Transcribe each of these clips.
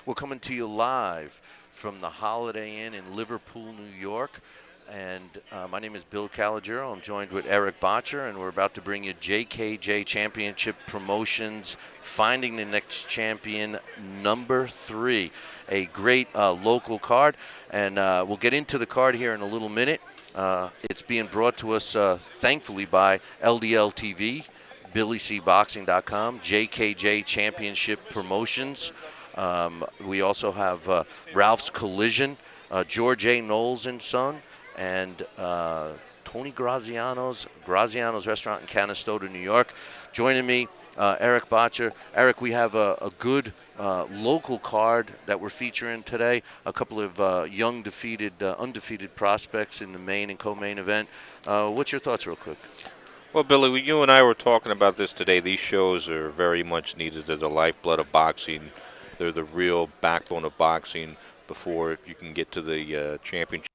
We're coming to you live from the Holiday Inn in Liverpool, New York. And my name is Bill Calogero. I'm joined with Eric Botcher, and we're about to bring you JKJ Championship Promotions, Finding the Next Champion #3, a great local card. And we'll get into the card here in a little minute. It's being brought to us, thankfully, by LDL TV, BillyCBoxing.com, JKJ Championship Promotions. We also have Ralph's Collision, George A. Knowles and Son, and Tony Graziano's Restaurant in Canastota, New York. Joining me, Eric Botcher. Eric, we have a good local card that we're featuring today. A couple of young, undefeated prospects in the main and co-main event. What's your thoughts, real quick? Well, Billy, you and I were talking about this today. These shows are very much needed. They're the lifeblood of boxing. They're the real backbone of boxing before you can get to the championship.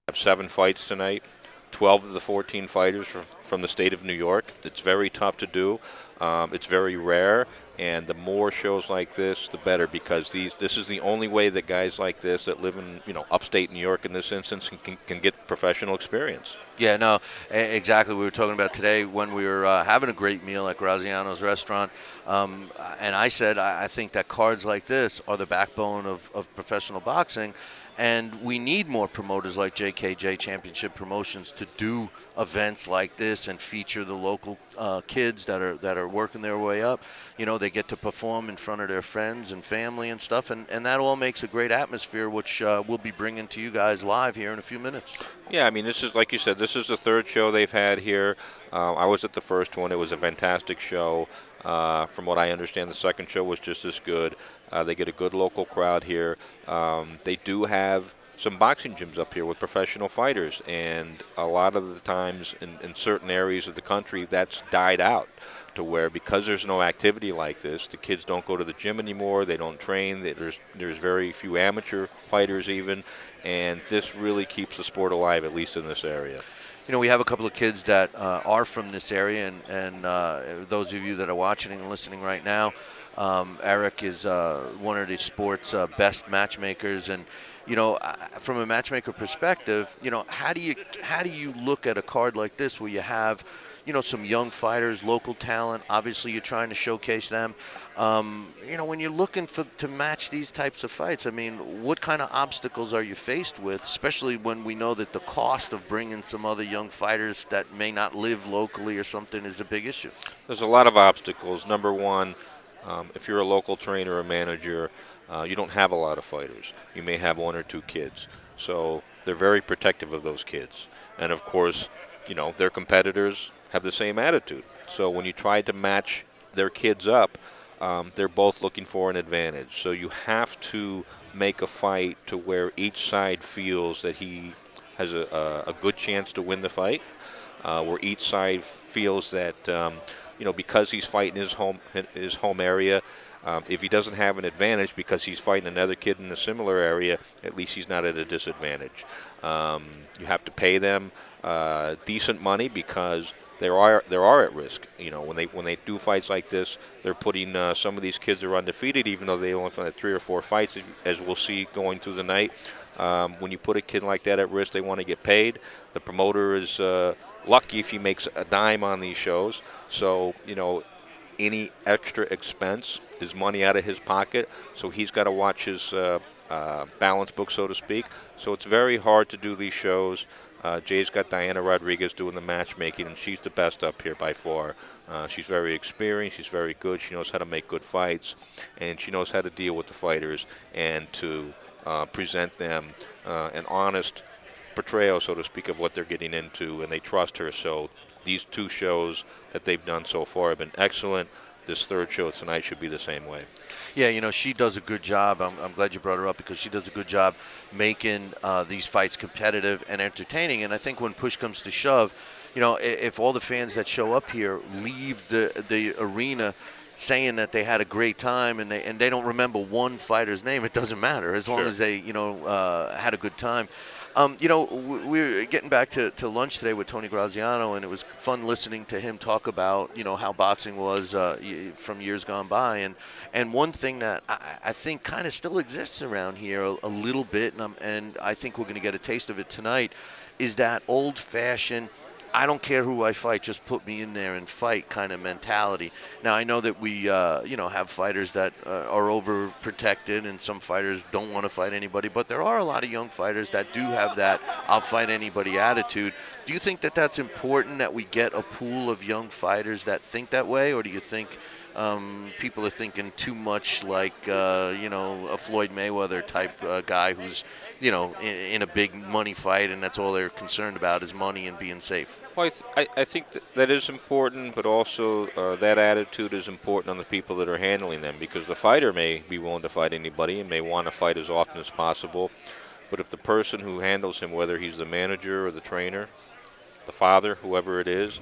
Have 7 fights tonight. 12 of the 14 fighters from the state of New York. It's very tough to do. It's very rare, and the more shows like this, the better, because this is the only way that guys like this that live in upstate New York in this instance can get professional experience. Yeah, no, exactly. We were talking about today when we were having a great meal at Graziano's restaurant, and I said I think that cards like this are the backbone of professional boxing. And we need more promoters like JKJ Championship Promotions to do events like this and feature the local kids that are working their way up. They get to perform in front of their friends and family and stuff, and that all makes a great atmosphere, which we'll be bringing to you guys live here in a few minutes. Yeah, I mean, this is, like you said, this is the 3rd show they've had here. I was at the first one. It was a fantastic show. From what I understand, the 2nd show was just as good. They get a good local crowd here. They do have some boxing gyms up here with professional fighters, and a lot of the times in certain areas of the country, that's died out to where, because there's no activity like this, the kids don't go to the gym anymore, they don't train, there's very few amateur fighters even, and this really keeps the sport alive, at least in this area. We have a couple of kids that are from this area, and those of you that are watching and listening right now, Eric is one of the sport's best matchmakers, and from a matchmaker perspective, how do you look at a card like this where you have, some young fighters, local talent. Obviously, you're trying to showcase them. When you're looking to match these types of fights, I mean, what kind of obstacles are you faced with, especially when we know that the cost of bringing some other young fighters that may not live locally or something is a big issue? There's a lot of obstacles. Number one, if you're a local trainer or manager, you don't have a lot of fighters. You may have one or two kids. So they're very protective of those kids. And of course, their competitors have the same attitude. So when you try to match their kids up, they're both looking for an advantage. So you have to make a fight to where each side feels that he has a good chance to win the fight, where each side feels that because he's fighting his home area. If he doesn't have an advantage because he's fighting another kid in a similar area, at least he's not at a disadvantage. You have to pay them decent money because there are at risk. When they do fights like this, they're putting some of these kids are undefeated, even though they only had 3 or 4 fights, as we'll see going through the night. When you put a kid like that at risk, they want to get paid. The promoter is lucky if he makes a dime on these shows. So any extra expense is money out of his pocket. So he's got to watch his balance book, so to speak. So it's very hard to do these shows. Jay's got Diana Rodriguez doing the matchmaking, and she's the best up here by far. She's very experienced. She's very good. She knows how to make good fights, and she knows how to deal with the fighters and to present them an honest portrayal, so to speak, of what they're getting into, and they trust her. So these 2 shows that they've done so far have been excellent. This 3rd show tonight should be the same way. Yeah, she does a good job. I'm glad you brought her up because she does a good job making these fights competitive and entertaining. And I think when push comes to shove, if all the fans that show up here leave the arena saying that they had a great time and they don't remember one fighter's name, it doesn't matter as long Sure. as they had a good time. We're getting back to lunch today with Tony Graziano, and it was fun listening to him talk about, how boxing was from years gone by. And one thing that I think kind of still exists around here a little bit, and I think we're going to get a taste of it tonight, is that old-fashioned, I don't care who I fight, just put me in there and fight kind of mentality. Now, I know that we, have fighters that are overprotected and some fighters don't want to fight anybody, but there are a lot of young fighters that do have that I'll fight anybody attitude. Do you think that that's important, that we get a pool of young fighters that think that way, or do you think people are thinking too much like, a Floyd Mayweather type guy who's, in a big money fight, and that's all they're concerned about is money and being safe? Well, I think that is important, but also that attitude is important on the people that are handling them, because the fighter may be willing to fight anybody and may want to fight as often as possible. But if the person who handles him, whether he's the manager or the trainer, the father, whoever it is,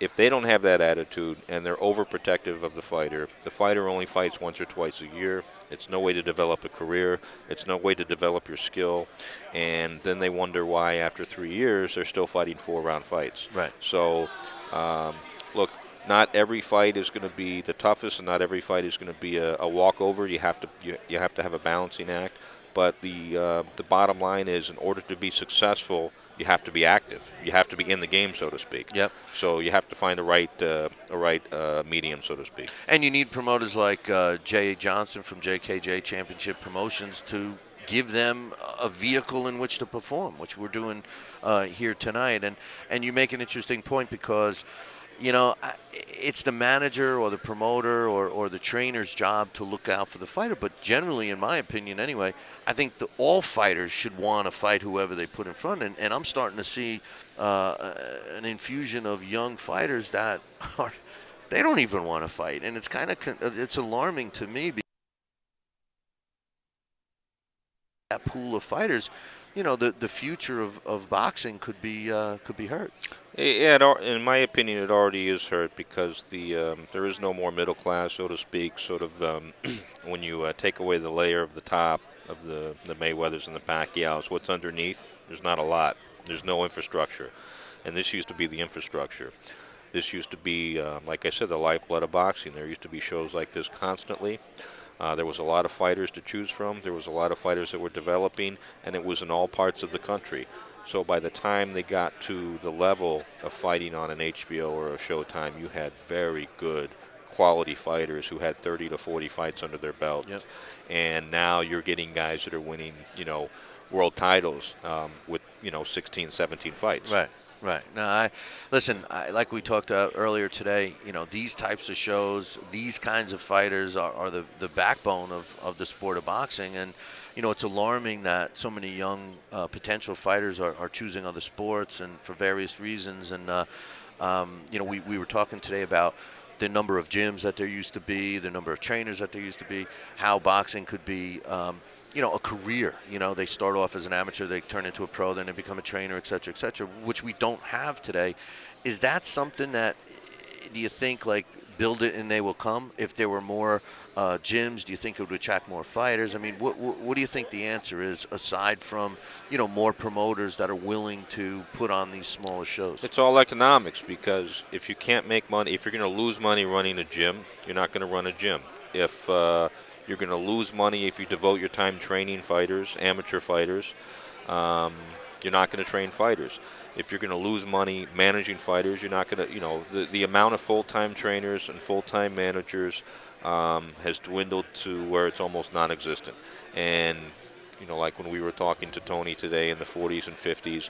if they don't have that attitude and they're overprotective of the fighter only fights once or twice a year. It's no way to develop a career. It's no way to develop your skill. And then they wonder why after 3 years they're still fighting 4-round fights. Right. So, look, not every fight is going to be the toughest, and not every fight is going to be a walkover. You have to have a balancing act. But the bottom line is, in order to be successful, you have to be active. You have to be in the game, so to speak. Yep. So you have to find a right medium, so to speak. And you need promoters like Jay Johnson from JKJ Championship Promotions to give them a vehicle in which to perform, which we're doing here tonight. And you make an interesting point because, it's the manager or the promoter or the trainer's job to look out for the fighter. But generally, in my opinion anyway, I think all fighters should want to fight whoever they put in front. And I'm starting to see an infusion of young fighters that they don't even want to fight. And it's alarming to me because that pool of fighters, the future of boxing could be hurt. Yeah, in my opinion, it already is hurt because there is no more middle class, so to speak. Sort of when you take away the layer of the top of the Mayweathers and the Pacquiaos, what's underneath? There's not a lot. There's no infrastructure, and this used to be the infrastructure. This used to be, like I said, the lifeblood of boxing. There used to be shows like this constantly. There was a lot of fighters to choose from. There was a lot of fighters that were developing, and it was in all parts of the country. So by the time they got to the level of fighting on an HBO or a Showtime, you had very good quality fighters who had 30 to 40 fights under their belt. Yep. And now you're getting guys that are winning, world titles with, 16, 17 fights. Right. Right. Now, listen. Like we talked about earlier today, these types of shows, these kinds of fighters are the backbone of the sport of boxing, and it's alarming that so many young potential fighters are choosing other sports and for various reasons. And we were talking today about the number of gyms that there used to be, the number of trainers that there used to be, how boxing could be. A career. They start off as an amateur, they turn into a pro, then they become a trainer, et cetera, which we don't have today. Is that something that, do you think, like, build it and they will come? If there were more gyms, do you think it would attract more fighters? I mean, what do you think the answer is, aside from, more promoters that are willing to put on these smaller shows? It's all economics, because if you can't make money, if you're going to lose money running a gym, you're not going to run a gym. If you're going to lose money if you devote your time training fighters, amateur fighters. You're not going to train fighters. If you're going to lose money managing fighters, you're not going to, the amount of full-time trainers and full-time managers has dwindled to where it's almost non-existent. And, like when we were talking to Tony today in the 40s and 50s,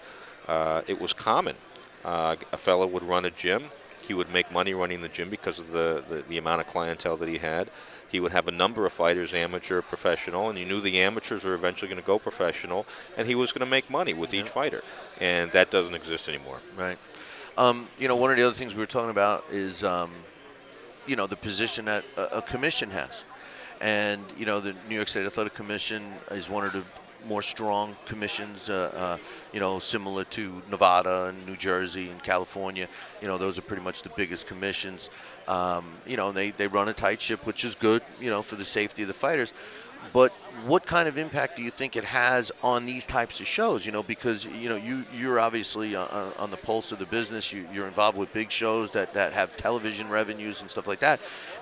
it was common. A fellow would run a gym. He would make money running the gym because of the amount of clientele that he had. He would have a number of fighters, amateur, professional, and he knew the amateurs were eventually going to go professional, and he was going to make money with each fighter. And that doesn't exist anymore. Right. One of the other things we were talking about is, the position that a commission has. And, the New York State Athletic Commission is one of the more strong commissions, similar to Nevada and New Jersey and California. Those are pretty much the biggest commissions. They run a tight ship, which is good, for the safety of the fighters. But what kind of impact do you think it has on these types of shows? Because you're obviously on the pulse of the business. You're involved with big shows that have television revenues and stuff like that,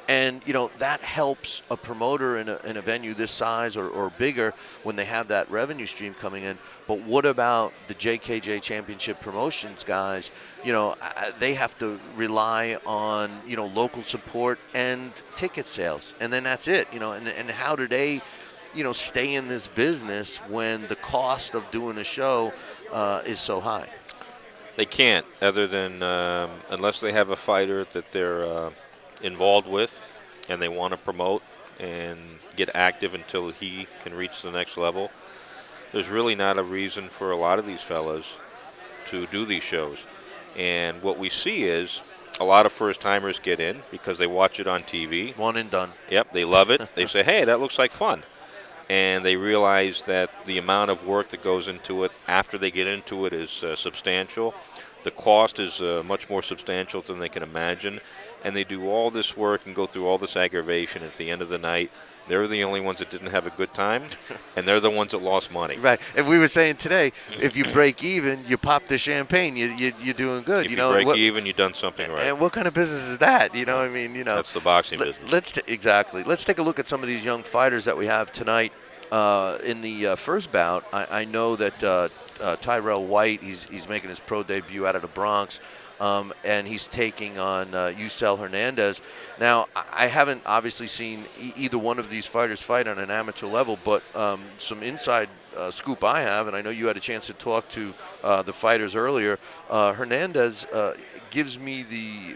and that helps a promoter in a venue this size or bigger when they have that revenue stream coming in. But what about the JKJ Championship Promotions guys? They have to rely on local support and ticket sales, and then that's it. And how do they stay in this business when the cost of doing a show is so high? They can't, other than unless they have a fighter that they're involved with and they want to promote and get active until he can reach the next level. There's really not a reason for a lot of these fellas to do these shows. And what we see is a lot of first-timers get in because they watch it on TV. One and done. Yep, they love it. They say, hey, that looks like fun. And they realize that the amount of work that goes into it after they get into it is substantial. The cost is much more substantial than they can imagine. And they do all this work and go through all this aggravation. At the end of the night, they're the only ones that didn't have a good time, and they're the ones that lost money. Right. And we were saying today, if you break even, you pop the champagne, you're doing good. If you break even, you've done something right. And what kind of business is that? That's the boxing business. Exactly. Let's take a look at some of these young fighters that we have tonight. In the first bout, I know that Tyrell White, he's making his pro debut out of the Bronx. And he's taking on Yusel Hernandez. Now, I haven't obviously seen either one of these fighters fight on an amateur level, but some inside scoop I have, and I know you had a chance to talk to the fighters earlier. Hernandez gives me the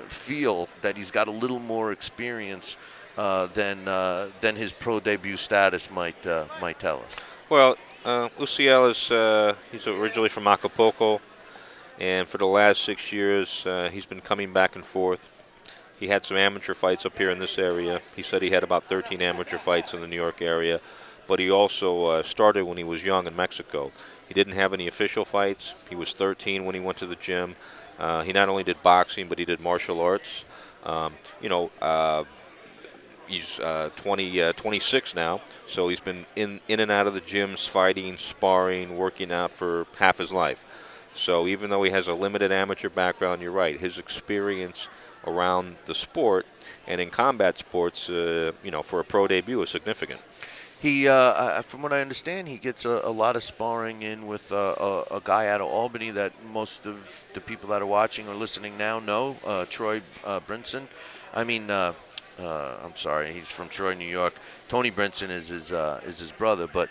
feel that he's got a little more experience than his pro debut status might tell us. Well, Yusel is he's originally from Acapulco. And for the last 6 years, he's been coming back and forth. He had some amateur fights up here in this area. He said he had about 13 amateur fights in the New York area. But he also started when he was young in Mexico. He didn't have any official fights. He was 13 when he went to the gym. He not only did boxing, but he did martial arts. He's 26 now, so he's been in and out of the gyms, fighting, sparring, working out for half his life. So even though he has a limited amateur background, you're right, his experience around the sport. And in combat sports, for a pro debut is significant. He, from what I understand, he gets a lot of sparring in with a guy out of Albany that most of the people that are watching or listening now know, Troy Brinson. I mean, I'm sorry, he's from Troy, New York. Tony Brinson is his brother, but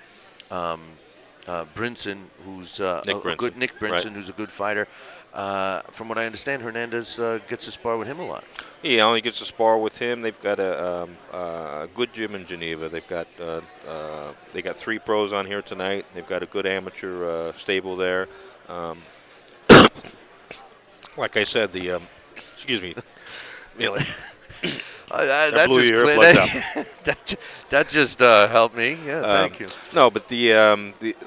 Brinson, who's Nick a good Brinson. Nick Brinson, Right. who's a good fighter. From what I understand, Hernandez gets to spar with him a lot. He only gets to spar with him. They've got a good gym in Geneva. They got 3 pros on here tonight. They've got a good amateur stable there. Um, like I said, excuse me. Really? That blew your earplugs out. That just helped me. Yeah, thank you. No, but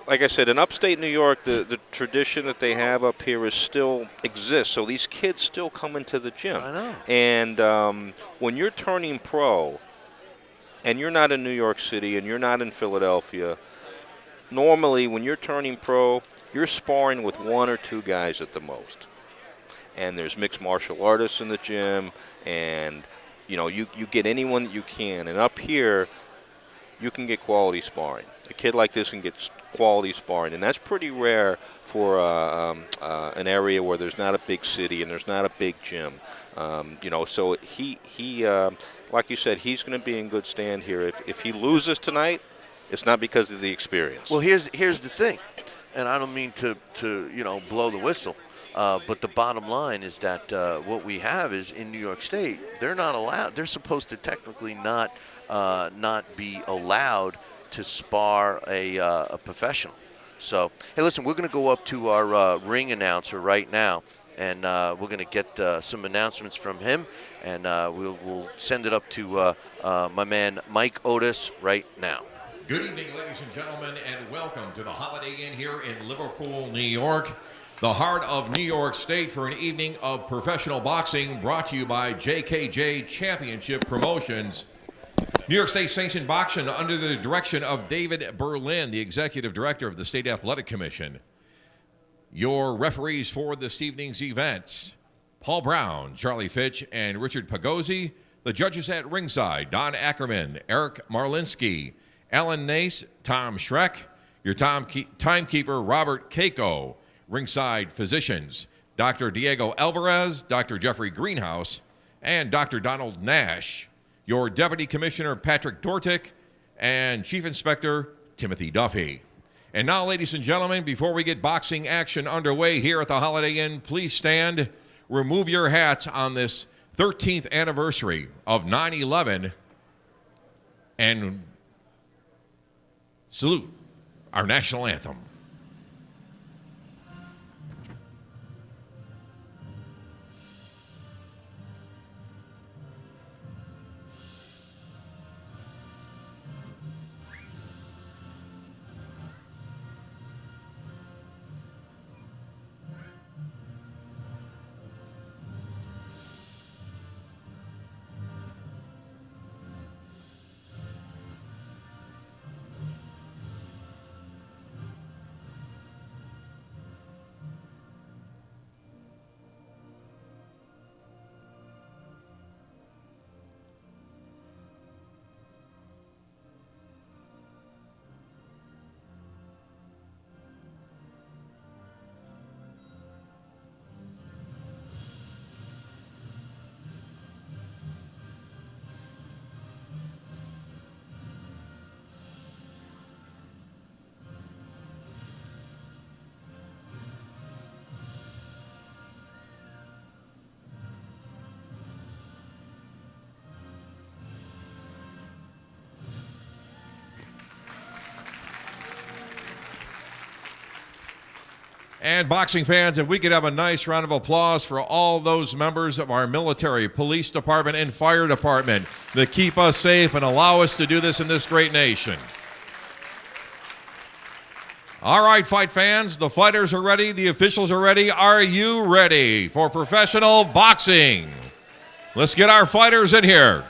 like I said, in upstate New York, the tradition that they have up here still exists. So these kids still come into the gym. I know. And when you're turning pro, and you're not in New York City, and you're not in Philadelphia, normally when you're turning pro, you're sparring with 1 or 2 guys at the most. And there's mixed martial artists in the gym, and you get anyone that you can. And up here, you can get quality sparring. A kid like this can get quality sparring, and that's pretty rare for an area where there's not a big city and there's not a big gym. So he like you said, he's going to be in good stand here. If he loses tonight, it's not because of the experience. Well, here's the thing, and I don't mean to blow the whistle. But the bottom line is that what we have is in New York State, they're not allowed. They're supposed to technically not be allowed to spar a professional. So, hey, listen, we're going to go up to our ring announcer right now, and we're going to get some announcements from him, and we'll send it up to my man Mike Otis right now. Good evening, ladies and gentlemen, and welcome to the Holiday Inn here in Liverpool, New York, the heart of New York State, for an evening of professional boxing brought to you by JKJ Championship Promotions. New York State sanctioned boxing under the direction of David Berlin, the executive director of the State Athletic Commission. Your referees for this evening's events: Paul Brown, Charlie Fitch, and Richard Pagozzi. The judges at ringside: Don Ackerman, Eric Marlinsky, Alan Nace, Tom Schreck. Your timekeeper, Robert Keiko. Ringside physicians: Dr. Diego Alvarez, Dr. Jeffrey Greenhouse, and Dr. Donald Nash. Your Deputy Commissioner, Patrick Dortick, and Chief Inspector, Timothy Duffy. And now, ladies and gentlemen, before we get boxing action underway here at the Holiday Inn, please stand, remove your hats on this 13th anniversary of 9/11, and salute our national anthem. And boxing fans, if we could have a nice round of applause for all those members of our military, police department, and fire department that keep us safe and allow us to do this in this great nation. All right, fight fans, the fighters are ready, the officials are ready. Are you ready for professional boxing? Let's get our fighters in here.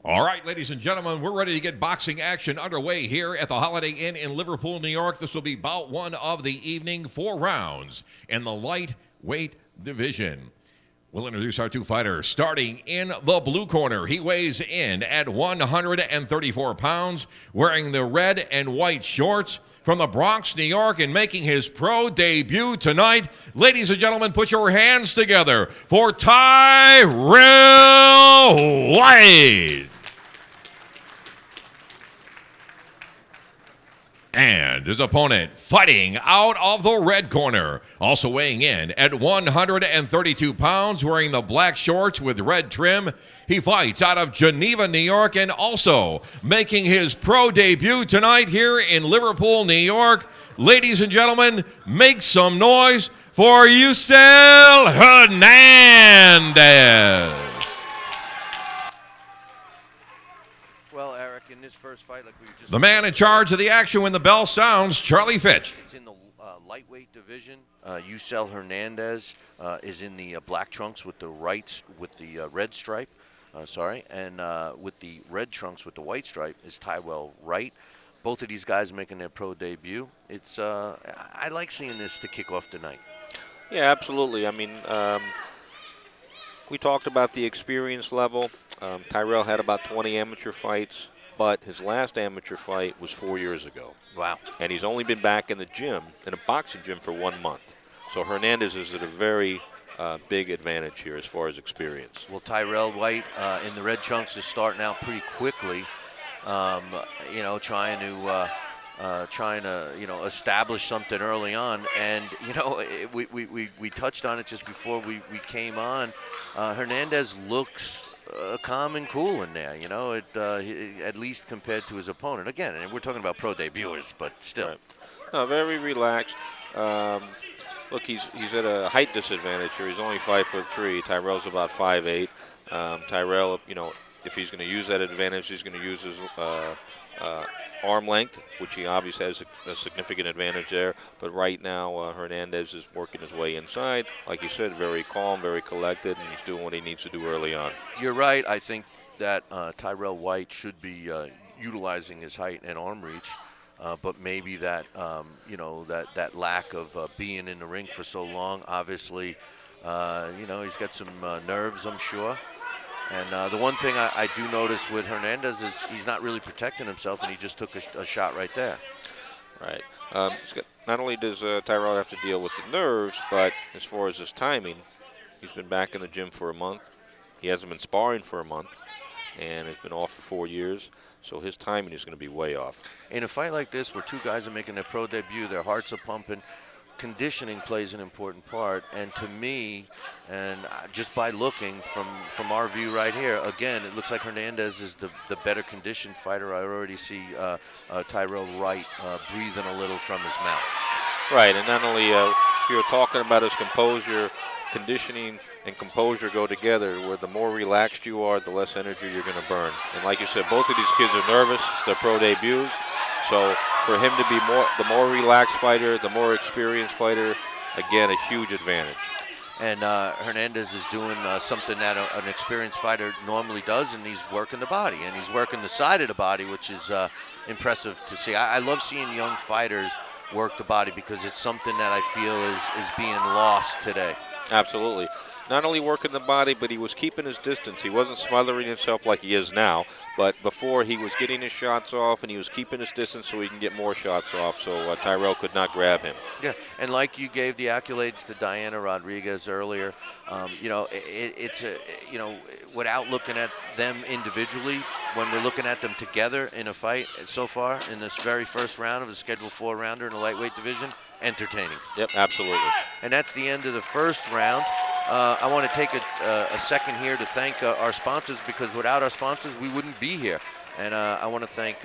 All right, ladies and gentlemen, we're ready to get boxing action underway here at the Holiday Inn in Liverpool, New York. This will be bout one of the evening, 4 rounds in the lightweight division. We'll introduce our two fighters. Starting in the blue corner, he weighs in at 134 pounds, wearing the red and white shorts. From the Bronx, New York, and making his pro debut tonight, ladies and gentlemen, put your hands together for Tyrell White. And his opponent fighting out of the red corner, also weighing in at 132 pounds, wearing the black shorts with red trim. He fights out of Geneva, New York, and also making his pro debut tonight here in Liverpool, New York. Ladies and gentlemen, make some noise for Yusel Hernandez. Well, Eric, in this first fight, like we just... The man in charge of the action when the bell sounds, Charlie Fitch. It's in the lightweight division. Yusel Hernandez is in the black trunks with the red stripe. And with the red trunks with the white stripe is Tyrell White. Both of these guys making their pro debut. It's I like seeing this to kick off the night. Yeah, absolutely. I mean, we talked about the experience level. Tyrell had about 20 amateur fights, but his last amateur fight was 4 years ago. Wow. And he's only been back in the gym, in a boxing gym, for 1 month. So Hernandez is at a very big advantage here as far as experience. Well, Tyrell White in the red trunks is starting out pretty quickly, trying to establish something early on. And we touched on it just before we came on. Hernandez looks calm and cool in there, at least compared to his opponent. Again, and we're talking about pro debuters, but still. Right. No, very relaxed. Look, he's at a height disadvantage here. He's only 5'3". Tyrell's about 5'8". Tyrell, if he's going to use that advantage, he's going to use his arm length, which he obviously has a significant advantage there. But right now, Hernandez is working his way inside. Like you said, very calm, very collected, and he's doing what he needs to do early on. You're right. I think that Tyrell White should be utilizing his height and arm reach. But maybe that, that lack of being in the ring for so long, obviously, he's got some nerves, I'm sure. And the one thing I do notice with Hernandez is he's not really protecting himself, and he just took a shot right there. Right. Not only does Tyrell have to deal with the nerves, but as far as his timing, he's been back in the gym for a month. He hasn't been sparring for a month, and has been off for 4 years. So his timing is going to be way off. In a fight like this where two guys are making their pro debut, their hearts are pumping, conditioning plays an important part. And to me, and just by looking from our view right here, again, it looks like Hernandez is the better conditioned fighter. I already see Tyrell White breathing a little from his mouth. Right, and not only you're talking about his composure, conditioning and composure go together, where the more relaxed you are, the less energy you're going to burn. And like you said, both of these kids are nervous. It's their pro debuts. So for him to be the more relaxed fighter, the more experienced fighter, again, a huge advantage. And Hernandez is doing something that an experienced fighter normally does, and he's working the body. And he's working the side of the body, which is impressive to see. I love seeing young fighters work the body because it's something that I feel is being lost today. Absolutely. Not only working the body, but he was keeping his distance. He wasn't smothering himself like he is now, but before he was getting his shots off, and he was keeping his distance so he can get more shots off, so Tyrell could not grab him. Yeah, and like you gave the accolades to Diana Rodriguez earlier, without looking at them individually, when we're looking at them together in a fight so far in this very first round of the Schedule 4-rounder in the lightweight division, entertaining. Yep, absolutely. And that's the end of the first round. I want to take a second here to thank our sponsors, because without our sponsors, we wouldn't be here. And I want to thank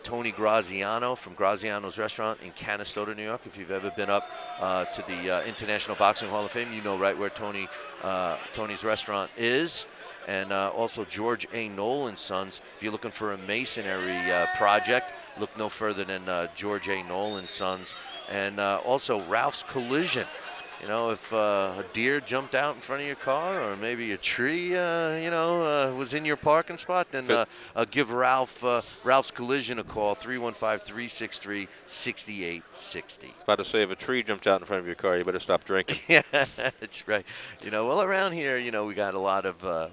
Tony Graziano from Graziano's Restaurant in Canastota, New York. If you've ever been up to the International Boxing Hall of Fame, you know right where Tony's restaurant is. And also George A. Nolan Sons. If you're looking for a masonry project, look no further than George A. Nolan Sons. And also Ralph's Collision. You know, if a deer jumped out in front of your car, or maybe a tree, was in your parking spot, then give Ralph's Collision a call, 315-363-6860. About to say, if a tree jumps out in front of your car, you better stop drinking. Yeah, that's right. Well, around here, we got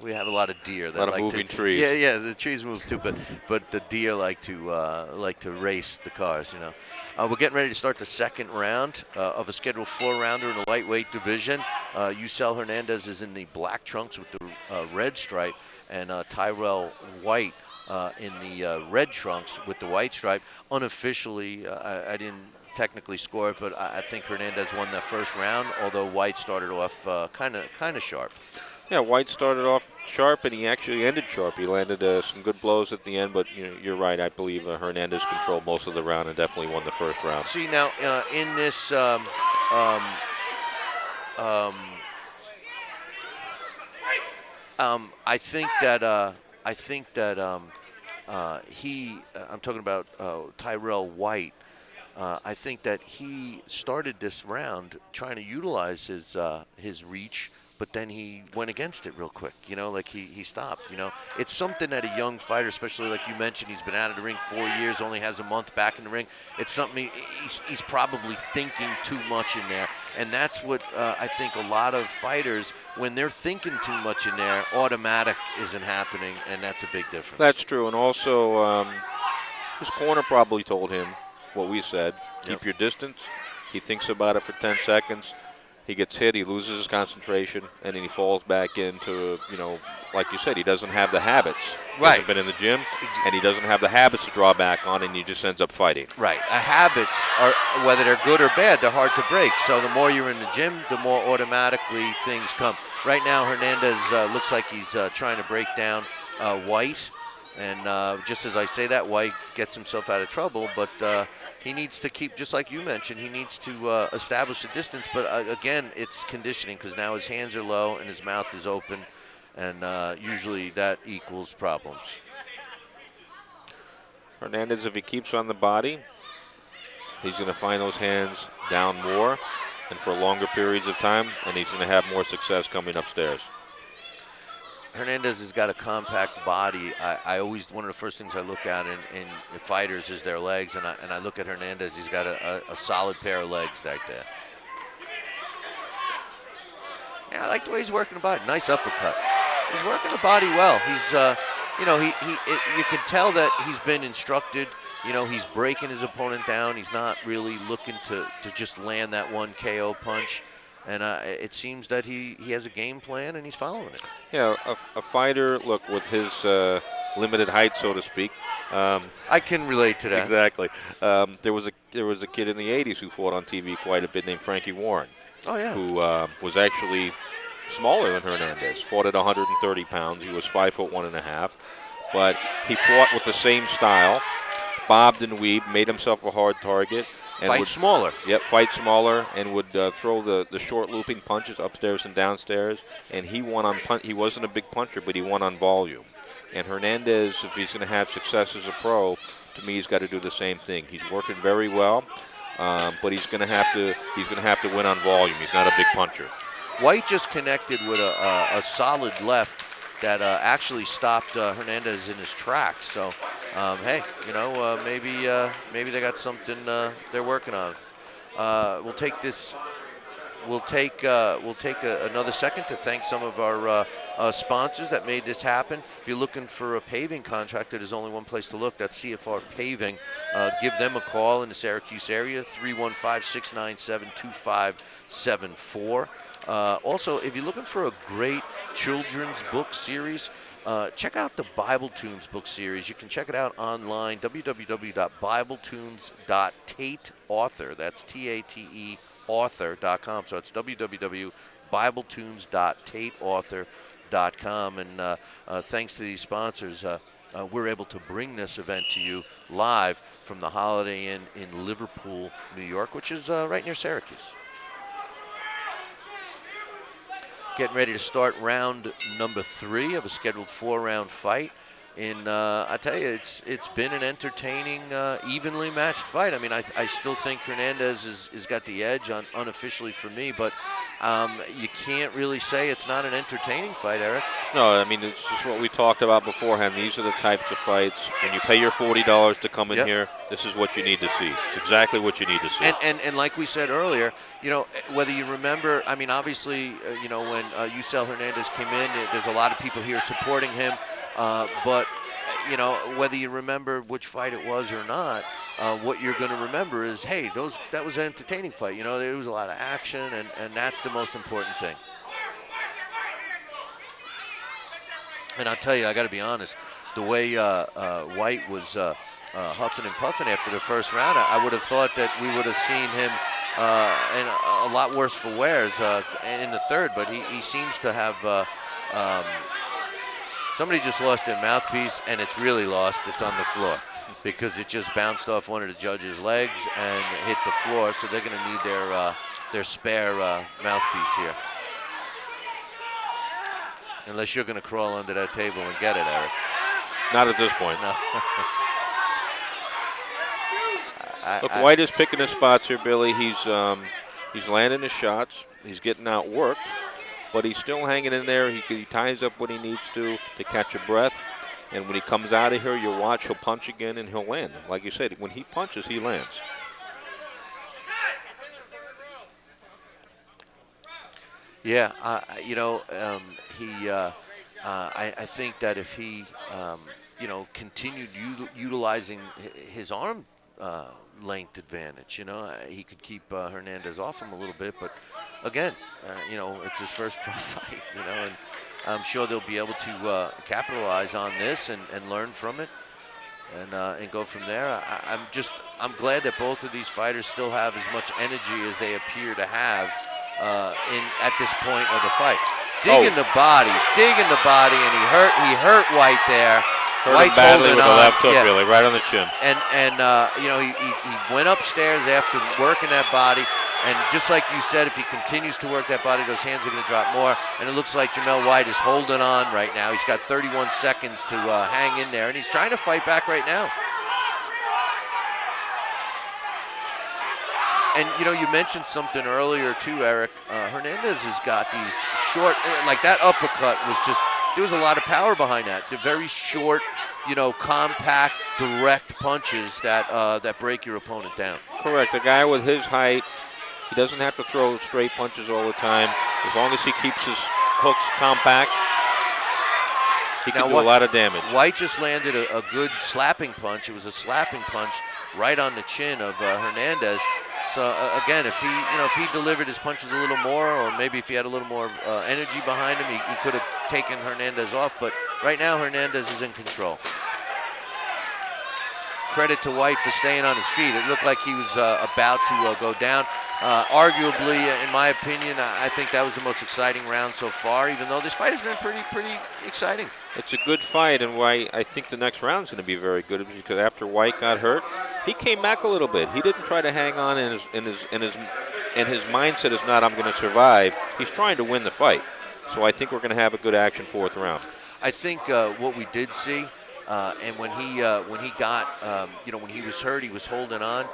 we have a lot of deer. That A lot of like moving to, trees. Yeah, the trees move too, but the deer like to race the cars. We're getting ready to start the second round of a scheduled 4-rounder in the lightweight division. Yusel Hernandez is in the black trunks with the red stripe, and Tyrell White in the red trunks with the white stripe. Unofficially, I didn't technically score it, but I think Hernandez won that first round, although White started off kind of sharp. Yeah, White started off sharp, and he actually ended sharp. He landed some good blows at the end, but you're right. I believe Hernandez controlled most of the round and definitely won the first round. See, now in this I think that I'm talking about Tyrell White. I think that he started this round trying to utilize his reach, but then he went against it real quick. Like he stopped. It's something that a young fighter, especially like you mentioned, he's been out of the ring 4 years, only has a month back in the ring. It's something he's probably thinking too much in there, and that's what I think a lot of fighters, when they're thinking too much in there, automatic isn't happening, and that's a big difference. That's true, and also his corner probably told him what we said. Keep your distance. He thinks about it for 10 seconds. He gets hit, he loses his concentration, and then he falls back into, like you said, he doesn't have the habits. He hasn't been in the gym, and he doesn't have the habits to draw back on, and he just ends up fighting. Right. Habits, are, whether they're good or bad, they're hard to break. So the more you're in the gym, the more automatically things come. Right now, Hernandez looks like he's trying to break down White. And just as I say that, White gets himself out of trouble, but he needs to keep, just like you mentioned, he needs to establish the distance. But again, it's conditioning, because now his hands are low and his mouth is open, and usually that equals problems. Hernandez, if he keeps on the body, he's going to find those hands down more and for longer periods of time, and he's going to have more success coming upstairs. Hernandez has got a compact body. I always, one of the first things I look at in fighters is their legs, and I look at Hernandez. He's got a solid pair of legs right there. Yeah, I like the way he's working the body. Nice uppercut. He's working the body well. He's, you can tell that he's been instructed. He's breaking his opponent down. He's not really looking to just land that one KO punch. And it seems that he has a game plan, and he's following it. Yeah, a fighter, look, with his limited height, so to speak. I can relate to that. Exactly. There was a kid in the 80s who fought on TV quite a bit named Frankie Warren. Oh, yeah. Who was actually smaller than Hernandez, fought at 130 pounds. He was 5'1.5", but he fought with the same style, bobbed and weaved, made himself a hard target. And fight smaller. Yep, fight smaller, and would throw the short looping punches upstairs and downstairs. And he won on he wasn't a big puncher, but he won on volume. And Hernandez, if he's going to have success as a pro, to me, he's got to do the same thing. He's working very well, but he's going to have to win on volume. He's not a big puncher. White just connected with a solid left that actually stopped Hernandez in his tracks. So, hey, maybe they got something they're working on. We'll take this. We'll take another second to thank some of our sponsors that made this happen. If you're looking for a paving contractor, there's only one place to look. That's CFR Paving. Give them a call in the Syracuse area, 315-697-2574. Also, if you're looking for a great children's book series, check out the Bible Tunes book series. You can check it out online, www.bibletunes.tateauthor. That's T-A-T-E author.com. So it's www.bibletunes.tateauthor.com. And thanks to these sponsors, we're able to bring this event to you live from the Holiday Inn in Liverpool, New York, which is right near Syracuse. Getting ready to start round number 3 of a scheduled 4-round fight I tell you, it's been an entertaining, evenly matched fight. I mean, I still think Hernandez has got the edge unofficially for me, but you can't really say it's not an entertaining fight, Eric. No, I mean, it's just what we talked about beforehand. These are the types of fights. When you pay your $40 to come in here, this is what you need to see. It's exactly what you need to see. And like we said earlier, you know, whether you remember, I mean, obviously, you know, when Yusel Hernandez came in, there's a lot of people here supporting him. But, you know, whether you remember which fight it was or not, what you're going to remember is, hey, that was an entertaining fight. You know, there was a lot of action, and that's the most important thing. And I'll tell you, I got to be honest, the way White was huffing and puffing after the first round, I would have thought that we would have seen him in a lot worse for wears in the third, but he seems to have somebody just lost their mouthpiece, and it's really lost. It's on the floor because it just bounced off one of the judge's legs and hit the floor, so they're going to need their spare mouthpiece here. Unless you're going to crawl under that table and get it, Eric. Not at this point. No. Look, White is picking his spots here, Billy. He's landing his shots. He's getting outworked, but he's still hanging in there. He ties up what he needs to catch a breath. And when he comes out of here, you'll watch, he'll punch again and he'll land. Like you said, when he punches, he lands. Yeah, you know, I think that if he, you know, continued utilizing his arm length advantage, you know, he could keep Hernandez off him a little bit. But again, you know, it's his first pro fight, you know, and I'm sure they'll be able to capitalize on this and learn from it and go from there. I'm glad that both of these fighters still have as much energy as they appear to have at this point of the fight. Digging the body, and he hurt White there. Hurt him badly with the left hook, Billy, right on the chin. And you know, he went upstairs after working that body, and just like you said, if he continues to work that body, those hands are going to drop more. And it looks like Jamel White is holding on right now. He's got 31 seconds to hang in there, and he's trying to fight back right now. And, you know, you mentioned something earlier, too, Eric. Hernandez has got these short, like that uppercut was just, there was a lot of power behind that. They're very short, you know, compact, direct punches that break your opponent down. Correct. A guy with his height, he doesn't have to throw straight punches all the time. As long as he keeps his hooks compact, he can do a lot of damage. White just landed a good slapping punch. It was a slapping punch right on the chin of Hernandez. So again, if he delivered his punches a little more, or maybe if he had a little more energy behind him, he could have taken Hernandez off. But right now, Hernandez is in control. Credit to White for staying on his feet. It looked like he was about to go down. Arguably, in my opinion, I think that was the most exciting round so far, even though this fight has been pretty exciting. It's a good fight, and why I think the next round is going to be very good, because after White got hurt, he came back a little bit. He didn't try to hang on, and his mindset is not, I'm going to survive. He's trying to win the fight. So I think we're going to have a good action fourth round. I think what we did see, and when he got, you know, when he was hurt, he was holding on.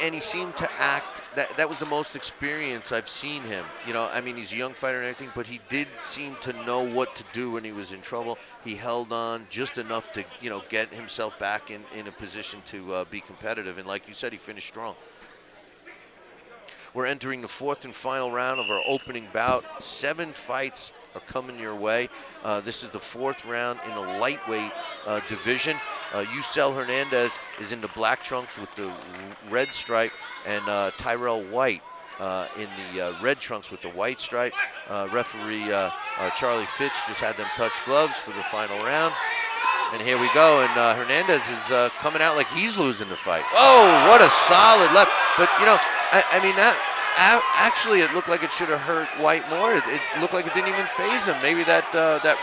And he seemed to act, that was the most experience I've seen him. You know, I mean, he's a young fighter and everything, but he did seem to know what to do when he was in trouble. He held on just enough to, you know, get himself back in a position to be competitive. And like you said, he finished strong. We're entering the fourth and final round of our opening bout. 7 fights are coming your way. This is the fourth round in the lightweight division. Yusel Hernandez is in the black trunks with the red stripe, and Tyrell White in the red trunks with the white stripe. Referee Charlie Fitch just had them touch gloves for the final round. And here we go, and Hernandez is coming out like he's losing the fight. Oh, what a solid left. But, you know, I mean, that actually it looked like it should have hurt White more. It looked like it didn't even faze him. Maybe that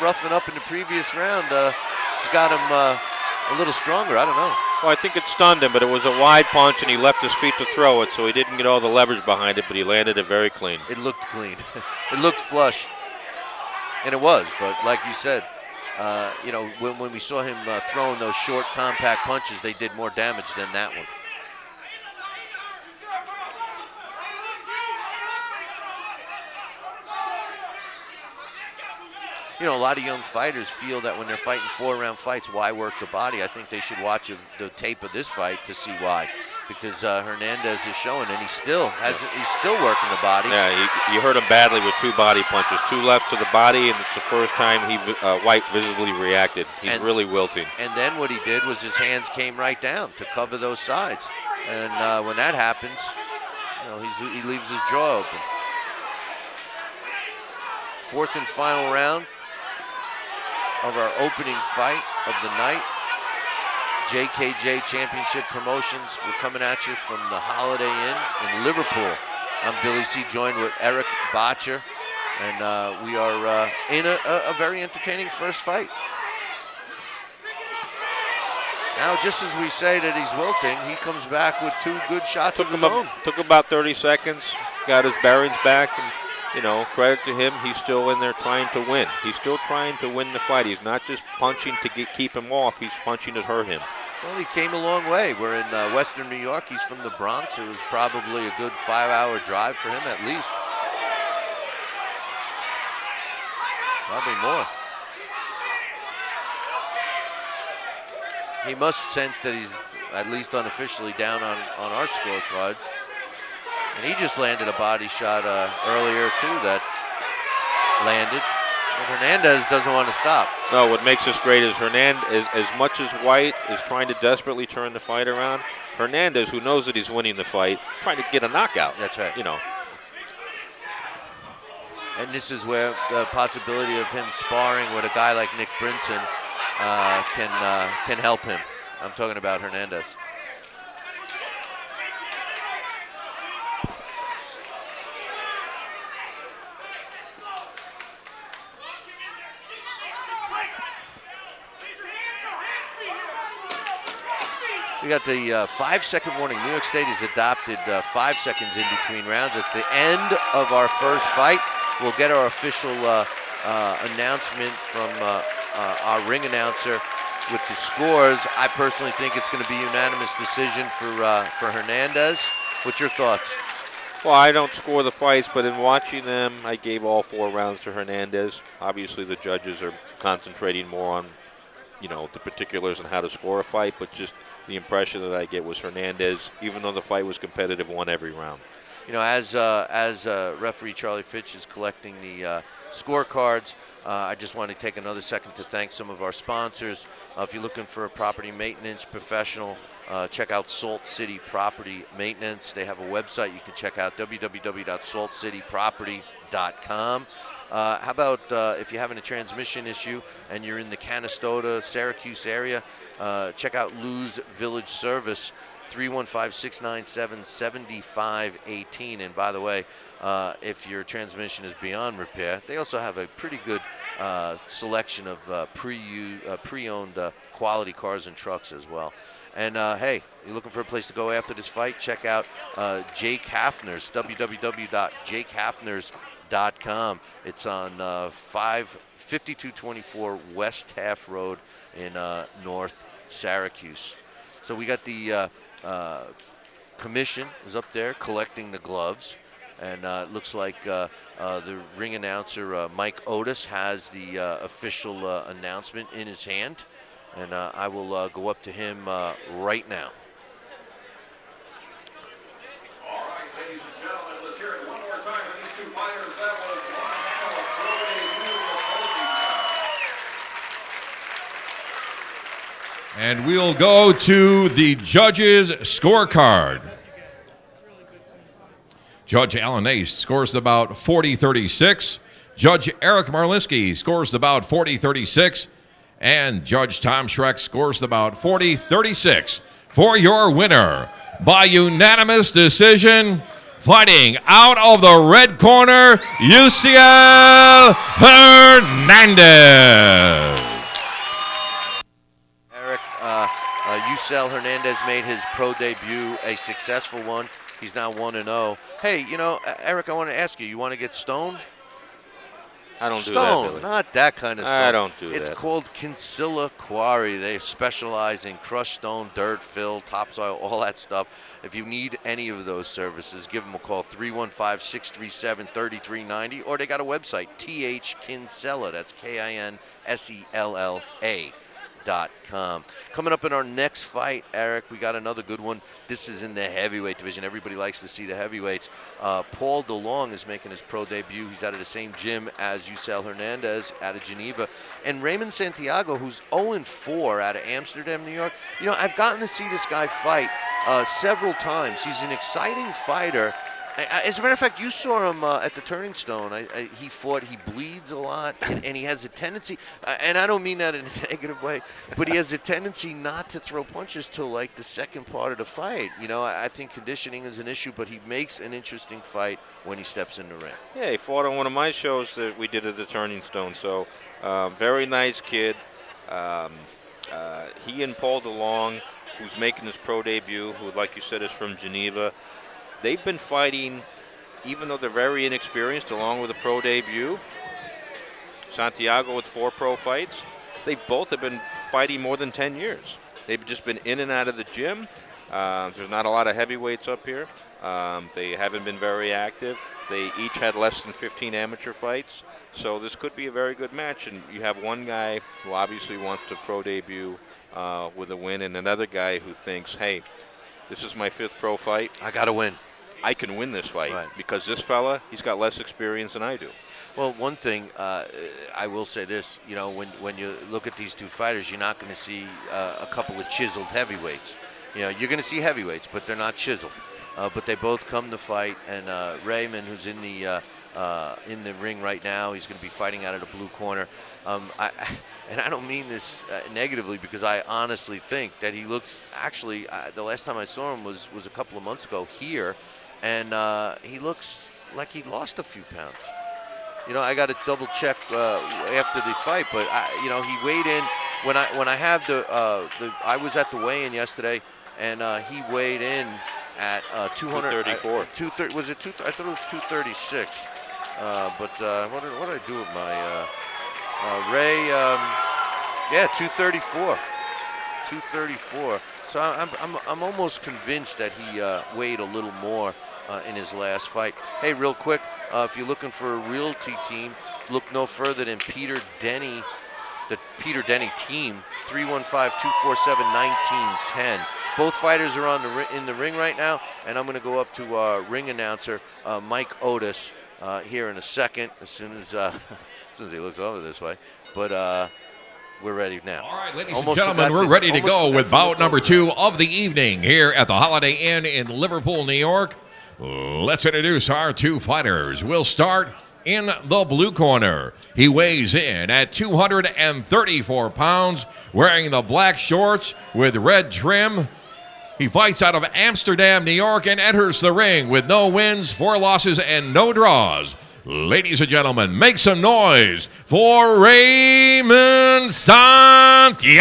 roughing up in the previous round got him a little stronger. I don't know. Well, I think it stunned him, but it was a wide punch, and he left his feet to throw it, so he didn't get all the leverage behind it, but he landed it very clean. It looked clean. It looked flush. And it was, but like you said, you know, when we saw him throwing those short, compact punches, they did more damage than that one. You know, a lot of young fighters feel that when they're fighting 4-round fights, why work the body? I think they should watch the tape of this fight to see why. Because Hernandez is showing, and he's still working the body. Yeah, you hurt him badly with 2 body punches, 2 lefts to the body, and it's the first time White visibly reacted. He's really wilting. And then what he did was his hands came right down to cover those sides. And when that happens, you know, he leaves his jaw open. 4th and final round of our opening fight of the night. JKJ Championship Promotions. We're coming at you from the Holiday Inn in Liverpool. I'm Billy C, joined with Eric Bottcher, and we are in a very entertaining first fight. Now, just as we say that he's wilting, he comes back with 2 good shots of his own. Took about 30 seconds, got his bearings back, and you know, credit to him, he's still in there trying to win. He's still trying to win the fight. He's not just punching to keep him off. He's punching to hurt him. Well, he came a long way. We're in Western New York. He's from the Bronx. It was probably a good 5-hour drive for him, at least. Probably more. He must sense that he's, at least unofficially, down on our scorecards. And he just landed a body shot earlier, too, that landed. But Hernandez doesn't want to stop. No, what makes this great is Hernandez, as much as White is trying to desperately turn the fight around, Hernandez, who knows that he's winning the fight, trying to get a knockout. That's right. You know. And this is where the possibility of him sparring with a guy like Nick Brinson can help him. I'm talking about Hernandez. We got the 5-second warning. New York State has adopted 5 seconds in between rounds. It's the end of our first fight. We'll get our official announcement from our ring announcer with the scores. I personally think it's going to be a unanimous decision for Hernandez. What's your thoughts? Well, I don't score the fights, but in watching them, I gave all 4 rounds to Hernandez. Obviously, the judges are concentrating more on, you know, the particulars and how to score a fight, but just the impression that I get was Hernandez, even though the fight was competitive, won every round. You know, as referee Charlie Fitch is collecting the scorecards, I just want to take another second to thank some of our sponsors. If you're looking for a property maintenance professional, check out Salt City Property Maintenance. They have a website you can check out, www.saltcityproperty.com. How about if you're having a transmission issue and you're in the Canastota, Syracuse area, check out Lou's Village Service, 315-697-7518. And by the way, if your transmission is beyond repair, they also have a pretty good selection of pre-owned quality cars and trucks as well. And hey, you're looking for a place to go after this fight, check out Jake Hafner's, www.jakehafners.com. It's on 5224 West Half Road in North Syracuse. So we got the commission is up there collecting the gloves, and it looks like the ring announcer Mike Otis has the official announcement in his hand, and I will go up to him right now. All right, ladies and gentlemen, let's hear it one more time for these 2 fighters. That was one hell of a pro debut. And we'll go to the judges' scorecard. Judge Alan Ace scores the bout 40-36. Judge Eric Marlinski scores the bout 40-36. And Judge Tom Schreck scores the bout 40-36. For your winner, by unanimous decision, fighting out of the red corner, UCL Hernandez. Yusel Hernandez made his pro debut a successful one. He's now 1-0. Hey, you know, Eric, I want to ask you, you want to get stoned? I don't do that, Stone, Billy. not that kind of stone. I don't do It's that. called Kinsella Quarry. They specialize in crushed stone, dirt, fill, topsoil, all that stuff. If you need any of those services, give them a call, 315-637-3390, or they got a website, thkinsella, that's KINSELLA.com. Coming up in our next fight, Eric, we got another good one. This is in the heavyweight division. Everybody likes to see the heavyweights. Paul DeLong is making his pro debut. He's out of the same gym as Yusel Hernandez out of Geneva. And Raymond Santiago, who's 0-4 out of Amsterdam, New York. You know, I've gotten to see this guy fight several times. He's an exciting fighter. As a matter of fact, you saw him at the Turning Stone. He fought. He bleeds a lot, and he has a tendency, and I don't mean that in a negative way, but he has a tendency not to throw punches till like the second part of the fight. You know, I think conditioning is an issue, but he makes an interesting fight when he steps in the ring. Yeah, he fought on one of my shows that we did at the Turning Stone. So, very nice kid. He and Paul DeLong, who's making his pro debut, who, like you said, is from Geneva. They've been fighting, even though they're very inexperienced, along with a pro debut. Santiago with 4 pro fights. They both have been fighting more than 10 years. They've just been in and out of the gym. There's not a lot of heavyweights up here. They haven't been very active. They each had less than 15 amateur fights. So this could be a very good match. And you have one guy who obviously wants to pro debut with a win, and another guy who thinks, hey, this is my 5th pro fight. I got to win. I can win this fight, right, because this fella, he's got less experience than I do. Well, one thing, I will say this, you know, when you look at these two fighters, you're not going to see a couple of chiseled heavyweights. You know, you're going to see heavyweights, but they're not chiseled. But they both come to fight, and Raymond, who's in the ring right now, he's going to be fighting out of the blue corner. And I don't mean this negatively, because I honestly think that he looks, actually, the last time I saw him was a couple of months ago here, and he looks like he lost a few pounds. You know, I got to double check after the fight, but you know, he weighed in when I have I was at the weigh-in yesterday, and he weighed in at 234. 230 was it? I thought it was 236. But what did I do with my Ray? Yeah, 234. 234. So I'm almost convinced that he weighed a little more in his last fight. Hey, real quick, if you're looking for a realty team, look no further than Peter Denny, the Peter Denny team, 315-247-1910. Both fighters are in the ring right now, and I'm going to go up to ring announcer Mike Otis here in a second, as soon as he looks over this way. But we're ready now. All right, ladies and gentlemen, we're ready to go with bout number 2 of the evening here at the Holiday Inn in Liverpool, New York. Let's introduce our 2 fighters. We'll start in the blue corner. He weighs in at 234 pounds, wearing the black shorts with red trim. He fights out of Amsterdam, New York, and enters the ring with no wins, 4 losses, and no draws. Ladies and gentlemen, make some noise for Raymond Santiago.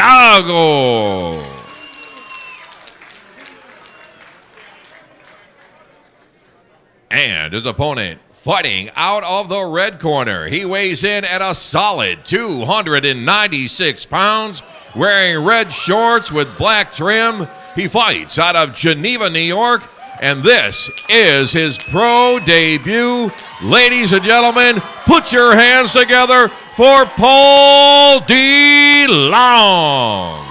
And his opponent, fighting out of the red corner, he weighs in at a solid 296 pounds, wearing red shorts with black trim. He fights out of Geneva, New York, and this is his pro debut. Ladies and gentlemen, put your hands together for Paul DeLong.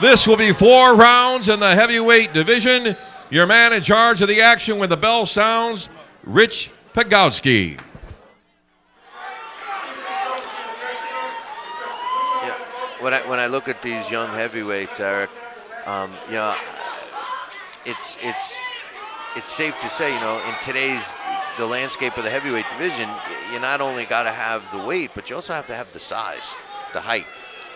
This will be 4 rounds in the heavyweight division. Your man in charge of the action when the bell sounds, Rich Pagowski. Yeah, when I look at these young heavyweights, Eric, you know, it's safe to say, you know, in the landscape of the heavyweight division, you not only got to have the weight, but you also have to have the size, the height.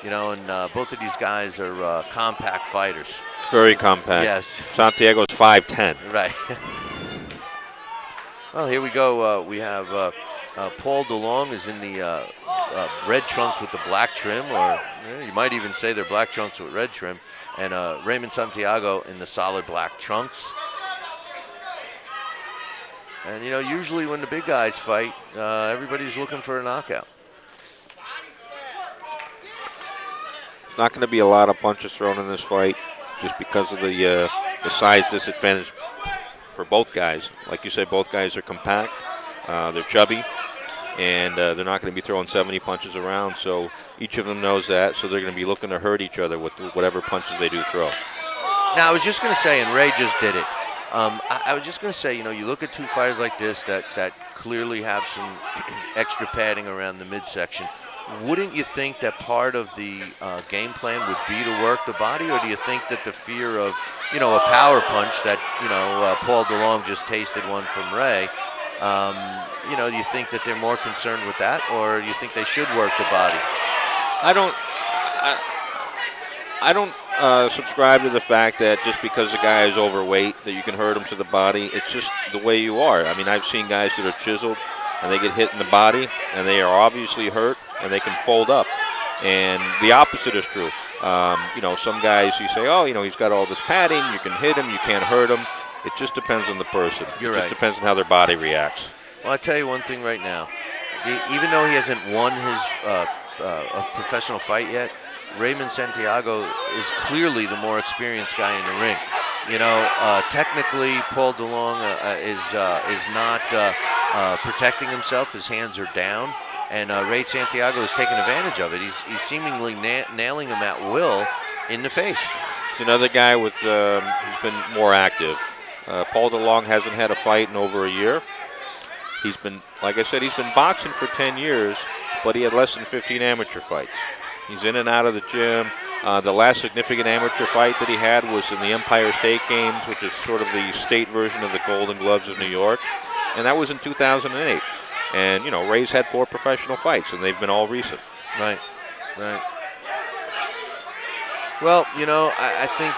You know, and both of these guys are compact fighters. Very compact. Yes. Santiago's 5'10". Right. Well, here we go. We have Paul DeLong is in the red trunks with the black trim, or you might even say they're black trunks with red trim, and Raymond Santiago in the solid black trunks. And, you know, usually when the big guys fight, everybody's looking for a knockout. There's not going to be a lot of punches thrown in this fight just because of the size disadvantage for both guys. Like you said, both guys are compact. They're chubby. And they're not going to be throwing 70 punches around, so each of them knows that, so they're going to be looking to hurt each other with whatever punches they do throw. Now, I was just going to say, and Ray just did it, I was just going to say, you know, you look at two fighters like this that clearly have some extra padding around the midsection. Wouldn't you think that part of the game plan would be to work the body, or do you think that the fear of, you know, a power punch that, you know, Paul DeLong just tasted one from Ray, you know, do you think that they're more concerned with that, or you think they should work the body? I don't subscribe to the fact that just because the guy is overweight that you can hurt him to the body. It's just the way you are. I mean, I've seen guys that are chiseled and they get hit in the body and they are obviously hurt and they can fold up. And the opposite is true. You know, some guys you say, oh, you know, he's got all this padding, you can hit him, you can't hurt him. It just depends on the person. You're it right. just depends on how their body reacts. Well, I'll tell you one thing right now. Even though he hasn't won his a professional fight yet, Raymond Santiago is clearly the more experienced guy in the ring. You know, technically, Paul DeLong is not protecting himself. His hands are down, and Ray Santiago is taking advantage of it. He's seemingly nailing him at will in the face. He's another guy with who's been more active. Paul DeLong hasn't had a fight in over a year. He's been, like I said, he's been boxing for 10 years, but he had less than 15 amateur fights. He's in and out of the gym. The last significant amateur fight that he had was in the Empire State Games, which is sort of the state version of the Golden Gloves of New York, and that was in 2008. And, you know, Ray's had 4 professional fights, and they've been all recent. Right, right. Well, you know, I think,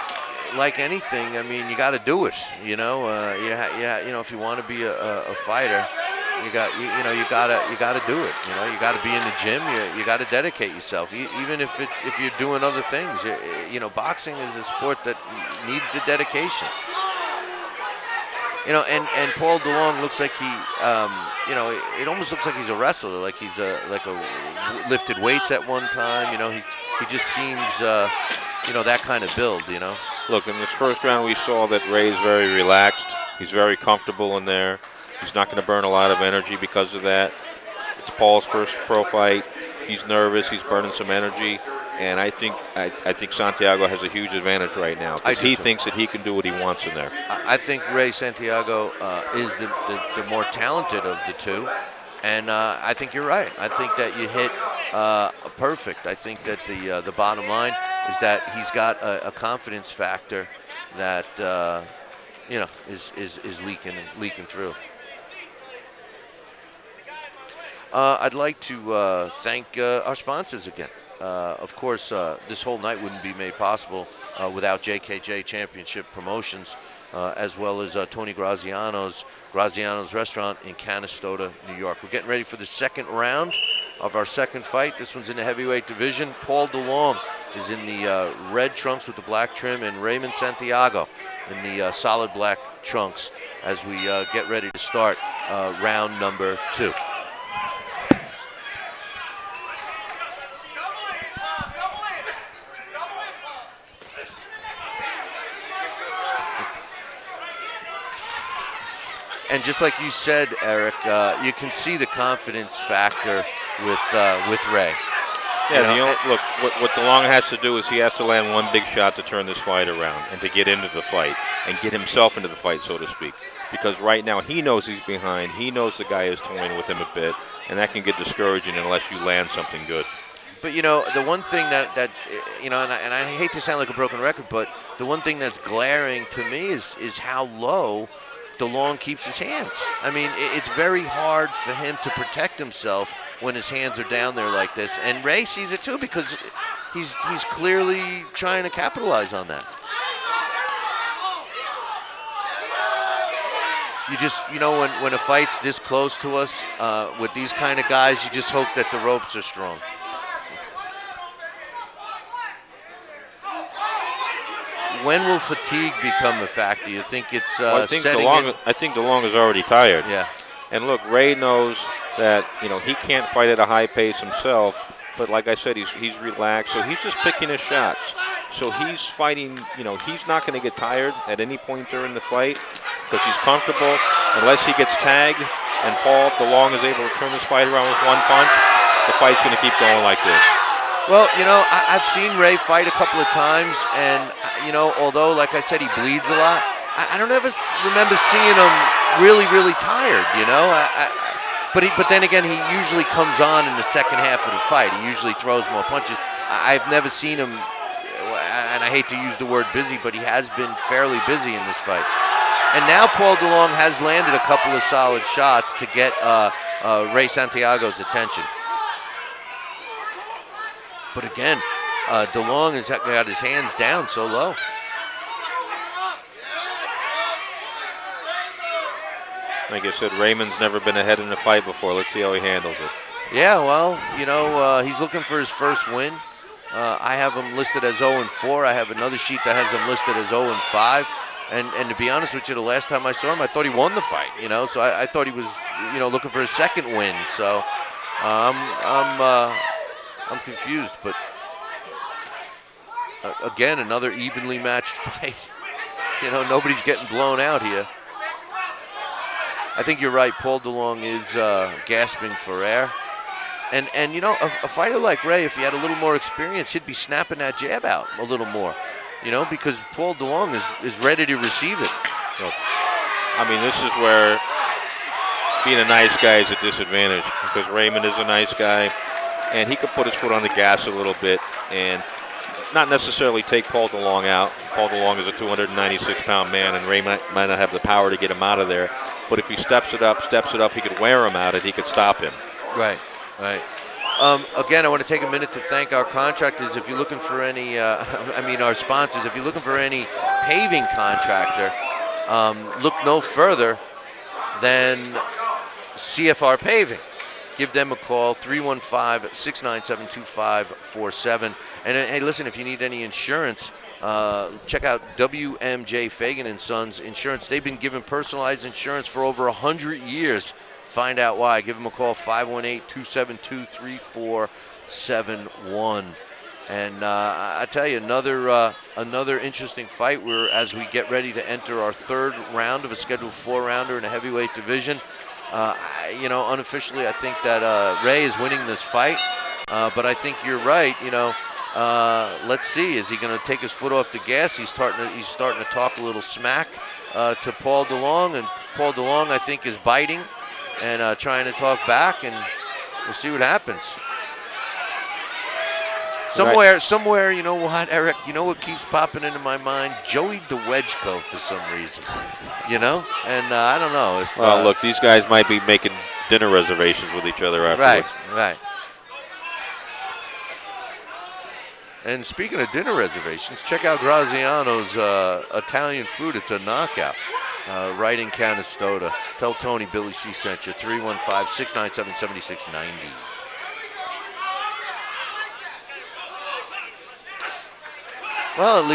like anything, I mean, you got to do it. You know, you know, if you want to be a fighter, you got to do it. You know, you got to be in the gym. You got to dedicate yourself, even if you're doing other things. You know, boxing is a sport that needs the dedication. You know, and Paul DeLong looks like he, you know, it almost looks like he's a wrestler, like he's lifted weights at one time. You know, he just seems, you know, that kind of build. You know. Look, in this first round, we saw that Ray's very relaxed. He's very comfortable in there. He's not going to burn a lot of energy because of that. It's Paul's first pro fight. He's nervous. He's burning some energy. And I think Santiago has a huge advantage right now because he thinks that he can do what he wants in there. I think Ray Santiago is the more talented of the two. And I think you're right. I think that you hit perfect. I think that the bottom line is that he's got a confidence factor that you know is leaking through. I'd like to thank our sponsors again. Of course, this whole night wouldn't be made possible without JKJ Championship Promotions, as well as Tony Graziano's Restaurant in Canastota, New York. We're getting ready for the second round of our second fight. This one's in the heavyweight division. Paul DeLong is in the red trunks with the black trim, and Raymond Santiago in the solid black trunks as we get ready to start round number 2. And just like you said, Eric, you can see the confidence factor with Ray. Yeah, look, what DeLong has to do is he has to land one big shot to turn this fight around and to get into the fight and get himself into the fight, so to speak. Because right now he knows he's behind. He knows the guy is toying with him a bit, and that can get discouraging unless you land something good. But, you know, the one thing that you know, and I hate to sound like a broken record, but the one thing that's glaring to me is how low DeLong keeps his hands. I mean, it's very hard for him to protect himself when his hands are down there like this. And Ray sees it too because he's clearly trying to capitalize on that. You know, when a fight's this close to us with these kind of guys, you just hope that the ropes are strong. when will fatigue become a factor? You think it's Well, I think setting DeLong. in? I think DeLong is already tired. Yeah. And look, Ray knows that he can't fight at a high pace himself. But like I said, he's relaxed, so he's just picking his shots. So he's fighting. He's not going to get tired at any point during the fight because he's comfortable. Unless he gets tagged and Paul DeLong is able to turn his fight around with one punch, the fight's going to keep going like this. Well, I've seen Ray fight a couple of times, and although, like I said, he bleeds a lot, I don't ever remember seeing him really, really tired. But then again, he usually comes on in the second half of the fight. He usually throws more punches. I've never seen him, and I hate to use the word busy, but he has been fairly busy in this fight. And now Paul DeLong has landed a couple of solid shots to get Ray Santiago's attention. But again, DeLong has got his hands down so low. Like I said, Raymond's never been ahead in a fight before. Let's see how he handles it. Yeah, well, he's looking for his first win. I have him listed as 0-4. I have another sheet that has him listed as 0-5. And to be honest with you, the last time I saw him, I thought he won the fight. So I thought he was, looking for his second win. So I'm confused, but again, another evenly matched fight. Nobody's getting blown out here. I think you're right. Paul DeLong is gasping for air. And a fighter like Ray, if he had a little more experience, he'd be snapping that jab out a little more. Because Paul DeLong is ready to receive it. I mean, this is where being a nice guy is a disadvantage because Raymond is a nice guy, and he could put his foot on the gas a little bit and not necessarily take Paul DeLong out. Paul DeLong is a 296-pound man, and Ray might not have the power to get him out of there. But if he steps it up, he could wear him out, and he could stop him. Right. Again, I want to take a minute to thank our contractors. If you're looking for any, our sponsors, if you're looking for any paving contractor, look no further than CFR Paving. Give them a call, 315-697-2547. And hey, listen, if you need any insurance, check out WMJ Fagan & Sons Insurance. They've been giving personalized insurance for over 100 years. Find out why. Give them a call, 518-272-3471. And I tell you, another interesting fight. As we get ready to enter our third round of a scheduled 4-rounder in a heavyweight division. Unofficially, I think that Ray is winning this fight. But I think you're right. Let's see. Is he going to take his foot off the gas? He's starting to talk a little smack to Paul DeLong, and Paul DeLong, I think, is biting and trying to talk back, and we'll see what happens. Somewhere, you know what, Eric? You know what keeps popping into my mind? Joey DeWedgeko for some reason. And I don't know if. Well, look, these guys might be making dinner reservations with each other afterwards. Right. And speaking of dinner reservations, check out Graziano's Italian food. It's a knockout. Right in Canastota. Tell Tony Billy C sent you. 315-697-7690. Well, at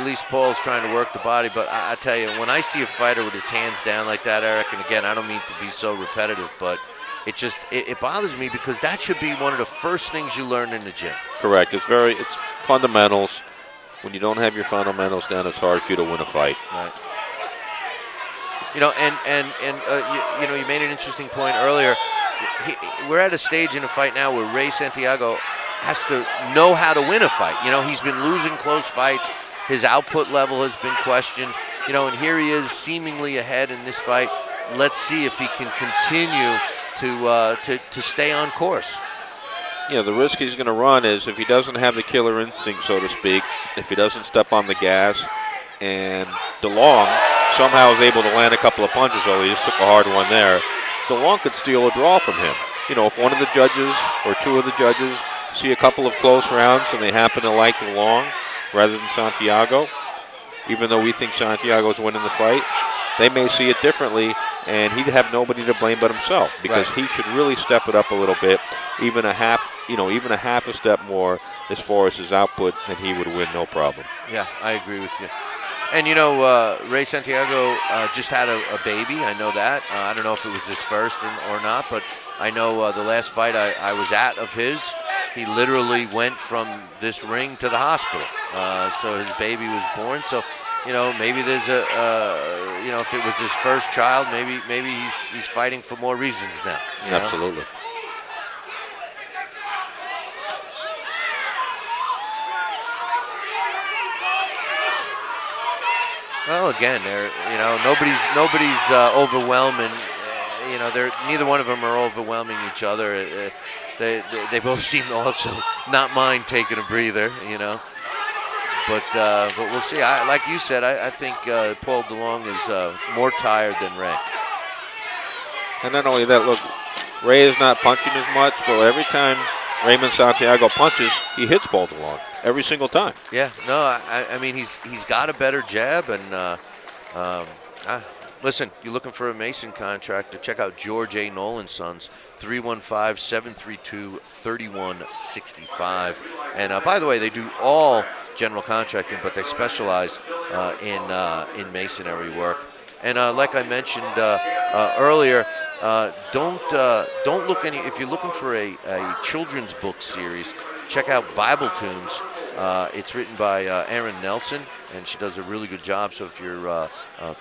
least Paul's trying to work the body. But I tell you, when I see a fighter with his hands down like that, Eric, and again, I don't mean to be so repetitive, but it bothers me because that should be one of the first things you learn in the gym. Correct. It's fundamentals. When you don't have your fundamentals down, it's hard for you to win a fight. Right. You made an interesting point earlier. We're at a stage in a fight now where Ray Santiago has to know how to win a fight. He's been losing close fights. His output level has been questioned. And here he is seemingly ahead in this fight. Let's see if he can continue to stay on course. The risk he's going to run is if he doesn't have the killer instinct, so to speak, if he doesn't step on the gas, and DeLong somehow is able to land a couple of punches, although he just took a hard one there, DeLong could steal a draw from him. If one of the judges or two of the judges see a couple of close rounds and they happen to like DeLong rather than Santiago, even though we think Santiago's winning the fight, they may see it differently, and he'd have nobody to blame but himself, because he should really step it up a little bit, even a half a step more as far as his output, and he would win no problem. Yeah, I agree with you. And Ray Santiago just had a baby. I know that. I don't know if it was his first or not, but I know the last fight I was at of his, he literally went from this ring to the hospital. So his baby was born. So, maybe there's if it was his first child, maybe he's fighting for more reasons now. Absolutely. Well, again, nobody's overwhelming. Neither one of them are overwhelming each other. They both seem to also not mind taking a breather. But we'll see. Like you said, I think Paul DeLong is more tired than Ray. And not only that, look, Ray is not punching as much, but every time Raymond Santiago punches, he hits Paul DeLong every single time. Yeah, no, I mean he's got a better jab, and listen, you're looking for a Mason contractor, check out George A. Nolan's Sons, 315-732-3165. And by the way, they do all general contracting, but they specialize in masonry work. And like I mentioned earlier, don't look any. If you're looking for a children's book series, check out Bible Tunes. It's written by Erin Nelson, and she does a really good job. So if your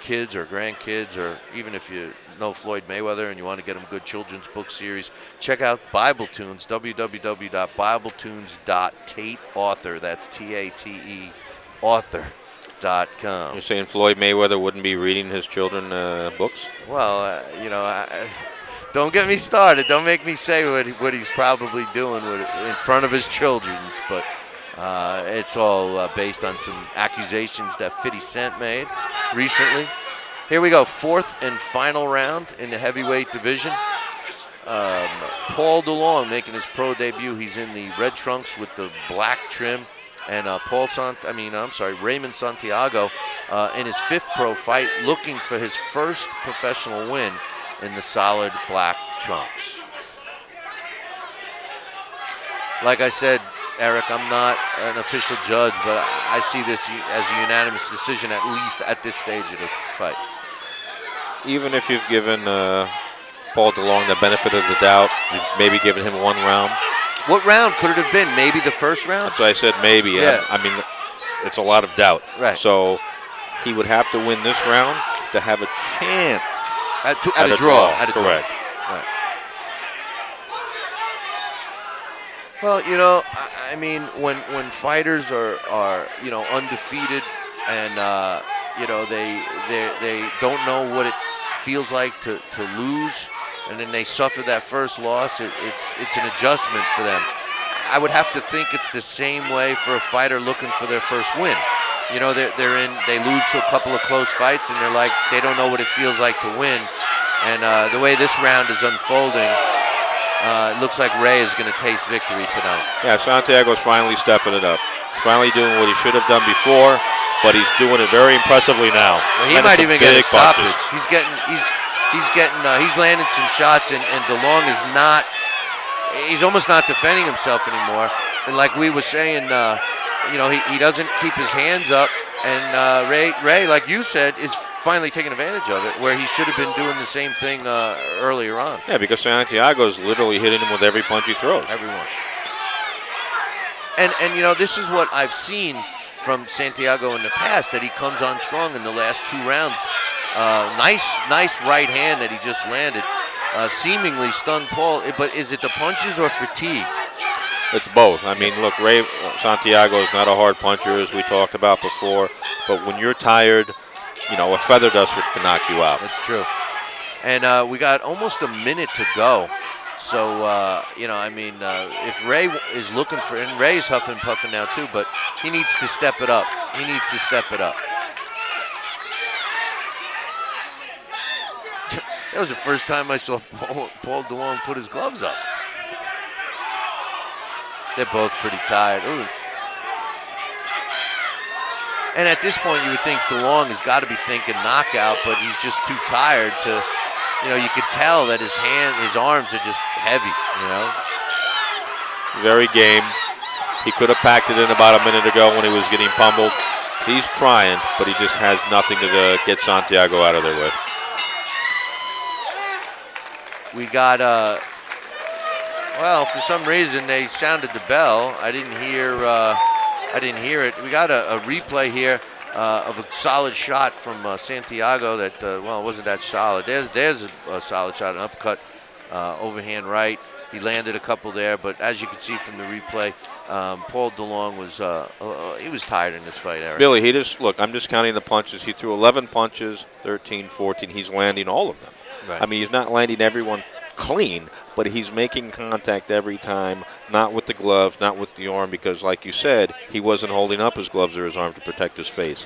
kids or grandkids, or even if you know Floyd Mayweather and you want to get them a good children's book series, check out Bible Tunes. www.bibletunes.tateauthor. That's TATE author.com. You're saying Floyd Mayweather wouldn't be reading his children books? Well, don't get me started. Don't make me say what he's probably doing in front of his children. But it's all based on some accusations that 50 Cent made recently. Here we go, fourth and final round in the heavyweight division. Paul DeLong making his pro debut. He's in the red trunks with the black trim. And Raymond Santiago in his fifth pro fight, looking for his first professional win in the solid black trunks. Like I said, Eric, I'm not an official judge, but I see this as a unanimous decision, at least at this stage of the fight. Even if you've given Paul DeLong the benefit of the doubt, you've maybe given him one round. What round could it have been? Maybe the first round? That's why I said maybe. Yeah. I mean, it's a lot of doubt. Right. So he would have to win this round to have a chance at a draw. At a draw. Correct. Right. Well, I mean, when fighters are undefeated and they don't know what it feels like to lose, and then they suffer that first loss, it's an adjustment for them. I would have to think it's the same way for a fighter looking for their first win. They lose to a couple of close fights, and they don't know what it feels like to win. And the way this round is unfolding, it looks like Ray is going to taste victory tonight. Yeah, Santiago's finally stepping it up. He's finally doing what he should have done before, but he's doing it very impressively now. Well, he might even get a stoppage. He's landing some shots, and DeLong is not. He's almost not defending himself anymore. And like we were saying, he doesn't keep his hands up. And Ray, like you said, is finally taking advantage of it, where he should have been doing the same thing earlier on. Yeah, because Santiago's literally hitting him with every punch he throws. Everyone. And this is what I've seen from Santiago in the past, that he comes on strong in the last two rounds. Nice right hand that he just landed. Seemingly stunned Paul, but is it the punches or fatigue? It's both. I mean, look, Ray Santiago is not a hard puncher, as we talked about before, but when you're tired, a feather duster can knock you out. That's true. And we got almost a minute to go. So, if Ray is looking for, and Ray's huffing and puffing now too, but he needs to step it up. That was the first time I saw Paul DeLong put his gloves up. They're both pretty tired. Ooh. And at this point, you would think DeLong has got to be thinking knockout, but he's just too tired to, you could tell that his arms are just heavy, Very game. He could have packed it in about a minute ago when he was getting pummeled. He's trying, but he just has nothing to get Santiago out of there with. We got, for some reason they sounded the bell. I didn't hear it. We got a replay here of a solid shot from Santiago that, it wasn't that solid. There's a solid shot, an uppercut, overhand right. He landed a couple there, but as you can see from the replay, Paul DeLong was tired in this fight, Eric. Billy, I'm just counting the punches. He threw 11 punches, 13, 14. He's landing all of them. Right. I mean, he's not landing everyone clean, but he's making contact every time, not with the gloves, not with the arm, because like you said, he wasn't holding up his gloves or his arm to protect his face.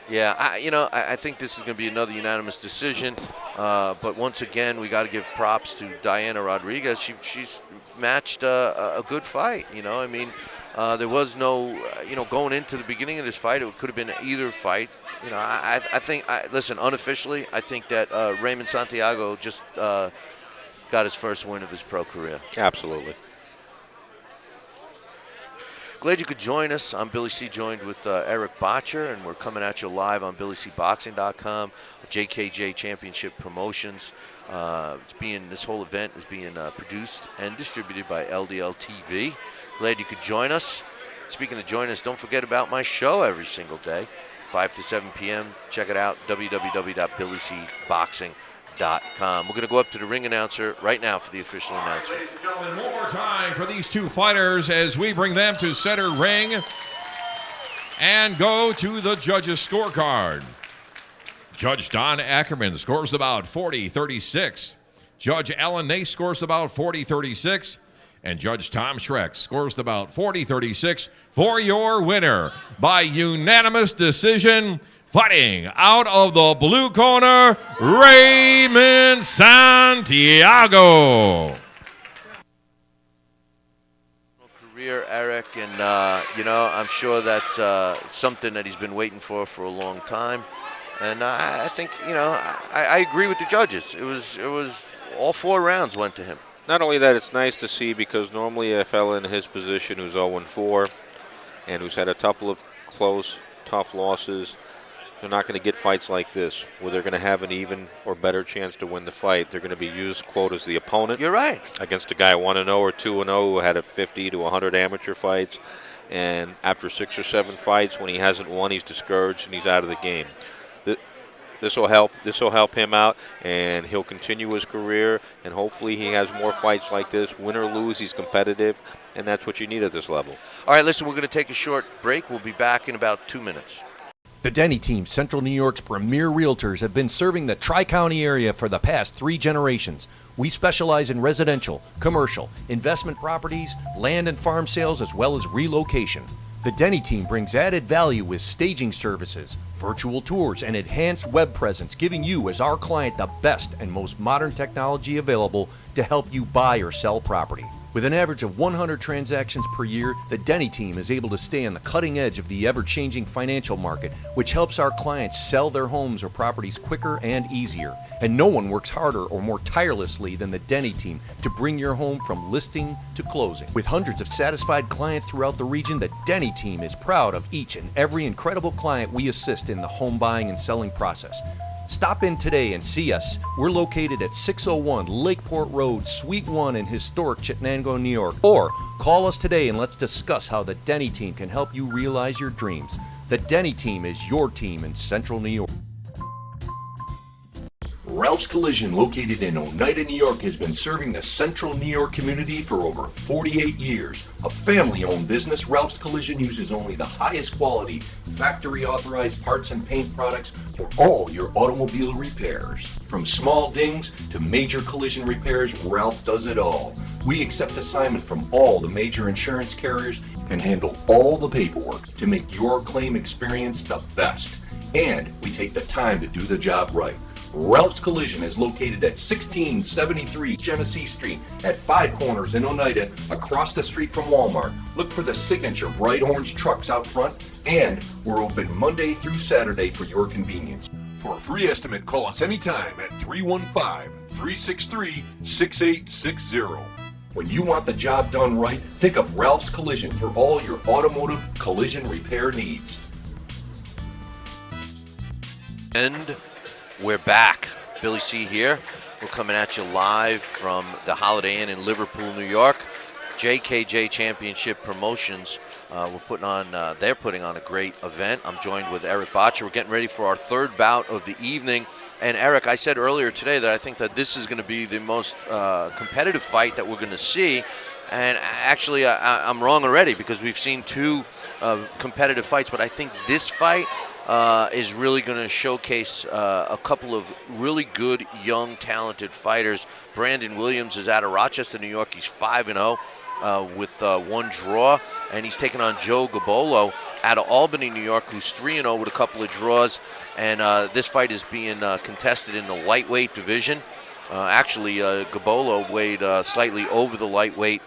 Yeah, I think this is going to be another unanimous decision. But once again, we got to give props to Diana Rodriguez. She's matched a good fight. There was no, going into the beginning of this fight, it could have been either fight. I think, listen, unofficially, I think that Raymond Santiago just got his first win of his pro career. Absolutely. Glad you could join us. I'm Billy C, joined with Eric Botcher, and we're coming at you live on BillyCBoxing.com, JKJ Championship Promotions. This whole event is being produced and distributed by LDL TV. Glad you could join us. Speaking of join us, don't forget about my show every single day, 5 to 7 p.m. Check it out, www.BillyCBoxing.com. We're going to go up to the ring announcer right now for the official announcement. Ladies and gentlemen, one more time for these two fighters as we bring them to center ring and go to the judges' scorecard. Judge Don Ackerman scores about 40-36. Judge Alan Nace scores about 40-36. And Judge Tom Schreck scores about 40-36 for your winner by unanimous decision. Fighting out of the blue corner, Raymond Santiago. Career, Eric, and I'm sure that's something that he's been waiting for a long time. And I think, I agree with the judges. It was all 4 rounds went to him. Not only that, it's nice to see because normally a fella in his position who's 0-4 and who's had a couple of close, tough losses, they're not going to get fights like this where they're going to have an even or better chance to win the fight. They're going to be used, quote, as the opponent. You're right. Against a guy 1-0 or 2-0 who had a 50 to 100 amateur fights. And after 6 or 7 fights, when he hasn't won, he's discouraged and he's out of the game. This will help. This will help him out, and he'll continue his career. And hopefully, he has more fights like this. Win or lose, he's competitive, and that's what you need at this level. All right, listen, we're going to take a short break. We'll be back in about 2 minutes. The Denny team, Central New York's premier realtors, have been serving the Tri-County area for the past 3 generations. We specialize in residential, commercial, investment properties, land and farm sales, as well as relocation. The Denny team brings added value with staging services, virtual tours, and enhanced web presence, giving you as our client the best and most modern technology available to help you buy or sell property. With an average of 100 transactions per year, the Denny team is able to stay on the cutting edge of the ever-changing financial market, which helps our clients sell their homes or properties quicker and easier. And no one works harder or more tirelessly than the Denny team to bring your home from listing to closing. With hundreds of satisfied clients throughout the region, the Denny team is proud of each and every incredible client we assist in the home buying and selling process. Stop in today and see us. We're located at 601 Lakeport Road, Suite 1 in historic Chittenango, New York. Or call us today and let's discuss how the Denny team can help you realize your dreams. The Denny team is your team in Central New York. Ralph's Collision, located in Oneida, New York, has been serving the Central New York community for over 48 years. A family-owned business, Ralph's Collision uses only the highest quality, factory-authorized parts and paint products for all your automobile repairs. From small dings to major collision repairs, Ralph does it all. We accept assignment from all the major insurance carriers and handle all the paperwork to make your claim experience the best. And we take the time to do the job right. Ralph's Collision is located at 1673 Genesee Street at Five Corners in Oneida, across the street from Walmart. Look for the signature bright orange trucks out front, and we're open Monday through Saturday for your convenience. For a free estimate, call us anytime at 315-363-6860. When you want the job done right, think of Ralph's Collision for all your automotive collision repair needs. And we're back. Billy C here. We're coming at you live from the Holiday Inn in Liverpool, New York. JKJ Championship Promotions. They're putting on a great event. I'm joined with Eric Botcher. We're getting ready for our third bout of the evening. And Eric, I said earlier today that I think that this is going to be the most competitive fight that we're going to see. And actually, I'm wrong already, because we've seen two competitive fights. But I think this fight is really going to showcase a couple of really good, young, talented fighters. Brandon Williams is out of Rochester, New York. He's 5-0 with one draw, and he's taking on Joe Gabolo out of Albany, New York, who's 3-0 with a couple of draws. And this fight is being contested in the lightweight division. Actually, Gabolo weighed slightly over the lightweight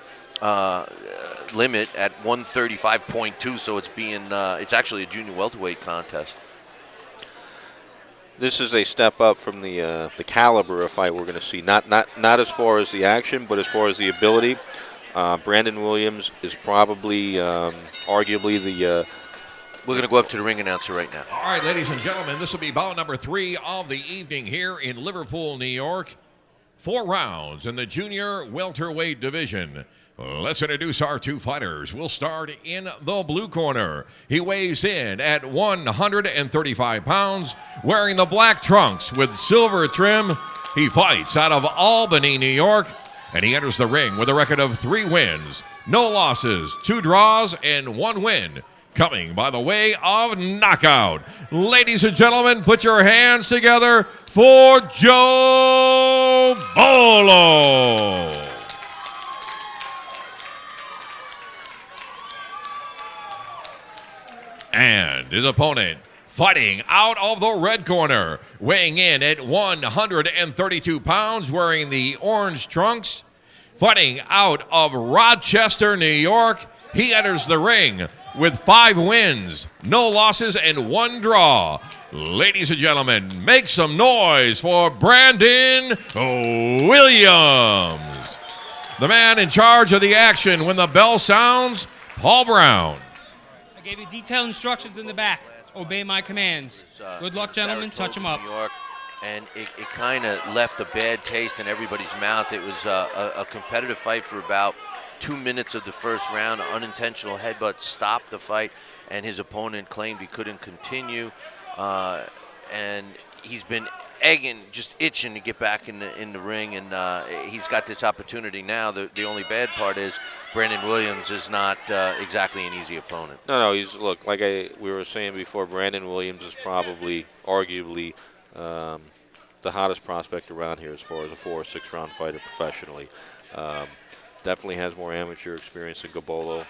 limit at 135.2, so it's actually a junior welterweight contest. This is a step up from the caliber of fight we're going to see. Not as far as the action, but as far as the ability. Brandon Williams is probably, arguably the. We're going to go up to the ring announcer right now. All right, ladies and gentlemen, this will be bout number 3 of the evening here in Liverpool, New York. 4 rounds in the junior welterweight division. Let's introduce our two fighters. We'll start in the blue corner. He weighs in at 135 pounds, wearing the black trunks with silver trim. He fights out of Albany, New York, and he enters the ring with a record of 3 wins, no losses, 2 draws, and 1 win, coming by the way of knockout. Ladies and gentlemen, put your hands together for Joe Bolo. And his opponent, fighting out of the red corner, weighing in at 132 pounds, wearing the orange trunks, fighting out of Rochester, New York. He enters the ring with 5 wins, no losses, and 1 draw. Ladies and gentlemen, make some noise for Brandon Williams. The man in charge of the action when the bell sounds, Paul Brown. I gave you detailed instructions in the back. Obey my commands. Good luck, gentlemen. Touch them up. New York, and it kind of left a bad taste in everybody's mouth. It was a competitive fight for about 2 minutes of the first round. Unintentional headbutt stopped the fight, and his opponent claimed he couldn't continue. And he's been just itching to get back in the ring, and he's got this opportunity now. The only bad part is Brandon Williams is not exactly an easy opponent. No, look, like we were saying before, Brandon Williams is probably, arguably, the hottest prospect around here as far as a 4 or 6 round fighter professionally. Definitely has more amateur experience than Gabolo.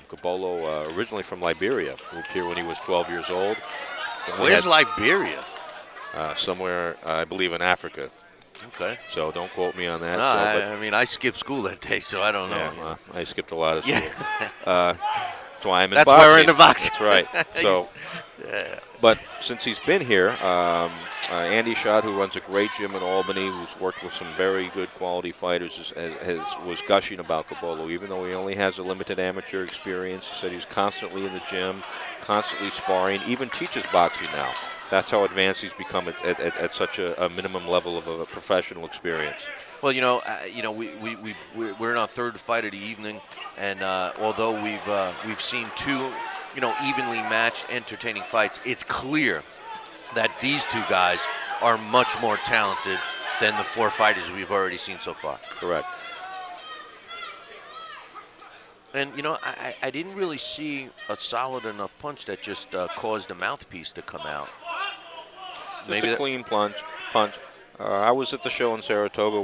Gabolo, originally from Liberia, moved here when he was 12 years old. Where's Liberia? Somewhere, I believe, in Africa. Okay. So don't quote me on that. No, I mean, I skipped school that day, so I don't know. Yeah, I skipped a lot of school. That's why I'm in That's boxing. why we're in the boxing. That's right. So, but since he's been here, Andy Schott, who runs a great gym in Albany, who's worked with some very good quality fighters, was gushing about Gabolo. Even though he only has a limited amateur experience, he said he's constantly in the gym, constantly sparring, even teaches boxing now. That's how advanced he's become at such a minimum level of a professional experience. Well, we're in our third fight of the evening, and although we've seen 2, evenly matched, entertaining fights, it's clear that these 2 guys are much more talented than the 4 fighters we've already seen so far. Correct. And, I didn't really see a solid enough punch that just caused the mouthpiece to come out. Just a clean punch. I was at the show in Saratoga.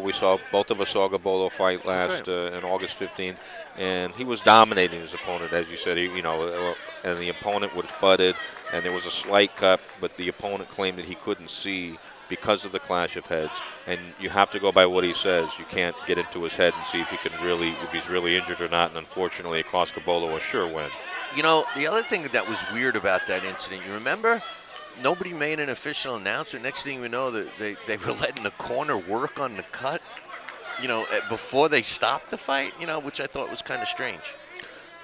Both of us saw Gabolo fight last on August 15th, and he was dominating his opponent, as you said. And the opponent was butted, and there was a slight cut, but the opponent claimed that he couldn't see because of the clash of heads. And you have to go by what he says. You can't get into his head and see if he's really injured or not. And unfortunately, it cost Gabolo a sure win. You know, the other thing that was weird about that incident, you remember? Nobody made an official announcement. Next thing we know, they were letting the corner work on the cut, before they stopped the fight, which I thought was kind of strange.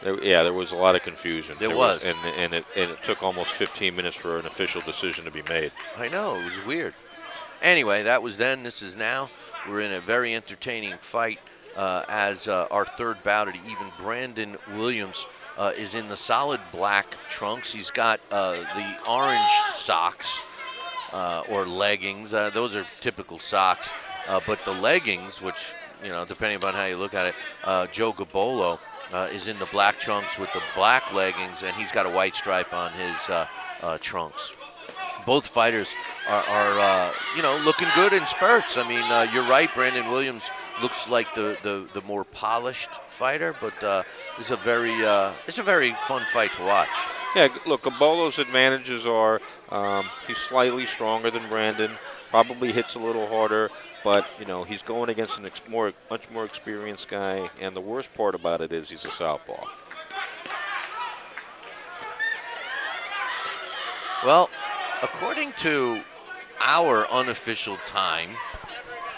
There was a lot of confusion. There was. And it took almost 15 minutes for an official decision to be made. I know, it was weird. Anyway, that was then, this is now. We're in a very entertaining fight as our third bout at even. Brandon Williams is in the solid black trunks. He's got the orange socks or leggings. Those are typical socks. But the leggings, which, depending upon how you look at it, Joe Gabolo is in the black trunks with the black leggings, and he's got a white stripe on his trunks. Both fighters are looking good in spurts. I mean, you're right. Brandon Williams looks like the more polished fighter, but it's a very fun fight to watch. Yeah, look, Gabolo's advantages are he's slightly stronger than Brandon, probably hits a little harder, but he's going against much more experienced guy, and the worst part about it is he's a southpaw. Well, according to our unofficial time,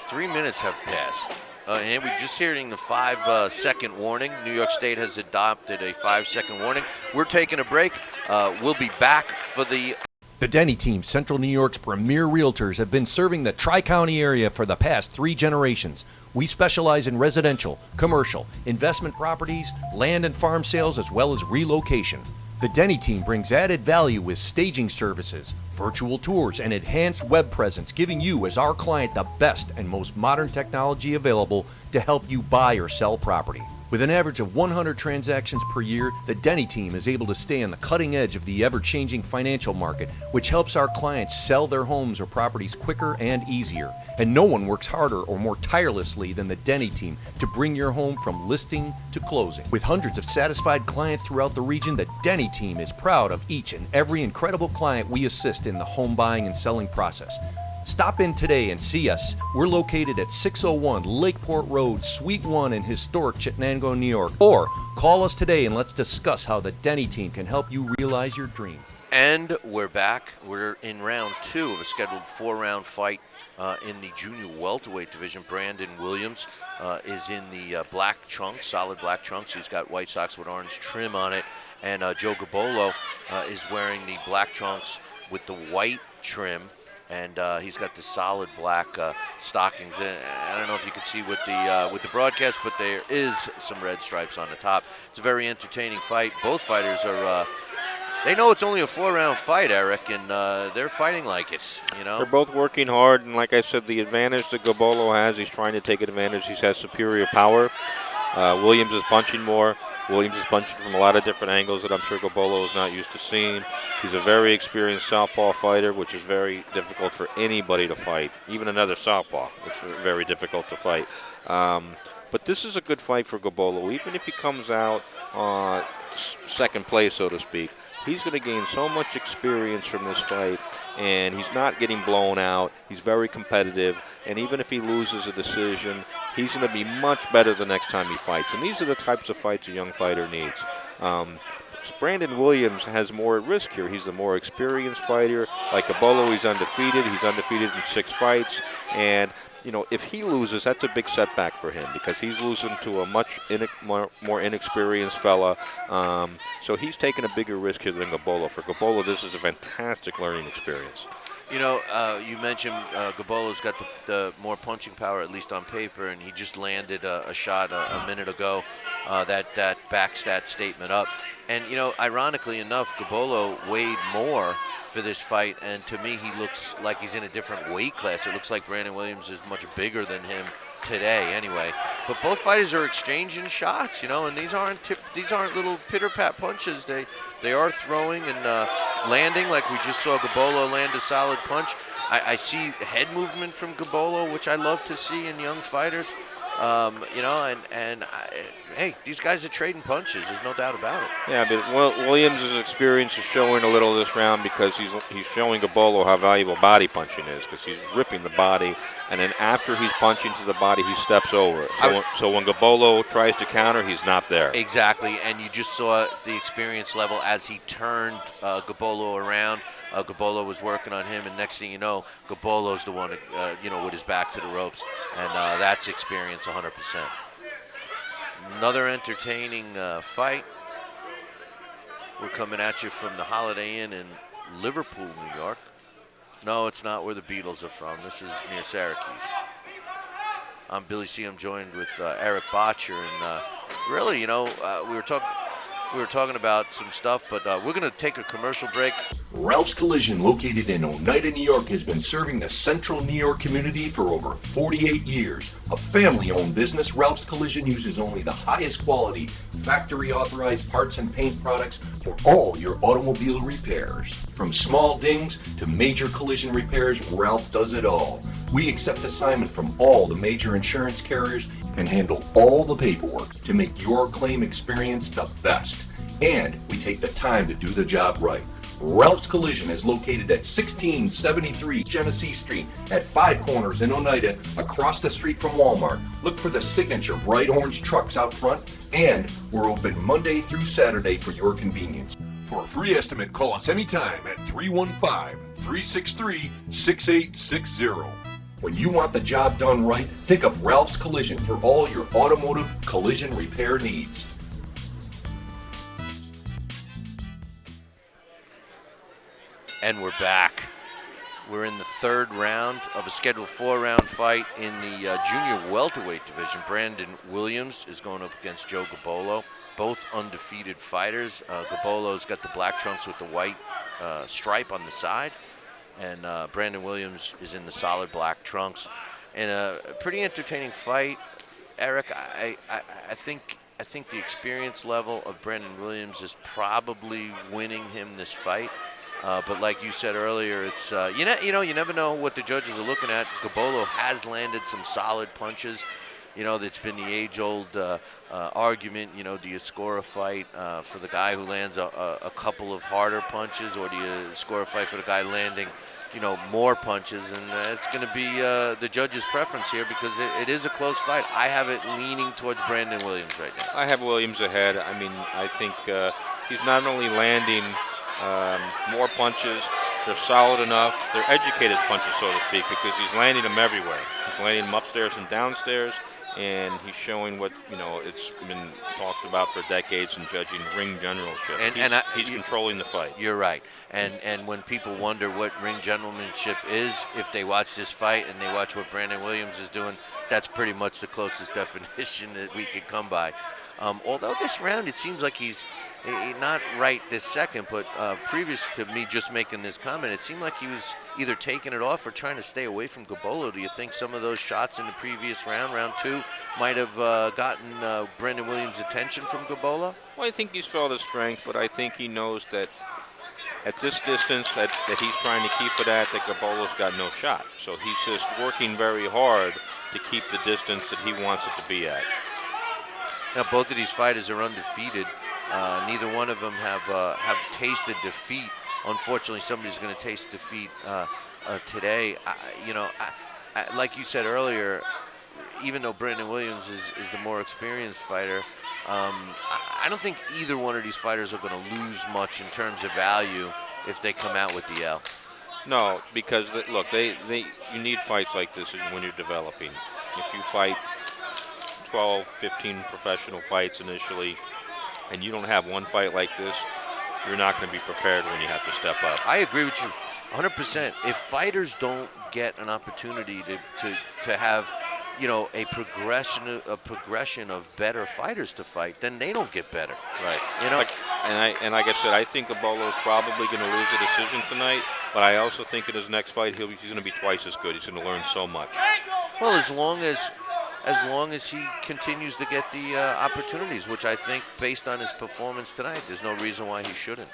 3 minutes have passed. And we're just hearing the 5-second warning. New York State has adopted a 5-second warning. We're taking a break. We'll be back for the... The Denny team, Central New York's premier realtors, have been serving the Tri-County area for the past 3 generations. We specialize in residential, commercial, investment properties, land and farm sales, as well as relocation. The Denny team brings added value with staging services, virtual tours, and enhanced web presence, giving you as our client the best and most modern technology available to help you buy or sell property. With an average of 100 transactions per year, the Denny team is able to stay on the cutting edge of the ever-changing financial market, which helps our clients sell their homes or properties quicker and easier. And no one works harder or more tirelessly than the Denny team to bring your home from listing to closing. With hundreds of satisfied clients throughout the region, the Denny team is proud of each and every incredible client we assist in the home buying and selling process. Stop in today and see us. We're located at 601 Lakeport Road, Suite 1 in historic Chittenango, New York. Or call us today and let's discuss how the Denny team can help you realize your dreams. And we're back. We're in round 2 of a scheduled 4-round fight in the junior welterweight division. Brandon Williams is in the black trunks, solid black trunks. He's got white socks with orange trim on it. And Joe Gabolo is wearing the black trunks with the white trim. And he's got the solid black stockings. I don't know if you can see with the broadcast, but there is some red stripes on the top. It's a very entertaining fight. Both fighters are, they know it's only a 4-round fight, Eric, and they're fighting like it, They're both working hard, and like I said, the advantage that Gabolo has, he's trying to take advantage. He has superior power. Williams is punching more. Williams is punching from a lot of different angles that I'm sure Gabolo is not used to seeing. He's a very experienced southpaw fighter, which is very difficult for anybody to fight, even another southpaw. It's very difficult to fight. But this is a good fight for Gabolo. Even if he comes out second place, so to speak, he's going to gain so much experience from this fight, and he's not getting blown out. He's very competitive, and even if he loses a decision, he's going to be much better the next time he fights. And these are the types of fights a young fighter needs. Brandon Williams has more at risk here. He's the more experienced fighter. Like Gabolo, he's undefeated. He's undefeated in 6 fights, and if he loses, that's a big setback for him because he's losing to a much more inexperienced fella. So he's taking a bigger risk here than Gabolo. For Gabolo, this is a fantastic learning experience. You mentioned Gabolo's got the more punching power, at least on paper, and he just landed a shot a minute ago that backs that statement up. And, ironically enough, Gabolo weighed more for this fight, and to me, he looks like he's in a different weight class. It looks like Brandon Williams is much bigger than him today, anyway. But both fighters are exchanging shots, and these aren't little pitter-pat punches. They are throwing and landing, like we just saw Gabolo land a solid punch. I see head movement from Gabolo, which I love to see in young fighters. Hey, these guys are trading punches. There's no doubt about it. Yeah, but Williams' experience is showing a little this round because he's showing Gabolo how valuable body punching is, because he's ripping the body, and then after he's punching to the body, he steps over it. So when Gabolo tries to counter, he's not there. Exactly, and you just saw the experience level as he turned Gabolo around. Gabolo was working on him, and next thing you know, Gabolo's the one, with his back to the ropes, and that's experience 100%. Another entertaining fight. We're coming at you from the Holiday Inn in Liverpool, New York. No, it's not where the Beatles are from. This is near Syracuse. I'm Billy C. I'm joined with Eric Botcher, and really, we were talking about some stuff, but we're going to take a commercial break. Ralph's Collision, located in Oneida, New York, has been serving the central New York community for over 48 years. A family-owned business, Ralph's Collision uses only the highest quality, factory-authorized parts and paint products for all your automobile repairs. From small dings to major collision repairs, Ralph does it all. We accept assignment from all the major insurance carriers and handle all the paperwork to make your claim experience the best. And we take the time to do the job right. Ralph's Collision is located at 1673 Genesee Street at Five Corners in Oneida, across the street from Walmart. Look for the signature bright orange trucks out front, and we're open Monday through Saturday for your convenience. For a free estimate, call us anytime at 315-363-6860. When you want the job done right, think of Ralph's Collision for all your automotive collision repair needs. And we're back. We're in the third round of a scheduled 4-round fight in the junior welterweight division. Brandon Williams is going up against Joe Gabolo, both undefeated fighters. Gabolo's got the black trunks with the white stripe on the side, and Brandon Williams is in the solid black trunks. And a pretty entertaining fight. Eric, I think the experience level of Brandon Williams is probably winning him this fight. But like you said earlier, it's you never know what the judges are looking at. Gabolo has landed some solid punches. That's been the age-old argument. Do you score a fight for the guy who lands a couple of harder punches, or do you score a fight for the guy landing, more punches? And it's going to be the judge's preference here, because it is a close fight. I have it leaning towards Brandon Williams right now. I have Williams ahead. I mean, I think he's not only landing more punches, they're solid enough. They're educated punches, so to speak, because he's landing them everywhere. He's landing them upstairs and downstairs, and he's showing what, it's been talked about for decades in judging ring generalship. He's controlling the fight. You're right. And when people wonder what ring generalmanship is, if they watch this fight and they watch what Brandon Williams is doing, that's pretty much the closest definition that we could come by. Although this round, it seems like he's not right this second, but previous to me just making this comment, it seemed like he was either taking it off or trying to stay away from Gabolo. Do you think some of those shots in the previous round, round two, might have gotten Brandon Williams' attention from Gabolo? Well, I think he's felt his strength, but I think he knows that at this distance that he's trying to keep it at, that Gabolo's got no shot. So he's just working very hard to keep the distance that he wants it to be at. Now, both of these fighters are undefeated. Neither one of them have tasted defeat. Unfortunately, somebody's going to taste defeat today. Like you said earlier, even though Brandon Williams is the more experienced fighter, I don't think either one of these fighters are going to lose much in terms of value if they come out with the L. No, because look, you need fights like this when you're developing. If you fight 12, 15 professional fights initially, and you don't have one fight like this, you're not going to be prepared when you have to step up. I agree with you 100%. If fighters don't get an opportunity to have, a progression of better figers to fight, then they don't get better. Right. Like I said, I think Gabolo's probably going to lose the decision tonight, but I also think in his next fight he's going to be twice as good. He's going to learn so much. Well, as long as he continues to get the opportunities, which I think, based on his performance tonight, there's no reason why he shouldn't.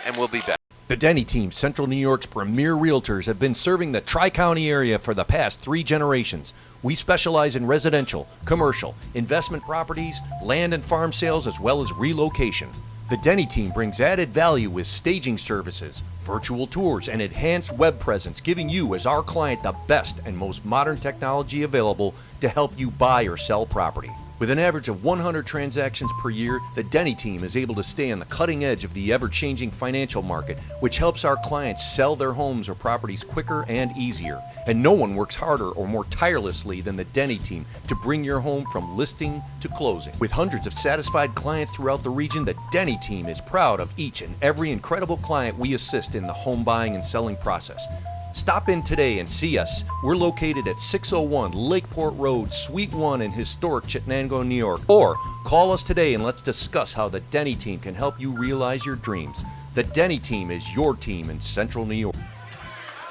and we'll be back. The Denny team, Central New York's premier realtors, have been serving the Tri-County area for the past 3 generations. We specialize in residential, commercial, investment properties, land and farm sales, as well as relocation. The Denny team brings added value with staging services, virtual tours, and enhanced web presence, giving you as our client the best and most modern technology available to help you buy or sell property. With an average of 100 transactions per year, the Denny team is able to stay on the cutting edge of the ever-changing financial market, which helps our clients sell their homes or properties quicker and easier. And no one works harder or more tirelessly than the Denny team to bring your home from listing to closing. With hundreds of satisfied clients throughout the region, the Denny team is proud of each and every incredible client we assist in the home buying and selling process. Stop in today and see us. We're located at 601 Lakeport Road, Suite 1 in historic Chittenango, New York. Or call us today and let's discuss how the Denny team can help you realize your dreams. The Denny team is your team in Central New York.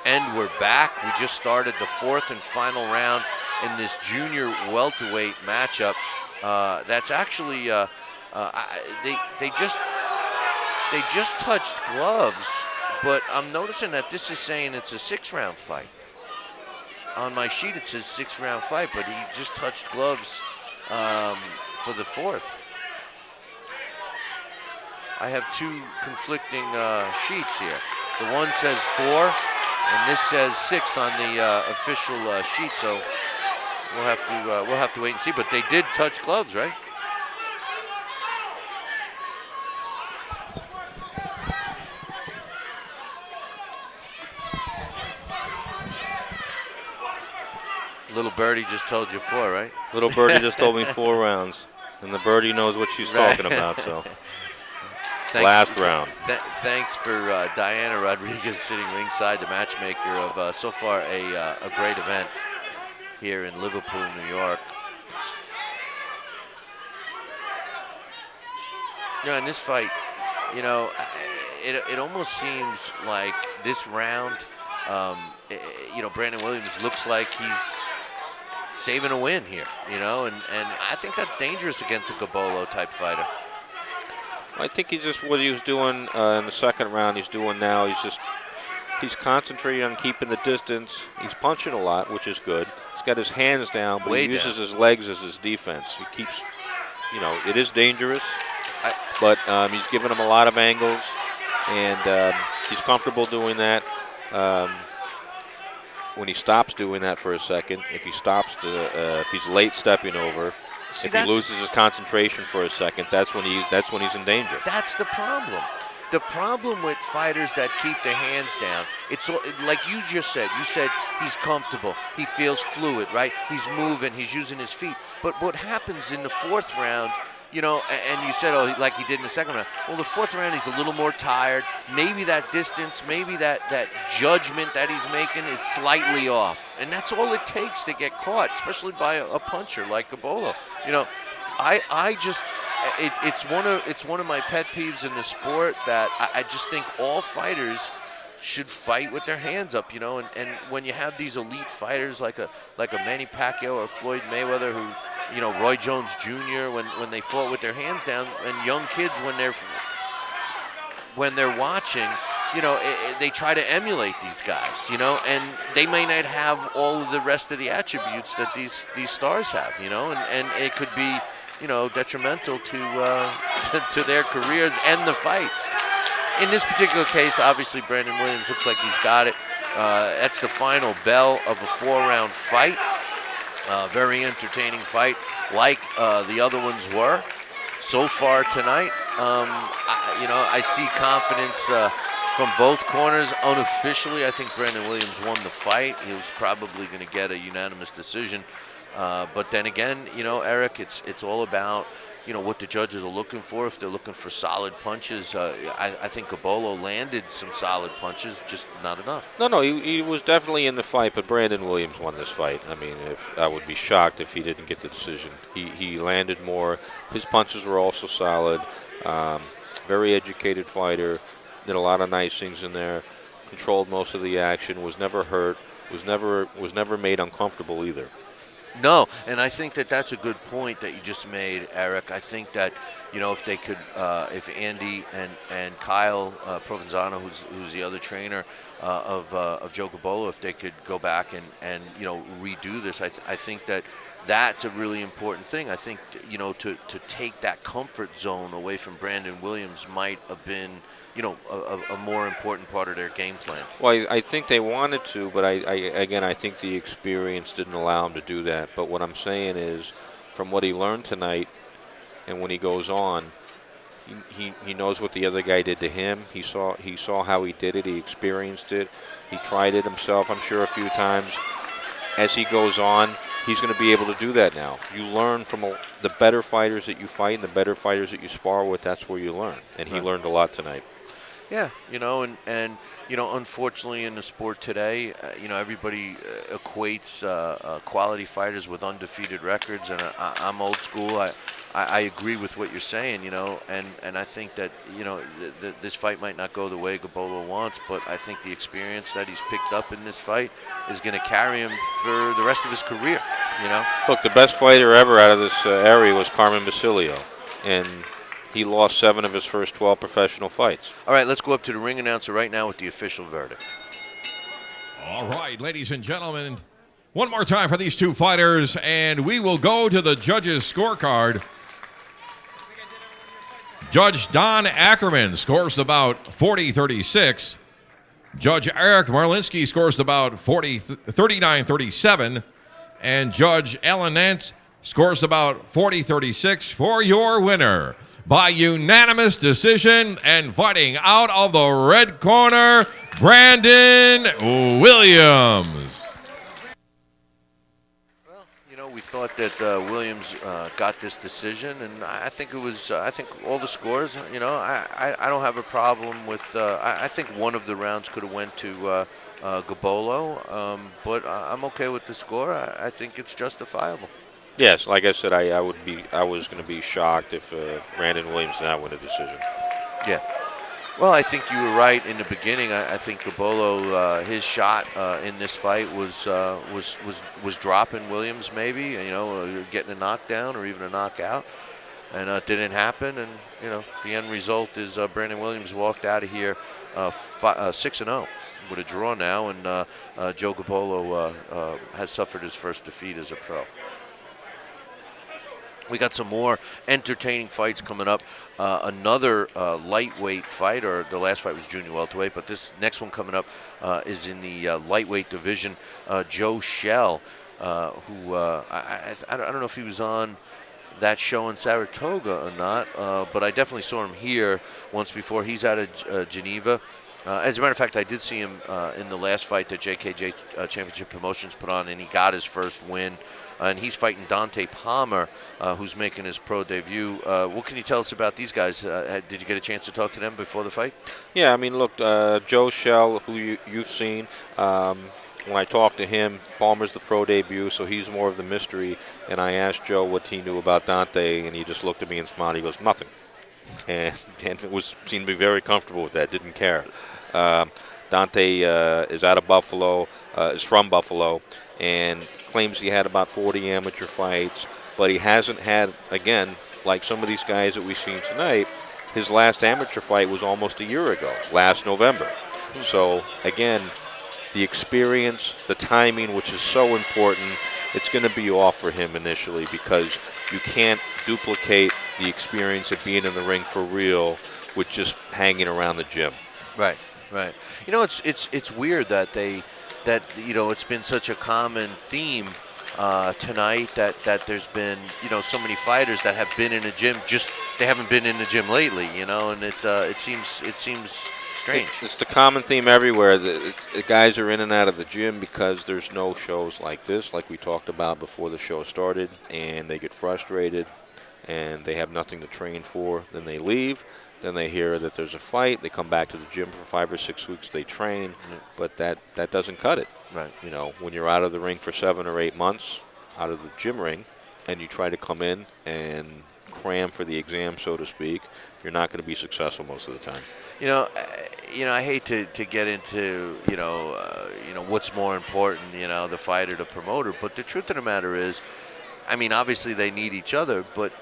And we're back. We just started the 4th and final round in this junior welterweight matchup. That's actually they just touched gloves. But I'm noticing that this is saying it's a 6-round fight. On my sheet it says 6-round fight, but he just touched gloves for the 4th. I have 2 conflicting sheets here. The one says 4, and this says 6 on the official sheet. So we'll have to wait and see. But they did touch gloves, right? Little birdie just told you 4, right? Little birdie just told me 4 rounds, and the birdie knows what she's talking about. So, last round. Thanks for Diana Rodriguez sitting ringside, the matchmaker of so far a great event here in Liverpool, New York. You know, in this fight, you know, it almost seems like this round, you know, Brandon Williams looks like he's saving a win here, you know, and I think that's dangerous against a Gabolo type fighter. I think he just, what he was doing in the second round, he's doing now. He's concentrating on keeping the distance. He's punching a lot, which is good. He's got his hands down, but he uses his legs as his defense. He keeps, you know, it is dangerous, but he's giving him a lot of angles, and he's comfortable doing that. When he stops doing that for a second, if he stops if he's late stepping over, if he loses his concentration for a second, that's when he's in danger. That's the problem. The problem with fighters that keep their hands down, it's like you just said. You said he's comfortable. He feels fluid, right? He's moving. He's using his feet. But what happens in the 4th round, you know, and you said, oh, like he did in the second round. Well, the 4th round, he's a little more tired. Maybe that distance, maybe that judgment that he's making is slightly off. And that's all it takes to get caught, especially by a puncher like Gabolo. You know, it's one of my pet peeves in the sport that I just think all fighters should fight with their hands up, you know. And when you have these elite fighters like a Manny Pacquiao or Floyd Mayweather, who, you know, Roy Jones Jr., when they fought with their hands down, and young kids when they're watching, you know, they try to emulate these guys, you know, and they may not have all of the rest of the attributes that these stars have, you know, and it could be, you know, detrimental to their careers and the fight. In this particular case, obviously Brandon Williams looks like he's got it. That's the final bell of a 4-round fight. Very entertaining fight, like the other ones were so far tonight. I see confidence from both corners. Unofficially, I think Brandon Williams won the fight. He was probably going to get a unanimous decision. But then again, you know, Eric, it's all about, you know, what the judges are looking for. If they're looking for solid punches, I think Gabolo landed some solid punches, just not enough. No, he was definitely in the fight, but Brandon Williams won this fight. I mean, I would be shocked if he didn't get the decision. He landed more. His punches were also solid. Very educated fighter. Did a lot of nice things in there. Controlled most of the action. Was never hurt. Was never made uncomfortable either. No, and I think that that's a good point that you just made, Eric. I think that, if they could, if Andy and Kyle Provenzano, who's the other trainer of Joe Gabolo, if they could go back and redo this, I think that that's a really important thing. I think to take that comfort zone away from Brandon Williams might have been a more important part of their game plan. Well, I think they wanted to, but I think the experience didn't allow him to do that. But what I'm saying is, from what he learned tonight, and when he goes on, he knows what the other guy did to him. He saw how he did it. He experienced it. He tried it himself, I'm sure, a few times. As he goes on, he's going to be able to do that now. You learn from the better fighters that you fight and the better fighters that you spar with. That's where you learn, and he learned a lot tonight. Yeah, and unfortunately in the sport today, everybody equates quality fighters with undefeated records, and I'm old school. I agree with what you're saying, and I think that, this fight might not go the way Gabolo wants, but I think the experience that he's picked up in this fight is going to carry him for the rest of his career, Look, the best fighter ever out of this area was Carmen Basilio, and he lost 7 of his first 12 professional fights. All right, let's go up to the ring announcer right now with the official verdict. All right, ladies and gentlemen, one more time for these two fighters, and we will go to the judges' scorecard. Judge Don Ackerman scores the bout 40-36. Judge Eric Marlinski scores the bout 39-37. And Judge Ellen Nance scores the bout 40-36 for your winner by unanimous decision, and fighting out of the red corner, Brandon Williams. We thought that Williams got this decision, and I think it was. I think all the scores. I don't have a problem with. I think one of the rounds could have went to Gabolo, but I'm okay with the score. I think it's justifiable. Yes, like I said, I was going to be shocked if Brandon Williams did not win a decision. Yeah. Well, I think you were right in the beginning. I think Gabolo, his shot in this fight was dropping Williams, maybe, getting a knockdown or even a knockout, and it didn't happen. And the end result is Brandon Williams walked out of here 6-0 with a draw now, and Joe Gabolo has suffered his first defeat as a pro. We got some more entertaining fights coming up. Another lightweight fight, or the last fight was junior welterweight, but this next one coming up is in the lightweight division. Joe Schell, who I don't know if he was on that show in Saratoga or not, but I definitely saw him here once before. He's out of Geneva. As a matter of fact, I did see him in the last fight that JKJ Championship Promotions put on, and he got his first win. And he's fighting Dante Palmer, who's making his pro debut. What can you tell us about these guys? Did you get a chance to talk to them before the fight? Yeah, I mean, look, Joe Schell, who you've seen, when I talked to him, Palmer's the pro debut, so he's more of the mystery. And I asked Joe what he knew about Dante, and he just looked at me and smiled. He goes, nothing. And seemed to be very comfortable with that, didn't care. Dante is out of Buffalo, is from Buffalo, and claims he had about 40 amateur fights, but he hasn't had, again, like some of these guys that we've seen tonight, his last amateur fight was almost a year ago, last November. So, again, the experience, the timing, which is so important, it's going to be off for him initially because you can't duplicate the experience of being in the ring for real with just hanging around the gym. Right. It's weird that it's been such a common theme tonight that there's been so many fighters that have been in the gym, just they haven't been in the gym lately, and it seems strange. It's the common theme everywhere. The guys are in and out of the gym because there's no shows like this, like we talked about before the show started, and they get frustrated and they have nothing to train for. Then they leave. Then they hear that there's a fight. They come back to the gym for 5 or 6 weeks. They train, but that doesn't cut it. Right. When you're out of the ring for 7 or 8 months, out of the gym ring, and you try to come in and cram for the exam, so to speak, you're not going to be successful most of the time. I hate to get into what's more important, the fighter, the promoter. But the truth of the matter is, I mean, obviously they need each other, but,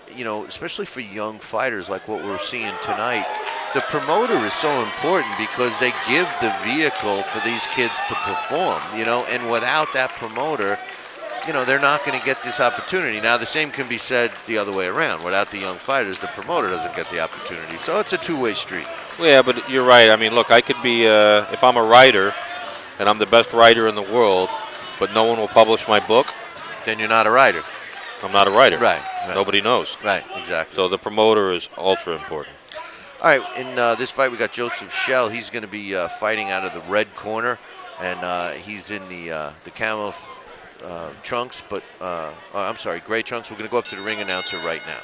especially for young fighters like what we're seeing tonight, the promoter is so important because they give the vehicle for these kids to perform, and without that promoter, they're not going to get this opportunity. Now, the same can be said the other way around. Without the young fighters, the promoter doesn't get the opportunity. So it's a two-way street. Well, yeah, but you're right. I mean, look, I could be, if I'm a writer and I'm the best writer in the world, but no one will publish my book, Then you're not a writer. I'm not a writer. Right. Nobody knows. Right, exactly. So the promoter is ultra important. All right, in this fight, we got Joseph Schell. He's going to be fighting out of the red corner, and he's in the camo trunks, but I'm sorry, gray trunks. We're going to go up to the ring announcer right now.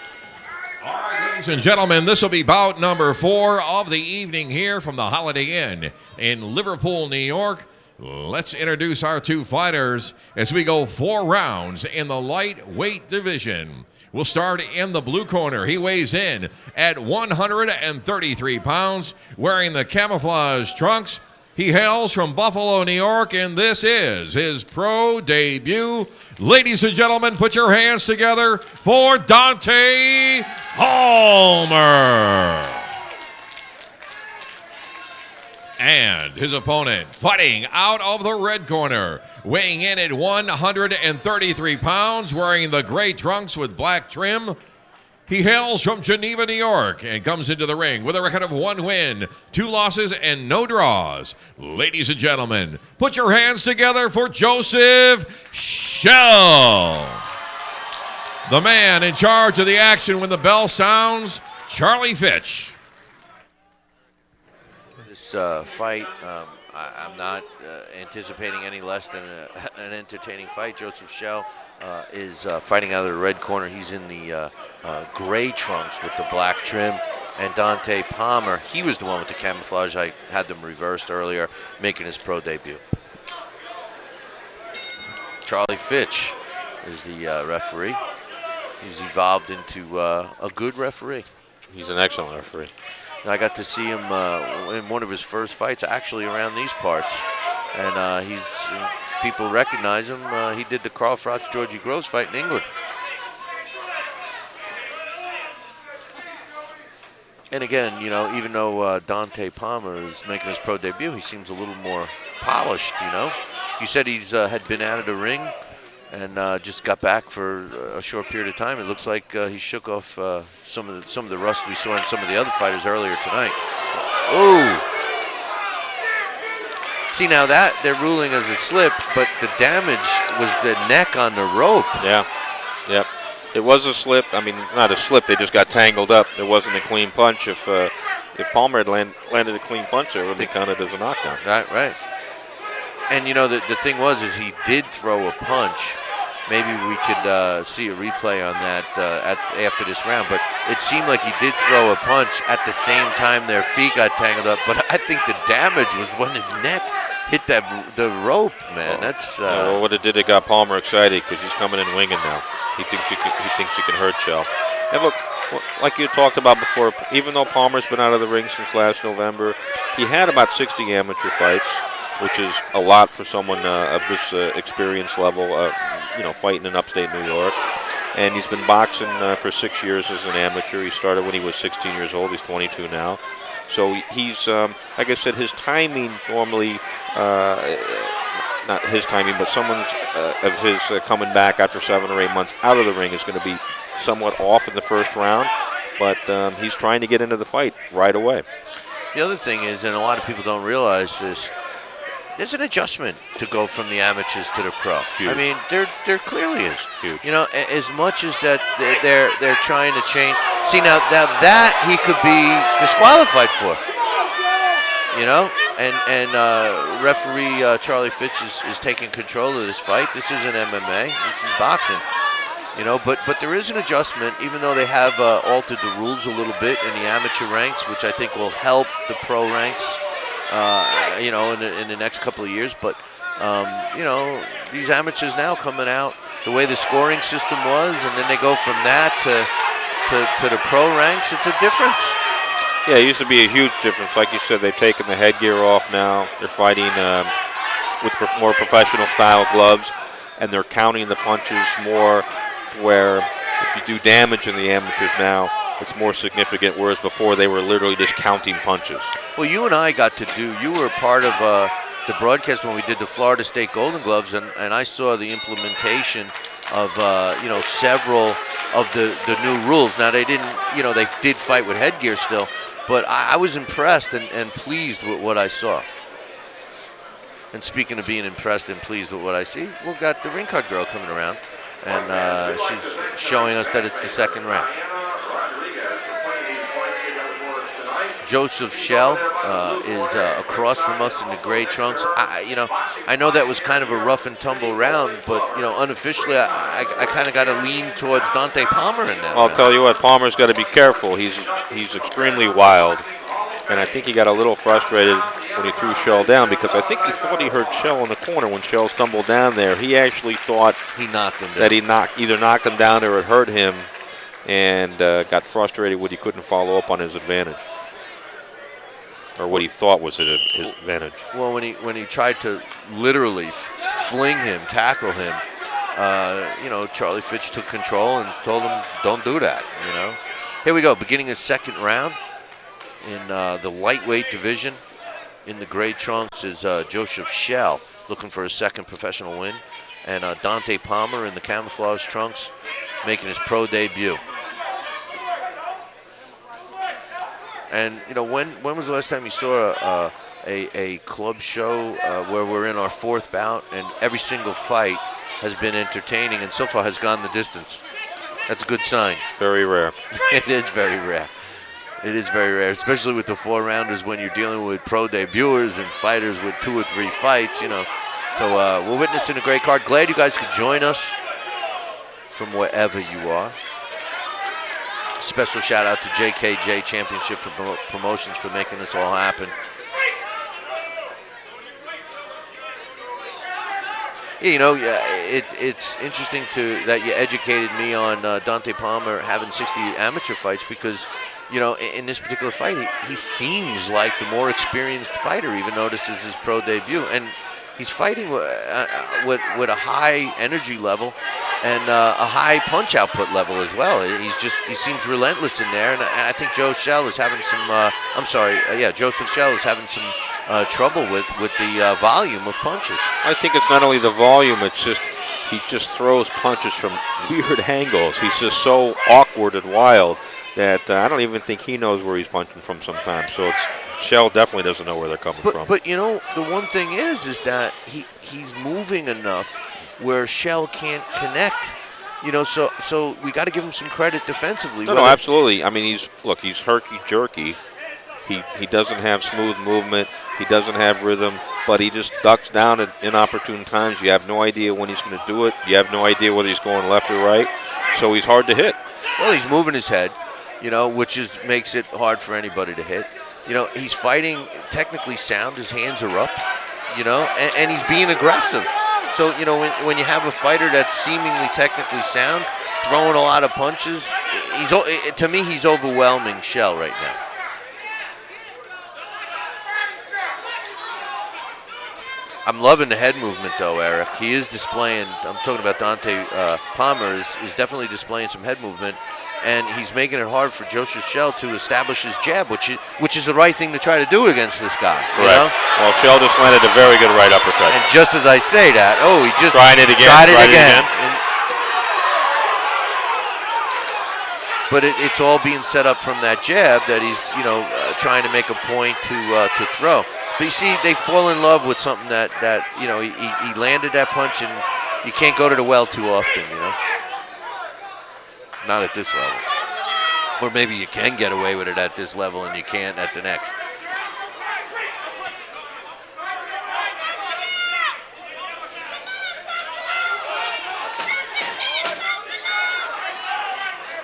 All right, ladies and gentlemen, this will be bout number 4 of the evening here from the Holiday Inn in Liverpool, New York. Let's introduce our 2 fighters as we go 4 rounds in the lightweight division. We'll start in the blue corner. He weighs in at 133 pounds, wearing the camouflage trunks. He hails from Buffalo, New York, and this is his pro debut. Ladies and gentlemen, put your hands together for Dante Palmer. And his opponent, fighting out of the red corner, weighing in at 133 pounds, wearing the gray trunks with black trim. He hails from Geneva, New York, and comes into the ring with a record of 1 win, 2 losses, and no draws. Ladies and gentlemen, put your hands together for Joseph Schell. The man in charge of the action when the bell sounds, Charlie Fitch. This fight, I'm not anticipating any less than an entertaining fight. Joseph Schell is fighting out of the red corner. He's in the gray trunks with the black trim. And Dante Palmer, he was the one with the camouflage. I had them reversed earlier, making his pro debut. Charlie Fitch is the referee. He's evolved into a good referee. He's an excellent referee. And I got to see him in one of his first fights, actually around these parts. And people recognize him. He did the Carl Froch Georgie Groves fight in England. And again, even though Dante Palmer is making his pro debut, he seems a little more polished. You said he's had been out of the ring and just got back for a short period of time. It looks like he shook off some of the rust we saw in some of the other fighters earlier tonight. Oh. See, now that they're ruling as a slip, but the damage was the neck on the rope. Yeah, yep. It was a slip. I mean, not a slip. They just got tangled up. There wasn't a clean punch. If Palmer had landed a clean punch, it would be counted as a knockdown. Right. And, the thing was is he did throw a punch. Maybe we could see a replay on that after this round. But it seemed like he did throw a punch at the same time their feet got tangled up. But I think the damage was when his neck hit the rope, man. That's what it did. It got Palmer excited because he's coming in winging now. He thinks he can hurt Schell. And look, like you talked about before, even though Palmer's been out of the ring since last November, he had about 60 amateur fights, which is a lot for someone of this experience level, fighting in upstate New York. And he's been boxing for 6 years as an amateur. He started when he was 16 years old. He's 22 now. So he's, like I said, his timing normally, not his timing, but someone's of his coming back after 7 or 8 months out of the ring is going to be somewhat off in the first round. But he's trying to get into the fight right away. The other thing is, and a lot of people don't realize this, there's an adjustment to go from the amateurs to the pro. Huge. I mean, there clearly is. Huge. As much as that they're trying to change. See, now that he could be disqualified for. And referee Charlie Fitch is taking control of this fight. This isn't MMA. This is boxing. But there is an adjustment, even though they have altered the rules a little bit in the amateur ranks, which I think will help the pro ranks. In the next couple of years, but these amateurs now coming out the way the scoring system was, and then they go from that to the pro ranks. It's a difference. Yeah, it used to be a huge difference. Like you said, they've taken the headgear off now. They're fighting with more professional style gloves, and they're counting the punches more, where if you do damage in the amateurs now, it's more significant, whereas before they were literally just counting punches. Well, you and I got to do, you were part of the broadcast when we did the Florida State Golden Gloves, and I saw the implementation of, several of the new rules. Now, they didn't, they did fight with headgear still, but I was impressed and pleased with what I saw. And speaking of being impressed and pleased with what I see, we've got the ring card girl coming around, and she's showing us that it's the second round. Joseph Shell is across from us in the gray trunks. I know that was kind of a rough and tumble round, but unofficially, I kind of got to lean towards Dante Palmer in that. I'll tell you what, Palmer's got to be careful. He's extremely wild, and I think he got a little frustrated when he threw Shell down, because I think he thought he heard Shell in the corner when Shell stumbled down there. He actually thought he knocked him down. That he either knocked him down or it hurt him, and got frustrated when he couldn't follow up on his advantage, or what he thought was his advantage. Well, when he tried to literally fling him, tackle him, Charlie Fitch took control and told him, "Don't do that." Here we go, beginning the second round in the lightweight division. In the gray trunks is Joseph Shell, looking for his second professional win, and Dante Palmer in the camouflage trunks, making his pro debut. And when was the last time you saw a club show where we're in our fourth bout and every single fight has been entertaining and so far has gone the distance? That's a good sign. Very rare. It is very rare. It is very rare, especially with the 4-rounders when you're dealing with pro debuters and fighters with 2 or 3 fights, So we're witnessing a great card. Glad you guys could join us from wherever you are. Special shout out to JKJ Championship Promotions for making this all happen. It's interesting that you educated me on Dante Palmer having 60 amateur fights, because in this particular fight, he seems like the more experienced fighter, even though this is his pro debut. And he's fighting with a high energy level and a high punch output level as well. He seems relentless in there. And I think Joseph Shell is having some, Joseph Shell is having some trouble with the volume of punches. I think it's not only the volume, it's just he just throws punches from weird angles. He's just so awkward and wild that I don't even think he knows where he's punching from sometimes. So Shell definitely doesn't know where they're coming from. But the one thing is that he's moving enough where Shell can't connect. So we got to give him some credit defensively. No, absolutely. I mean, he's herky-jerky. He doesn't have smooth movement. He doesn't have rhythm, but he just ducks down at inopportune times. You have no idea when he's going to do it. You have no idea whether he's going left or right. So he's hard to hit. Well, he's moving his head, which makes it hard for anybody to hit. He's fighting technically sound. His hands are up, and he's being aggressive. So, when you have a fighter that's seemingly technically sound, throwing a lot of punches, to me, he's overwhelming Shell right now. I'm loving the head movement, though, Eric. He is displaying, I'm talking about Dante Palmer, is definitely displaying some head movement, and he's making it hard for Joseph Shell to establish his jab, which is the right thing to try to do against this guy. Right. Well, Shell just landed a very good right uppercut. And just as I say that, he just tried it again. Tried it again. But it's all being set up from that jab that he's, trying to make a point to throw. But you see, they fall in love with something that he landed that punch, and you can't go to the well too often, Not at this level. Or maybe you can get away with it at this level and you can't at the next.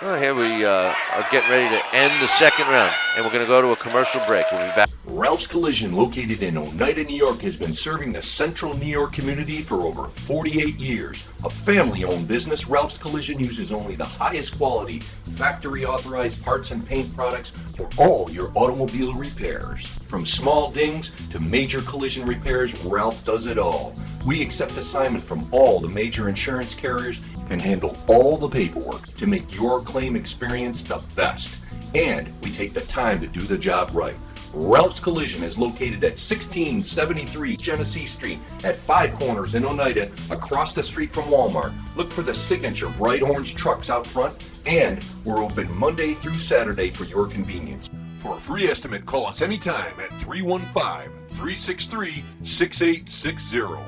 Well, here we are getting ready to end the second round, and we're going to go to a commercial break. We'll be back. Ralph's Collision, located in Oneida, New York, has been serving the central New York community for over 48 years. A family-owned business, Ralph's Collision uses only the highest quality, factory-authorized parts and paint products for all your automobile repairs. From small dings to major collision repairs, Ralph does it all. We accept assignment from all the major insurance carriers and handle all the paperwork to make your claim experience the best. And we take the time to do the job right. Ralph's Collision is located at 1673 Genesee Street at Five Corners in Oneida, across the street from Walmart. Look for the signature bright orange trucks out front, and we're open Monday through Saturday for your convenience. For a free estimate, call us anytime at 315-363-6860.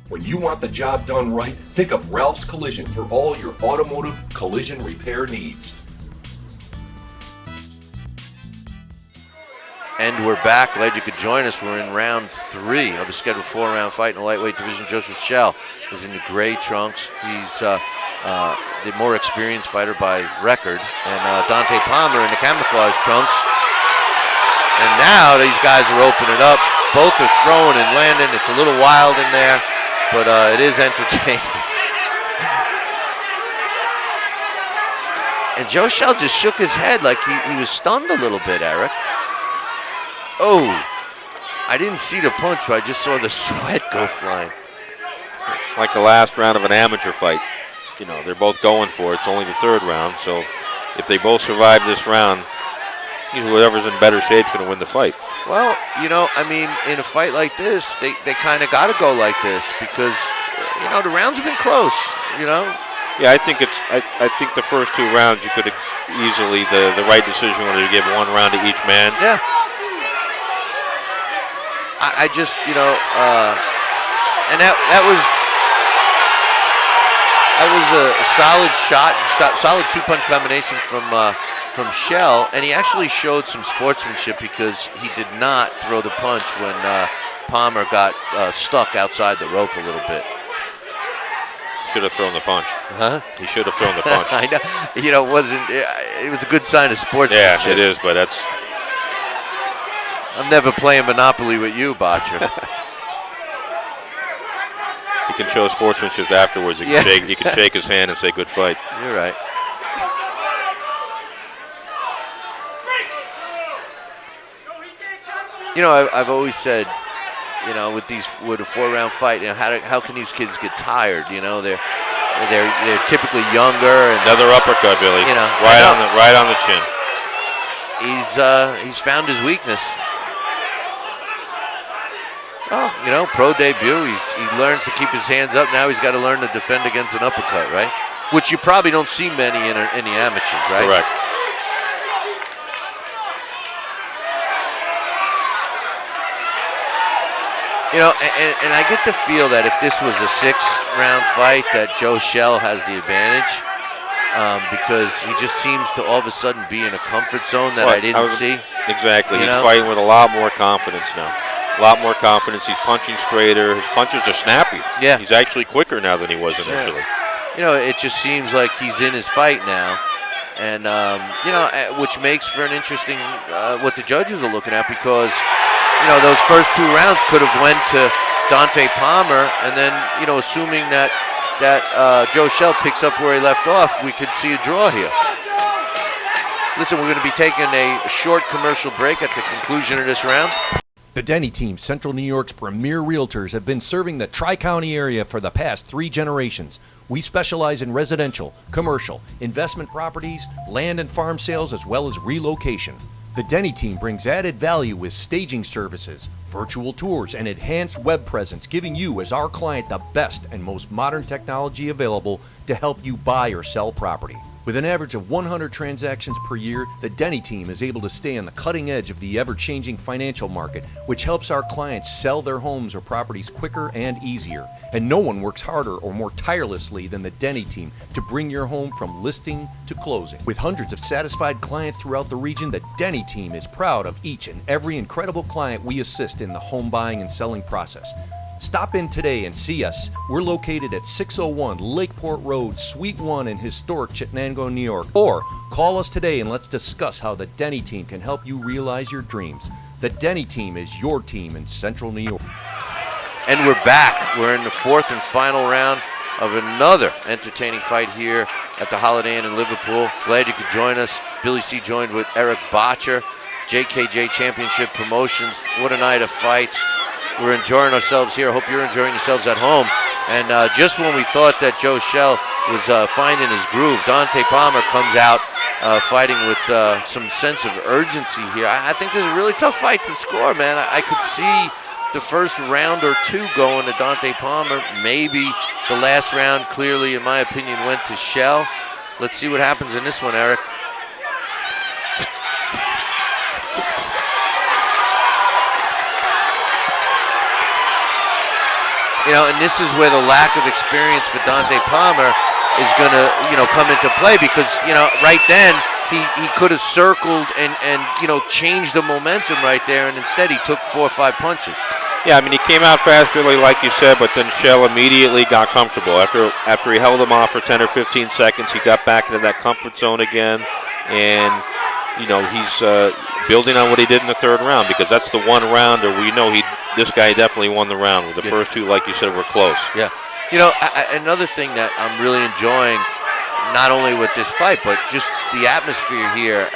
When you want the job done right, think of Ralph's Collision for all your automotive collision repair needs. And we're back. Glad you could join us. We're in round 3 of a scheduled 4-round fight in the lightweight division. Joseph Schell is in the gray trunks. He's the more experienced fighter by record. And Dante Palmer in the camouflage trunks. And now these guys are opening up. Both are throwing and landing. It's a little wild in there, but it is entertaining. And Joe Schell just shook his head like he was stunned a little bit, Eric. Oh, I didn't see the punch, but I just saw the sweat go flying. It's like the last round of an amateur fight. You know, they're both going for it. It's only the 3rd round, so if they both survive this round, whoever's in better shape is going to win the fight. Well, you know, I mean, in a fight like this, they kind of got to go like this because, you know, the rounds have been close, you know. Yeah, I think I think the first 2 rounds you could have easily, the right decision was to give 1 round to each man. Yeah. I just, you know, and that was a solid shot, solid 2-punch combination from Schell, and he actually showed some sportsmanship because he did not throw the punch when Palmer got stuck outside the rope a little bit. Should have thrown the punch. Huh? He should have thrown the punch. I know. You know, it was a good sign of sportsmanship. Yeah, it is, but that's. I'm never playing Monopoly with you, Botcher. He can show sportsmanship afterwards. He can shake his hand and say, good fight. You're right. You know, I've always said, you know, with a 4-round fight, you know, how can these kids get tired? You know, they're typically younger. And, another uppercut, Billy. You know, right on the chin. He's found his weakness. Oh, you know, pro debut. He learns to keep his hands up. Now he's got to learn to defend against an uppercut, right? Which you probably don't see many in the amateurs, right? Correct. You know, and I get the feel that if this was a 6-round fight, that Joe Schell has the advantage because he just seems to all of a sudden be in a comfort zone that I didn't see. Exactly. You He's know? fighting with a lot more confidence now. A lot more confidence. He's punching straighter. His punches are snappy. Yeah. He's actually quicker now than he was initially. Yeah. You know, it just seems like he's in his fight now. And, you know, which makes for an interesting, what the judges are looking at because, you know, those first 2 rounds could have went to Dante Palmer. And then, you know, assuming that Joe Schell picks up where he left off, we could see a draw here. Listen, we're going to be taking a short commercial break at the conclusion of this round. The Denny team, Central New York's premier realtors, have been serving the Tri-County area for the past 3 generations. We specialize in residential, commercial, investment properties, land and farm sales, as well as relocation. The Denny team brings added value with staging services, virtual tours, and enhanced web presence, giving you as our client the best and most modern technology available to help you buy or sell property. With an average of 100 transactions per year, the Denny team is able to stay on the cutting edge of the ever-changing financial market, which helps our clients sell their homes or properties quicker and easier. And no one works harder or more tirelessly than the Denny team to bring your home from listing to closing. With hundreds of satisfied clients throughout the region, the Denny team is proud of each and every incredible client we assist in the home buying and selling process. Stop in today and see us. We're located at 601 Lakeport Road, Suite 1 in historic Chittenango, New York. Or call us today and let's discuss how the Denny team can help you realize your dreams. The Denny team is your team in Central New York. And we're back. We're in the fourth and final round of another entertaining fight here at the Holiday Inn in Liverpool. Glad you could join us. Billy C joined with Eric Botcher, JKJ Championship Promotions. What a night of fights. We're enjoying ourselves here. Hope you're enjoying yourselves at home. And just when we thought that Joe Schell was finding his groove, Dante Palmer comes out fighting with some sense of urgency here. I think this is a really tough fight to score, man. I could see the first round or two going to Dante Palmer. Maybe the last round, clearly, in my opinion, went to Schell. Let's see what happens in this one, Eric. You know, and this is where the lack of experience for Dante Palmer is going to, come into play because, right then he could have circled and changed the momentum right there, and instead he took 4 or 5 punches. Yeah, I mean, he came out fast, really, like you said, but then Schell immediately got comfortable. After he held him off for 10 or 15 seconds, he got back into that comfort zone again, and, he's building on what he did in the third round because that's the one round where we know this guy definitely won the round. The first two, like you said, were close. Yeah. Another thing that I'm really enjoying, not only with this fight, but just the atmosphere here,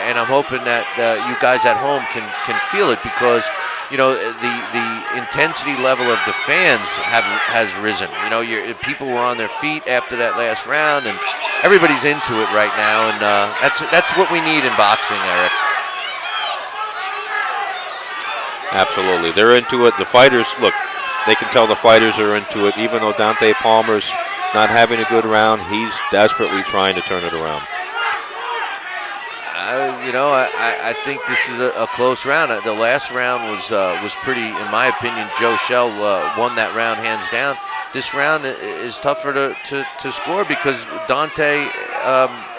and I'm hoping that you guys at home can feel it because, the intensity level of the fans has risen. People were on their feet after that last round, and everybody's into it right now, and that's what we need in boxing, Eric. Absolutely. They're into it. The fighters, look, they can tell the fighters are into it. Even though Dante Palmer's not having a good round, he's desperately trying to turn it around. I think this is a close round. The last round was pretty, in my opinion. Joe Schell won that round hands down. This round is tougher to score because Dante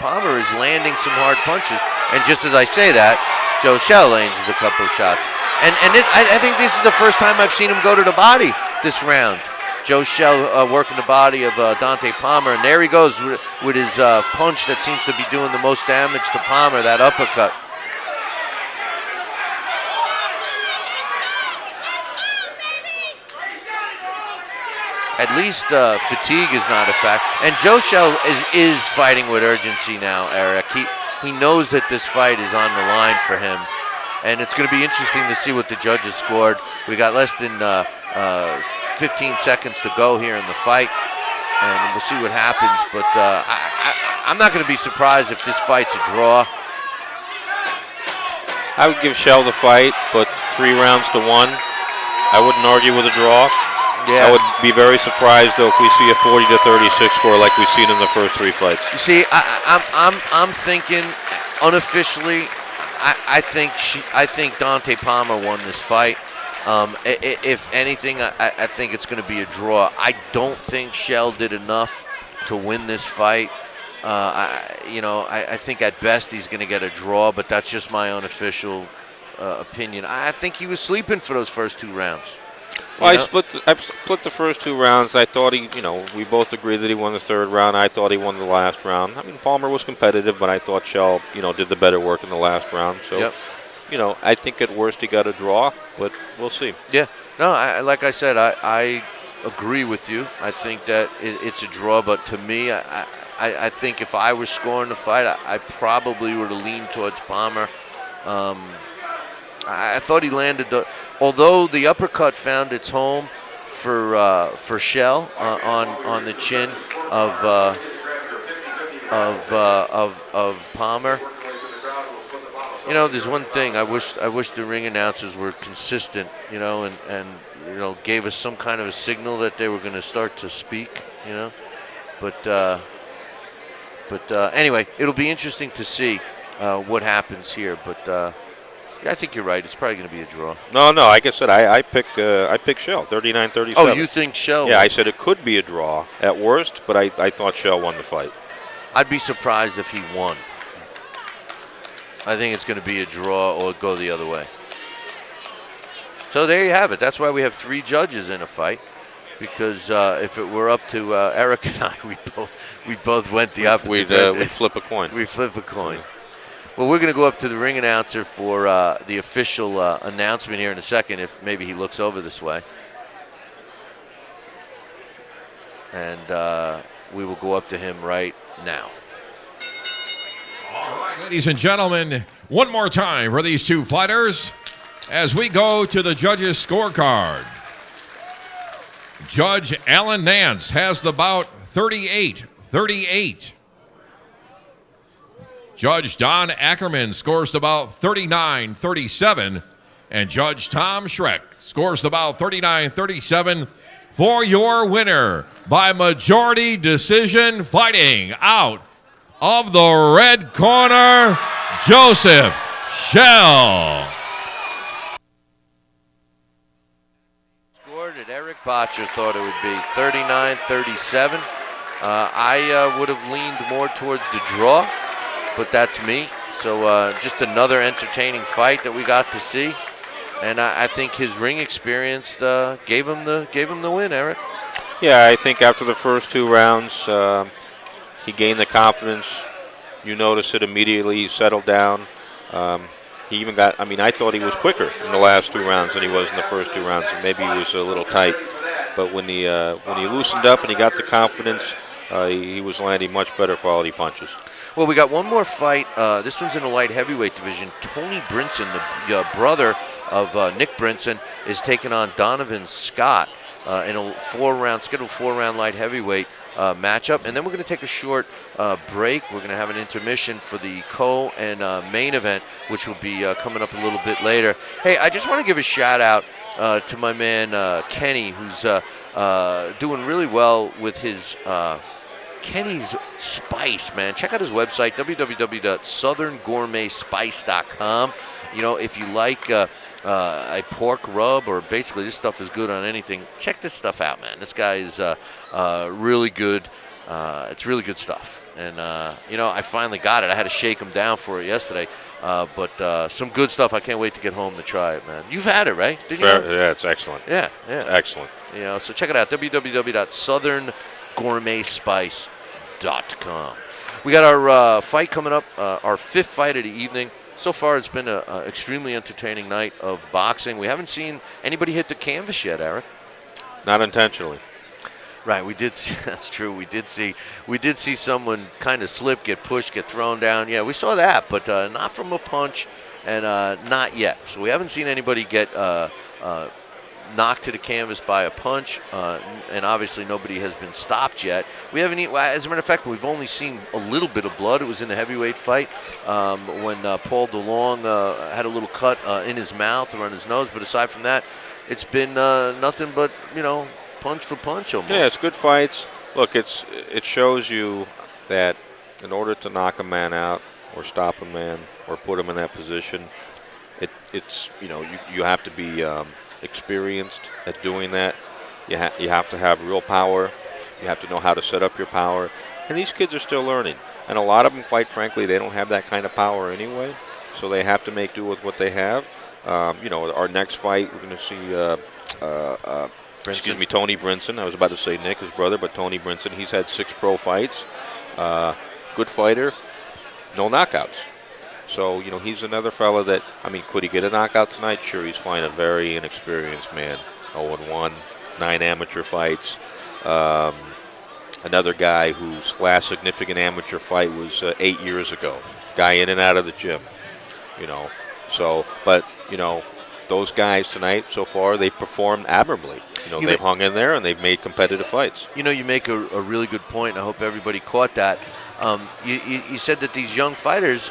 Palmer is landing some hard punches. And just as I say that, Joe Schell lands a couple of shots. And I think this is the first time I've seen him go to the body this round. Joe Schell working the body of Dante Palmer, and there he goes with his punch that seems to be doing the most damage to Palmer, that uppercut. At least fatigue is not a fact. And Joe Schell is fighting with urgency now, Eric. He knows that this fight is on the line for him. And it's going to be interesting to see what the judges scored. We got less than 15 seconds to go here in the fight, and we'll see what happens. But I'm not going to be surprised if this fight's a draw. I would give Schell the fight, but 3 rounds to 1. I wouldn't argue with a draw. Yeah. I would be very surprised, though, if we see a 40-36 score like we've seen in the first 3 fights. You see, I'm thinking unofficially. I think Dante Palmer won this fight. If anything, I think it's going to be a draw. I don't think Schell did enough to win this fight. I think at best he's going to get a draw, but that's just my unofficial opinion. I think he was sleeping for those first 2 rounds. Well, I split the first 2 rounds. I thought we both agreed that he won the third round. I thought he won the last round. I mean, Palmer was competitive, but I thought Schell, did the better work in the last round. So, yep. I think at worst he got a draw, but we'll see. Yeah. No, like I said, I agree with you. I think that it's a draw, but to me, I think if I was scoring the fight, I probably would have leaned towards Palmer. I thought he landed although the uppercut found its home for Schell on the chin of Palmer. There's one thing I wish the ring announcers were consistent, and gave us some kind of a signal that they were going to start to speak, But anyway, it'll be interesting to see what happens here. But I think you're right. It's probably going to be a draw. No. Like I said, I picked Schell, 39-37. Oh, you think Schell? Yeah, I said it could be a draw at worst, but I thought Schell won the fight. I'd be surprised if he won. I think it's going to be a draw or go the other way. So there you have it. That's why we have 3 judges in a fight, because if it were up to Eric and I, we both went the opposite. We'd flip a coin. We flip a coin. Well, we're going to go up to the ring announcer for the official announcement here in a second, if maybe he looks over this way. And we will go up to him right now. All right, ladies and gentlemen, one more time for these two fighters as we go to the judges' scorecard. Judge Alan Nance has the bout 38-38. Judge Don Ackerman scores the bout 39-37. And Judge Tom Schreck scores the bout 39-37 for your winner by majority decision, fighting out of the red corner, Joseph Schell. Scored it. Eric Botcher thought it would be 39-37. I would have leaned more towards the draw, but that's me. So just another entertaining fight that we got to see. And I think his ring experience gave him the win, Eric. Yeah, I think after the first 2 rounds, he gained the confidence. You notice it immediately. He settled down. He even got, I thought he was quicker in the last 2 rounds than he was in the first 2 rounds. And maybe he was a little tight. But when he loosened up and he got the confidence, he was landing much better quality punches. Well, we got one more fight. This one's in the light heavyweight division. Tony Brinson, the brother of Nick Brinson, is taking on Donovan Scott in a scheduled 4-round light heavyweight matchup. And then we're going to take a short break. We're going to have an intermission for the co and main event, which will be coming up a little bit later. Hey, I just want to give a shout out to my man Kenny, who's doing really well with his Kenny's Spice, man. Check out his website, www.southerngourmetspice.com. You know, if you like a pork rub, or basically this stuff is good on anything, check this stuff out, man. This guy is really good. It's really good stuff. And, I finally got it. I had to shake him down for it yesterday. But some good stuff. I can't wait to get home to try it, man. You've had it, right? Did you? Yeah, it's excellent. Yeah. Excellent. So check it out, www.southerngourmetspice.com. We got our fight coming up, our 5th fight of the evening. So far, it's been an extremely entertaining night of boxing. We haven't seen anybody hit the canvas yet, Eric. Not intentionally. Right, we did see, that's true. We did see someone kind of slip, get pushed, get thrown down. Yeah, we saw that, but not from a punch, and not yet. So we haven't seen anybody get knocked to the canvas by a punch, and obviously nobody has been stopped yet. We haven't even, as a matter of fact, we've only seen a little bit of blood. It was in the heavyweight fight when Paul DeLong had a little cut in his mouth or on his nose, but aside from that, it's been nothing but, punch for punch almost. Yeah, it's good fights. Look, it shows you that in order to knock a man out or stop a man or put him in that position, it's you have to be experienced at doing that. You have to have real power. You have to know how to set up your power. And these kids are still learning. And a lot of them, quite frankly, they don't have that kind of power anyway. So they have to make do with what they have. Our next fight, we're going to see Tony Brinson. I was about to say Nick, his brother, but Tony Brinson. He's had 6 pro fights. Good fighter. No knockouts. So, he's another fella that, could he get a knockout tonight? Sure, he's fine. A very inexperienced man. 0-1, 9 amateur fights. Another guy whose last significant amateur fight was 8 years ago. Guy in and out of the gym. Those guys tonight so far, they've performed admirably. They've hung in there and they've made competitive fights. You make a really good point. I hope everybody caught that. You said that these young fighters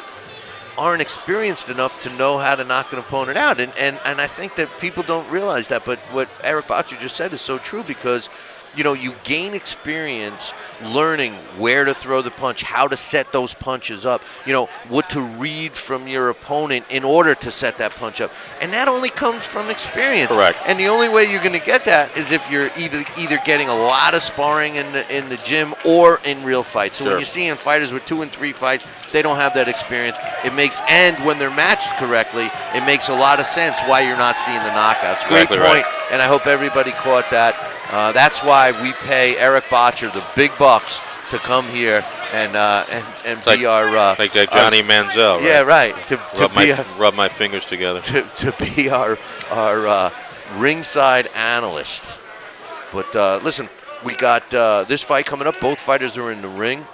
aren't experienced enough to know how to knock an opponent out. And I think that people don't realize that. But what Eric Botcher just said is so true because, you gain experience learning where to throw the punch, how to set those punches up, what to read from your opponent in order to set that punch up. And that only comes from experience. Correct. And the only way you're going to get that is if you're either getting a lot of sparring in the gym or in real fights. So Sure. when you're seeing fighters with 2 and 3 fights, they don't have that experience. And when they're matched correctly, it makes a lot of sense why you're not seeing the knockouts. Great Exactly point, right. and I hope everybody caught that. That's why we pay Eric Botcher the big bucks to come here and like, be our like that Johnny Manziel, right? yeah, right. Rub my fingers together. To be our ringside analyst. But listen, we got this fight coming up. Both fighters are in the ring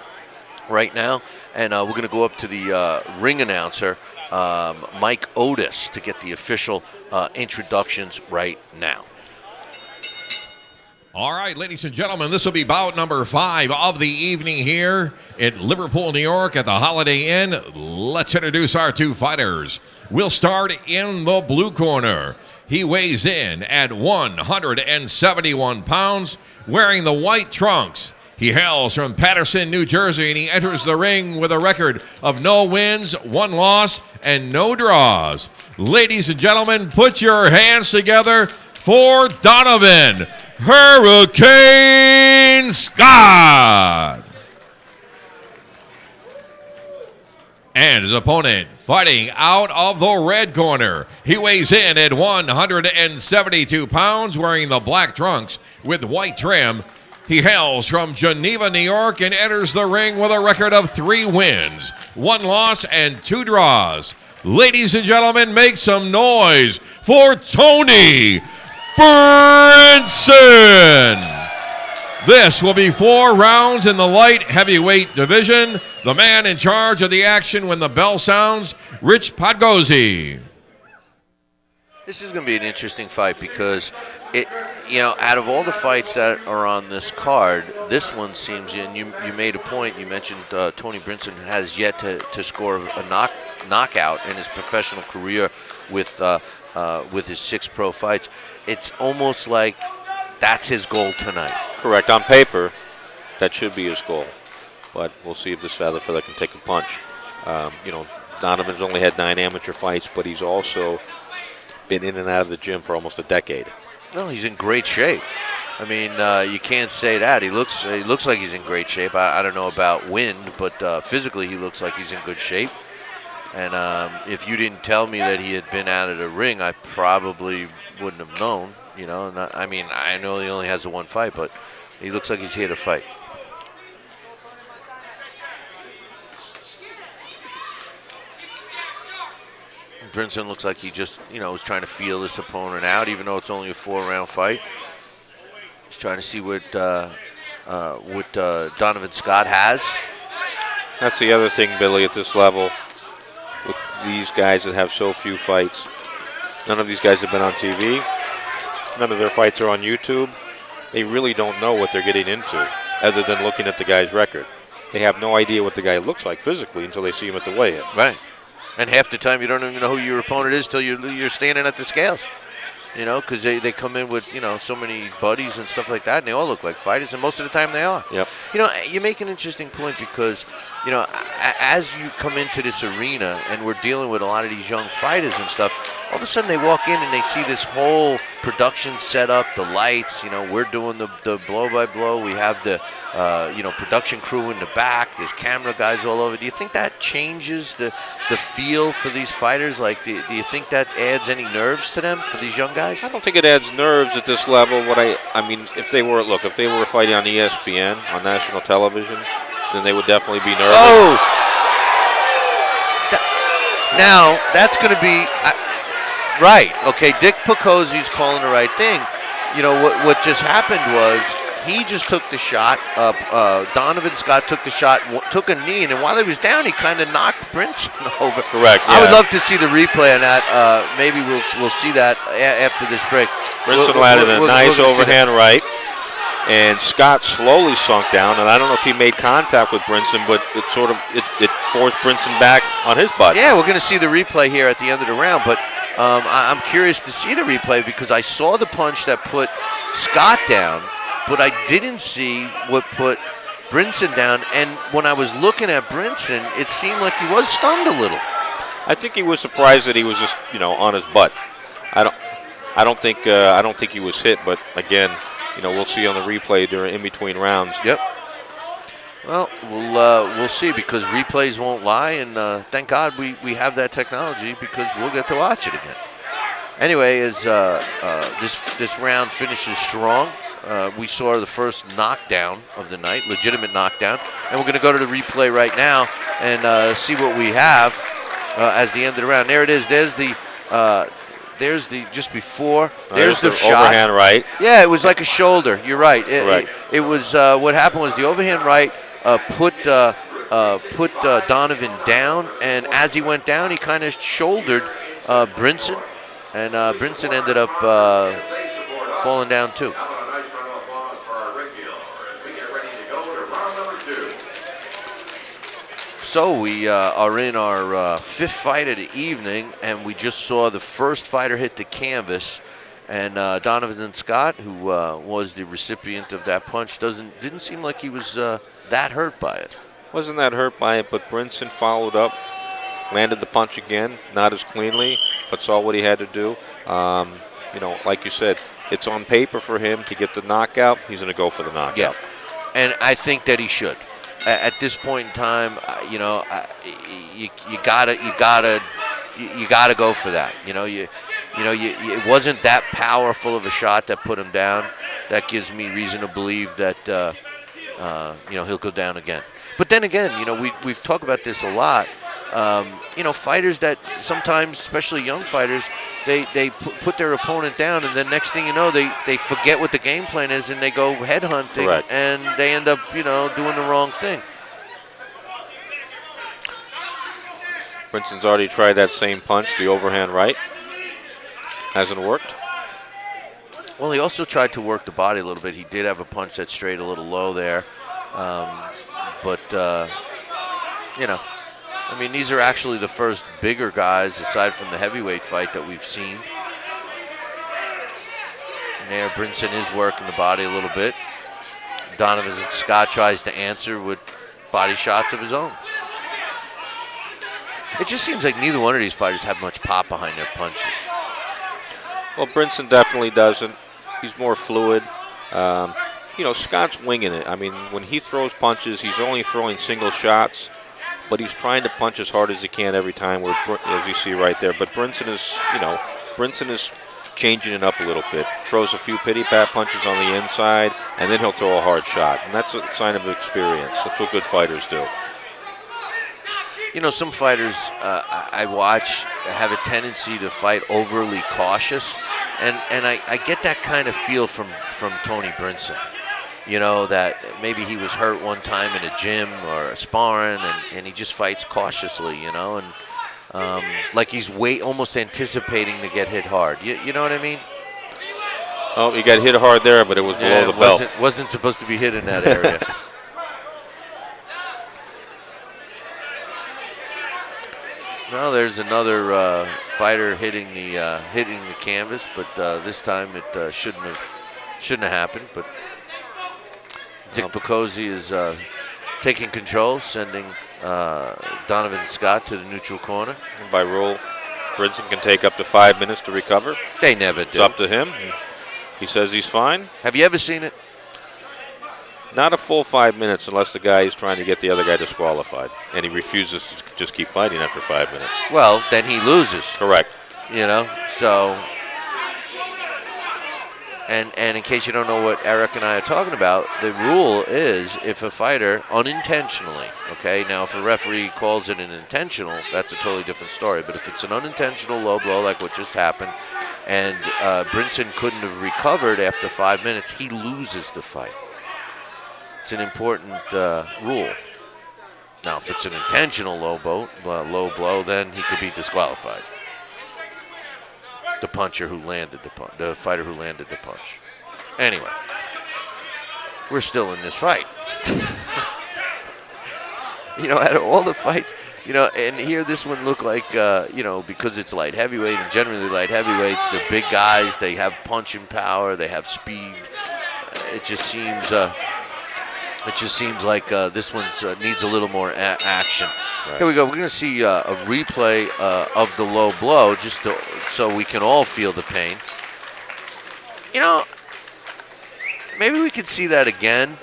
right now, and we're going to go up to the ring announcer, Mike Otis, to get the official introductions right now. All right, ladies and gentlemen, this will be bout number 5 of the evening here in Liverpool, New York at the Holiday Inn. Let's introduce our 2 fighters. We'll start in the blue corner. He weighs in at 171 pounds, wearing the white trunks. He hails from Paterson, New Jersey, and he enters the ring with a record of no wins, 1 loss, and no draws. Ladies and gentlemen, put your hands together for Donovan Hurricane Scott. And his opponent, fighting out of the red corner. He weighs in at 172 pounds, wearing the black trunks with white trim. He hails from Geneva, New York, and enters the ring with a record of 3 wins, 1 loss, and 2 draws. Ladies and gentlemen, make some noise for Tony Brinson. This will be 4 rounds in the light heavyweight division. The man in charge of the action when the bell sounds, Rich Podgozzi. This is going to be an interesting fight because out of all the fights that are on this card, this one seems, and you made a point, you mentioned Tony Brinson has yet to score a knockout in his professional career with his 6 pro fights. It's almost like that's his goal tonight. Correct. On paper, that should be his goal. But we'll see if this fella can take a punch. Donovan's only had 9 amateur fights, but he's also been in and out of the gym for almost a decade. Well, he's in great shape. I mean, you can't say that. He looks like he's in great shape. I don't know about wind, but physically he looks like he's in good shape. And if you didn't tell me that he had been out of the ring, I probably wouldn't have known. I know he only has the 1 fight, but he looks like he's here to fight. Brinson looks like he just, was trying to feel this opponent out, even though it's only a 4-round fight. He's trying to see what Donovan Scott has. That's the other thing, Billy, at this level, with these guys that have so few fights. None of these guys have been on TV. None of their fights are on YouTube. They really don't know what they're getting into, other than looking at the guy's record. They have no idea what the guy looks like physically until they see him at the weigh-in. Right. And half the time you don't even know who your opponent is till you're standing at the scales. Because they come in with, so many buddies and stuff like that, and they all look like fighters, and most of the time they are. Yep. You make an interesting point because, as you come into this arena and we're dealing with a lot of these young fighters and stuff, all of a sudden they walk in and they see this whole production setup, the lights, we're doing the blow-by-blow. We have the, production crew in the back. There's camera guys all over. Do you think that changes the feel for these fighters? Like, do you think that adds any nerves to them, for these young guys? I don't think it adds nerves at this level. If they were fighting on ESPN, on national television, then they would definitely be nervous. Oh! Now, that's going to be... right. Okay, Dick Picozzi's calling the right thing. What just happened was he just took the shot. Donovan Scott took the shot, took a knee, and while he was down, he kind of knocked Brinson over. Correct. Yeah. I would love to see the replay on that. Maybe we'll see that after this break. Brinson landed a nice overhand right, and Scott slowly sunk down. And I don't know if he made contact with Brinson, but it forced Brinson back on his butt. Yeah, we're going to see the replay here at the end of the round, but I'm curious to see the replay because I saw the punch that put Scott down, but I didn't see what put Brinson down. And when I was looking at Brinson, it seemed like he was stunned a little. I think he was surprised that he was just, on his butt. I don't think he was hit, but again, we'll see on the replay in between rounds. Yep. Well, we'll see because replays won't lie, and thank God we have that technology because we'll get to watch it again. Anyway, as this round finishes strong, we saw the first knockdown of the night, legitimate knockdown. And we're going to go to the replay right now and see what we have as the end of the round. There it is. There's the just before. There's the shot. Overhand right. Yeah, it was like a shoulder. You're right. Right. It was what happened was the overhand right put Donovan down, and as he went down, he kind of shouldered Brinson, and Brinson ended up falling down too. How about a nice round of applause for our Rick Gill as we get ready to go to round number 2. So we are in our fifth fight of the evening, and we just saw the first fighter hit the canvas. And Donovan Scott, who was the recipient of that punch, didn't seem like he was that hurt by it. Wasn't that hurt by it, but Brinson followed up, landed the punch again, not as cleanly, but saw what he had to do. Like you said, it's on paper for him to get the knockout. He's going to go for the knockout. Yeah, and I think that he should. At this point in time, you gotta go for that. It wasn't that powerful of a shot that put him down. That gives me reason to believe that he'll go down again. But then again, we've talked about this a lot. Fighters that sometimes, especially young fighters, they put their opponent down, and then next thing you know, they forget what the game plan is, and they go headhunting, Correct. and they end up, doing the wrong thing. Brinson's already tried that same punch, the overhand right. Hasn't worked. Well, he also tried to work the body a little bit. He did have a punch that strayed a little low there. These are actually the first bigger guys, aside from the heavyweight fight, that we've seen. And there, Brinson is working the body a little bit. Donovan Scott tries to answer with body shots of his own. It just seems like neither one of these fighters have much pop behind their punches. Well, Brinson definitely doesn't. He's more fluid. Scott's winging it. I mean, when he throws punches, he's only throwing single shots, but he's trying to punch as hard as he can every time, as you see right there. But Brinson is changing it up a little bit. Throws a few pity-pat punches on the inside, and then he'll throw a hard shot. And that's a sign of experience. That's what good fighters do. Some fighters I watch have a tendency to fight overly cautious, and I get that kind of feel from Tony Brinson. That maybe he was hurt one time in a gym or sparring, and he just fights cautiously, and like he's almost anticipating to get hit hard. You know what I mean? Oh, he got hit hard there, but it was below the belt. Wasn't supposed to be hit in that area. Well, there's another fighter hitting the canvas, but this time it shouldn't have happened. But Dick Bacozzi is taking control, sending Donovan Scott to the neutral corner. And by rule, Brinson can take up to 5 minutes to recover. They never do. It's up to him. He says he's fine. Have you ever seen it? Not a full 5 minutes unless the guy is trying to get the other guy disqualified. And he refuses to just keep fighting after 5 minutes. Well, then he loses. Correct. So... And in case you don't know what Eric and I are talking about, the rule is if a fighter unintentionally, okay, now if a referee calls it an intentional, that's a totally different story. But if it's an unintentional low blow like what just happened, and Brinson couldn't have recovered after 5 minutes, he loses the fight. It's an important rule. Now, if it's an intentional low blow, then he could be disqualified. The puncher who landed the fighter who landed the punch. Anyway, we're still in this fight. Out of all the fights, and here this one looked like, because it's light heavyweight, and generally light heavyweights, the big guys, they have punching power, they have speed. It just seems like this one needs a little more action. Right. Here we go. We're going to see a replay of the low blow, just so we can all feel the pain. Maybe we could see that again.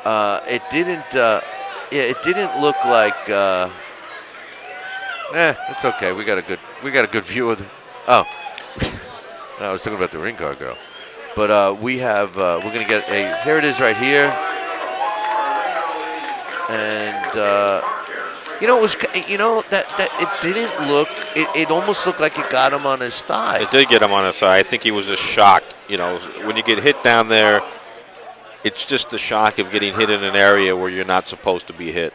It didn't look like. It's okay. We got a good view of the. Oh, no, I was talking about the ring car girl. But we have, we're going to get a, here it is right here. And, you know, it was, you know, that it didn't look, it almost looked like it got him on his thigh. It did get him on his thigh. I think he was just shocked. You know, when you get hit down there, it's just the shock of getting hit in an area where you're not supposed to be hit.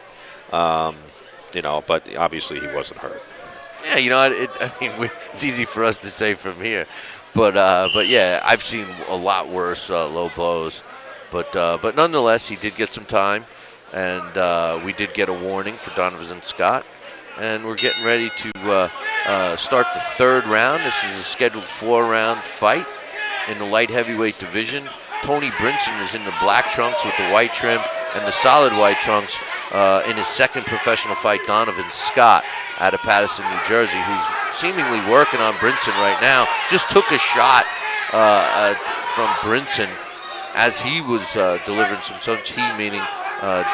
You know, but obviously he wasn't hurt. Yeah, you know, I mean, it's easy for us to say from here. But yeah, I've seen a lot worse low blows. But nonetheless, he did get some time. And we did get a warning for Donovan Scott. And we're getting ready to start the third round. This is a scheduled 4-round fight in the light heavyweight division. Tony Brinson is in the black trunks with the white trim and the solid white trunks in his second professional fight. Donovan Scott out of Paterson, New Jersey, who's seemingly working on Brinson right now. Just took a shot from Brinson as he was delivering some punch, he meaning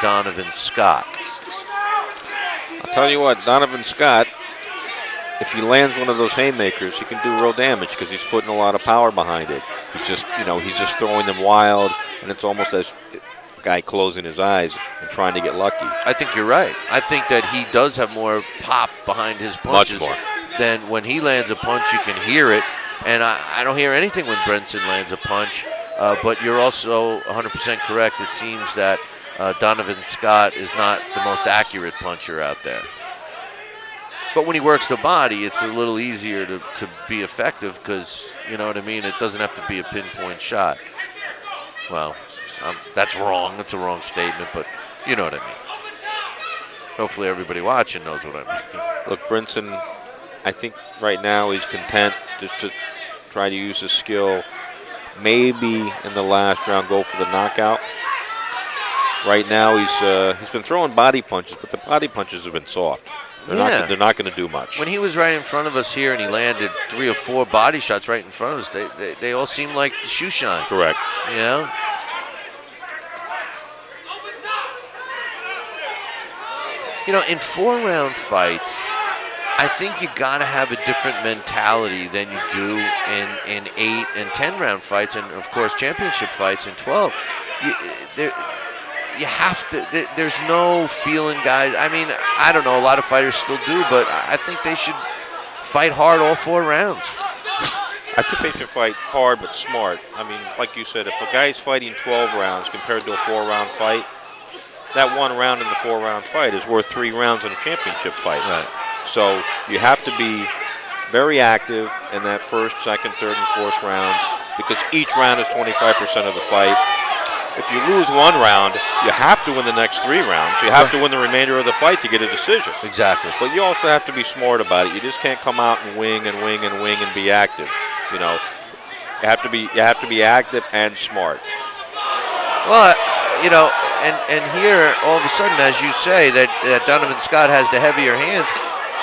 Donovan Scott. I'll tell you what, Donovan Scott, if he lands one of those haymakers, he can do real damage because he's putting a lot of power behind it. He's just, you know, he's just throwing them wild, and it's almost as a guy closing his eyes and trying to get lucky. I think you're right. I think that he does have more pop behind his punches. Much more. Than when he lands a punch, you can hear it. And I don't hear anything when Brinson lands a punch. But you're also 100% correct. It seems that Donovan Scott is not the most accurate puncher out there. But when he works the body, it's a little easier to be effective because, you know what I mean, it doesn't have to be a pinpoint shot. Well, that's wrong. That's a wrong statement, but you know what I mean. Hopefully everybody watching knows what I mean. Look, Brinson, I think right now he's content just to try to use his skill. Maybe in the last round go for the knockout. Right now he's been throwing body punches, but the body punches have been soft. They're not going to do much. When he was right in front of us here and he landed 3 or 4 body shots right in front of us, they all seemed like shoe shine. Correct. You know? You know, in 4-round fights, I think you got to have a different mentality than you do in 8 and 10-round fights, and of course championship fights in 12. You have to. There's no feeling, guys. I mean, I don't know. A lot of fighters still do, but I think they should fight hard all 4 rounds. I think they should fight hard but smart. I mean, like you said, if a guy's fighting 12 rounds compared to a 4-round fight, that 1 round in the 4-round fight is worth 3 rounds in a championship fight. Right. So you have to be very active in that first, second, third, and fourth rounds because each round is 25% of the fight. If you lose 1 round, you have to win the next 3 rounds. You have to win the remainder of the fight to get a decision. Exactly. But you also have to be smart about it. You just can't come out and wing and wing and wing and be active. You know, you have to be active and smart. Well, you know, and here all of a sudden, as you say, that Donovan Scott has the heavier hands.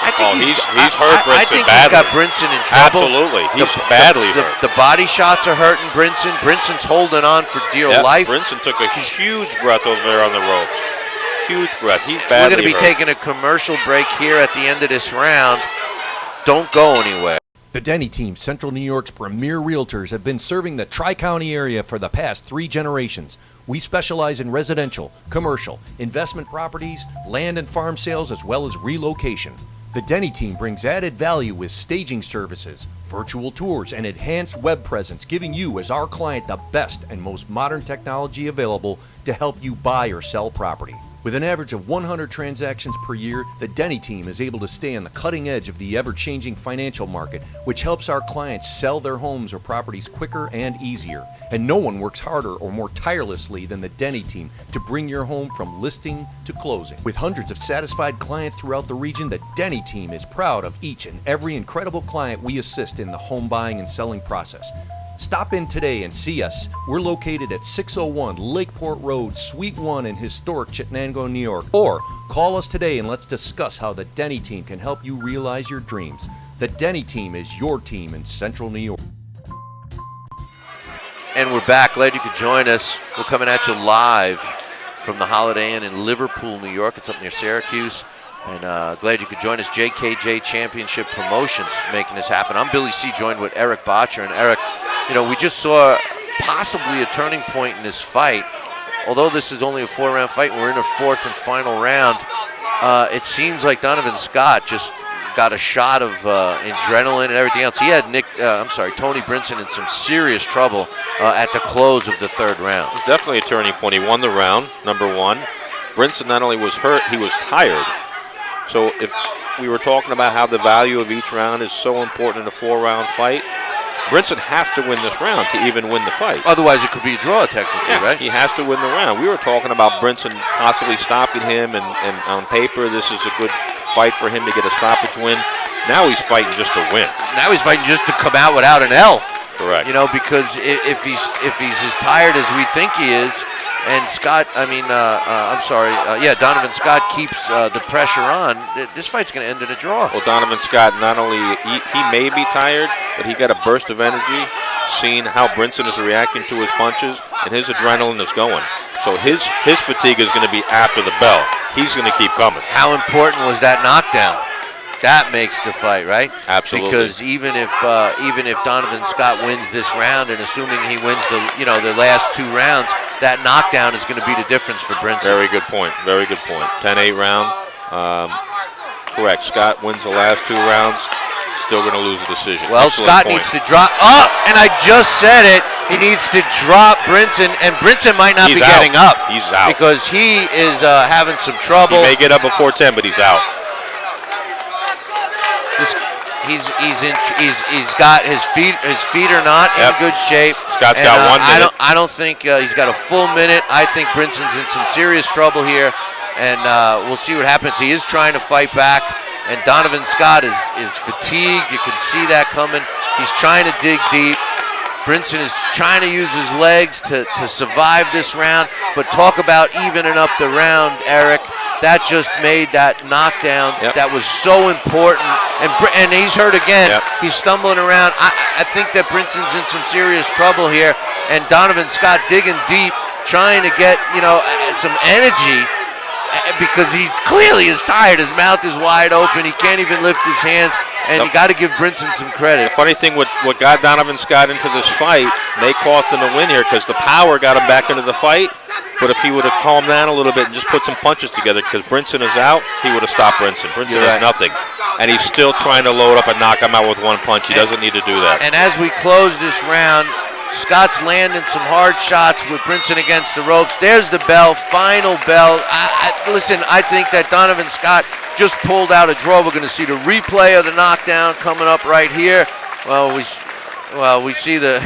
I think he's hurt Brinson I think badly. he's got Brinson in trouble. Absolutely. He's badly hurt. The body shots are hurting Brinson. Brinson's holding on for dear life. Brinson took a huge breath over there on the ropes. Huge breath. He's badly hurt. We're going to be taking a commercial break here at the end of this round. Don't go anywhere. The Denny team, Central New York's premier realtors, have been serving the Tri-County area for the past 3 generations. We specialize in residential, commercial, investment properties, land and farm sales, as well as relocation. The Denny team brings added value with staging services, virtual tours, and enhanced web presence, giving you as our client the best and most modern technology available to help you buy or sell property. With an average of 100 transactions per year, the Denny team is able to stay on the cutting edge of the ever-changing financial market, which helps our clients sell their homes or properties quicker and easier. And no one works harder or more tirelessly than the Denny team to bring your home from listing to closing. With hundreds of satisfied clients throughout the region, the Denny team is proud of each and every incredible client we assist in the home buying and selling process. Stop in today and see us. We're located at 601 Lakeport Road, Suite 1 in historic Chittenango, New York. Or call us today and let's discuss how the Denny team can help you realize your dreams. The Denny team is your team in Central New York. And we're back. Glad you could join us. We're coming at you live from the Holiday Inn in Liverpool, New York. It's up near Syracuse. And glad you could join us. JKJ Championship Promotions making this happen. I'm Billy C, joined with Eric Botcher. And Eric, you know, we just saw possibly a turning point in this fight. Although this is only a 4-round fight and we're in a 4th and final round, it seems like Donovan Scott just got a shot of adrenaline and everything else. He had Tony Brinson in some serious trouble at the close of the 3rd round. It was definitely a turning point. He won the round, number 1. Brinson not only was hurt, he was tired. So if we were talking about how the value of each round is so important in a 4-round fight, Brinson has to win this round to even win the fight. Otherwise, it could be a draw, technically, right? He has to win the round. We were talking about Brinson possibly stopping him, and on paper, this is a good fight for him to get a stoppage win. Now he's fighting just to win. Now he's fighting just to come out without an L. Correct. You know, because if he's as tired as we think he is, and Scott, Donovan Scott keeps the pressure on, this fight's going to end in a draw. Well, Donovan Scott, not only he may be tired, but he got a burst of energy, seeing how Brinson is reacting to his punches, and his adrenaline is going. So his fatigue is going to be after the bell. He's going to keep coming. How important was that knockdown? That makes the fight, right? Absolutely. Because even if Donovan Scott wins this round, and assuming he wins the last 2 rounds, that knockdown is going to be the difference for Brinson. Very good point. Very good point. 10-8 round. Correct. Scott wins the last 2 rounds. Still going to lose a decision. Well, excellent Scott point. needs to drop. Oh, and I just said it. He needs to drop Brinson, and Brinson might not be getting up. He's out because he is having some trouble. He may get up before 10, but he's out. He's got his feet are not in good shape. Scott's got 1 minute. I don't think he's got a full minute. I think Brinson's in some serious trouble here, and we'll see what happens. He is trying to fight back, and Donovan Scott is fatigued. You can see that coming. He's trying to dig deep. Brinson is trying to use his legs to survive this round, but talk about evening up the round, Eric. That just made that knockdown that was so important. And he's hurt again. He's stumbling around. I think that Brinson's in some serious trouble here. And Donovan Scott digging deep, trying to get, some energy because he clearly is tired. His mouth is wide open. He can't even lift his hands. And you got to give Brinson some credit. The funny thing, what got Donovan Scott into this fight may cost him the win here because the power got him back into the fight. But if he would have calmed down a little bit and just put some punches together, because Brinson is out, he would have stopped Brinson. Brinson has nothing. And he's still trying to load up and knock him out with 1 punch. He doesn't need to do that. And as we close this round, Scott's landing some hard shots with Brinson against the ropes. There's the bell, final bell. Listen, I think that Donovan Scott just pulled out a draw. We're going to see the replay of the knockdown coming up right here. Well, we see the.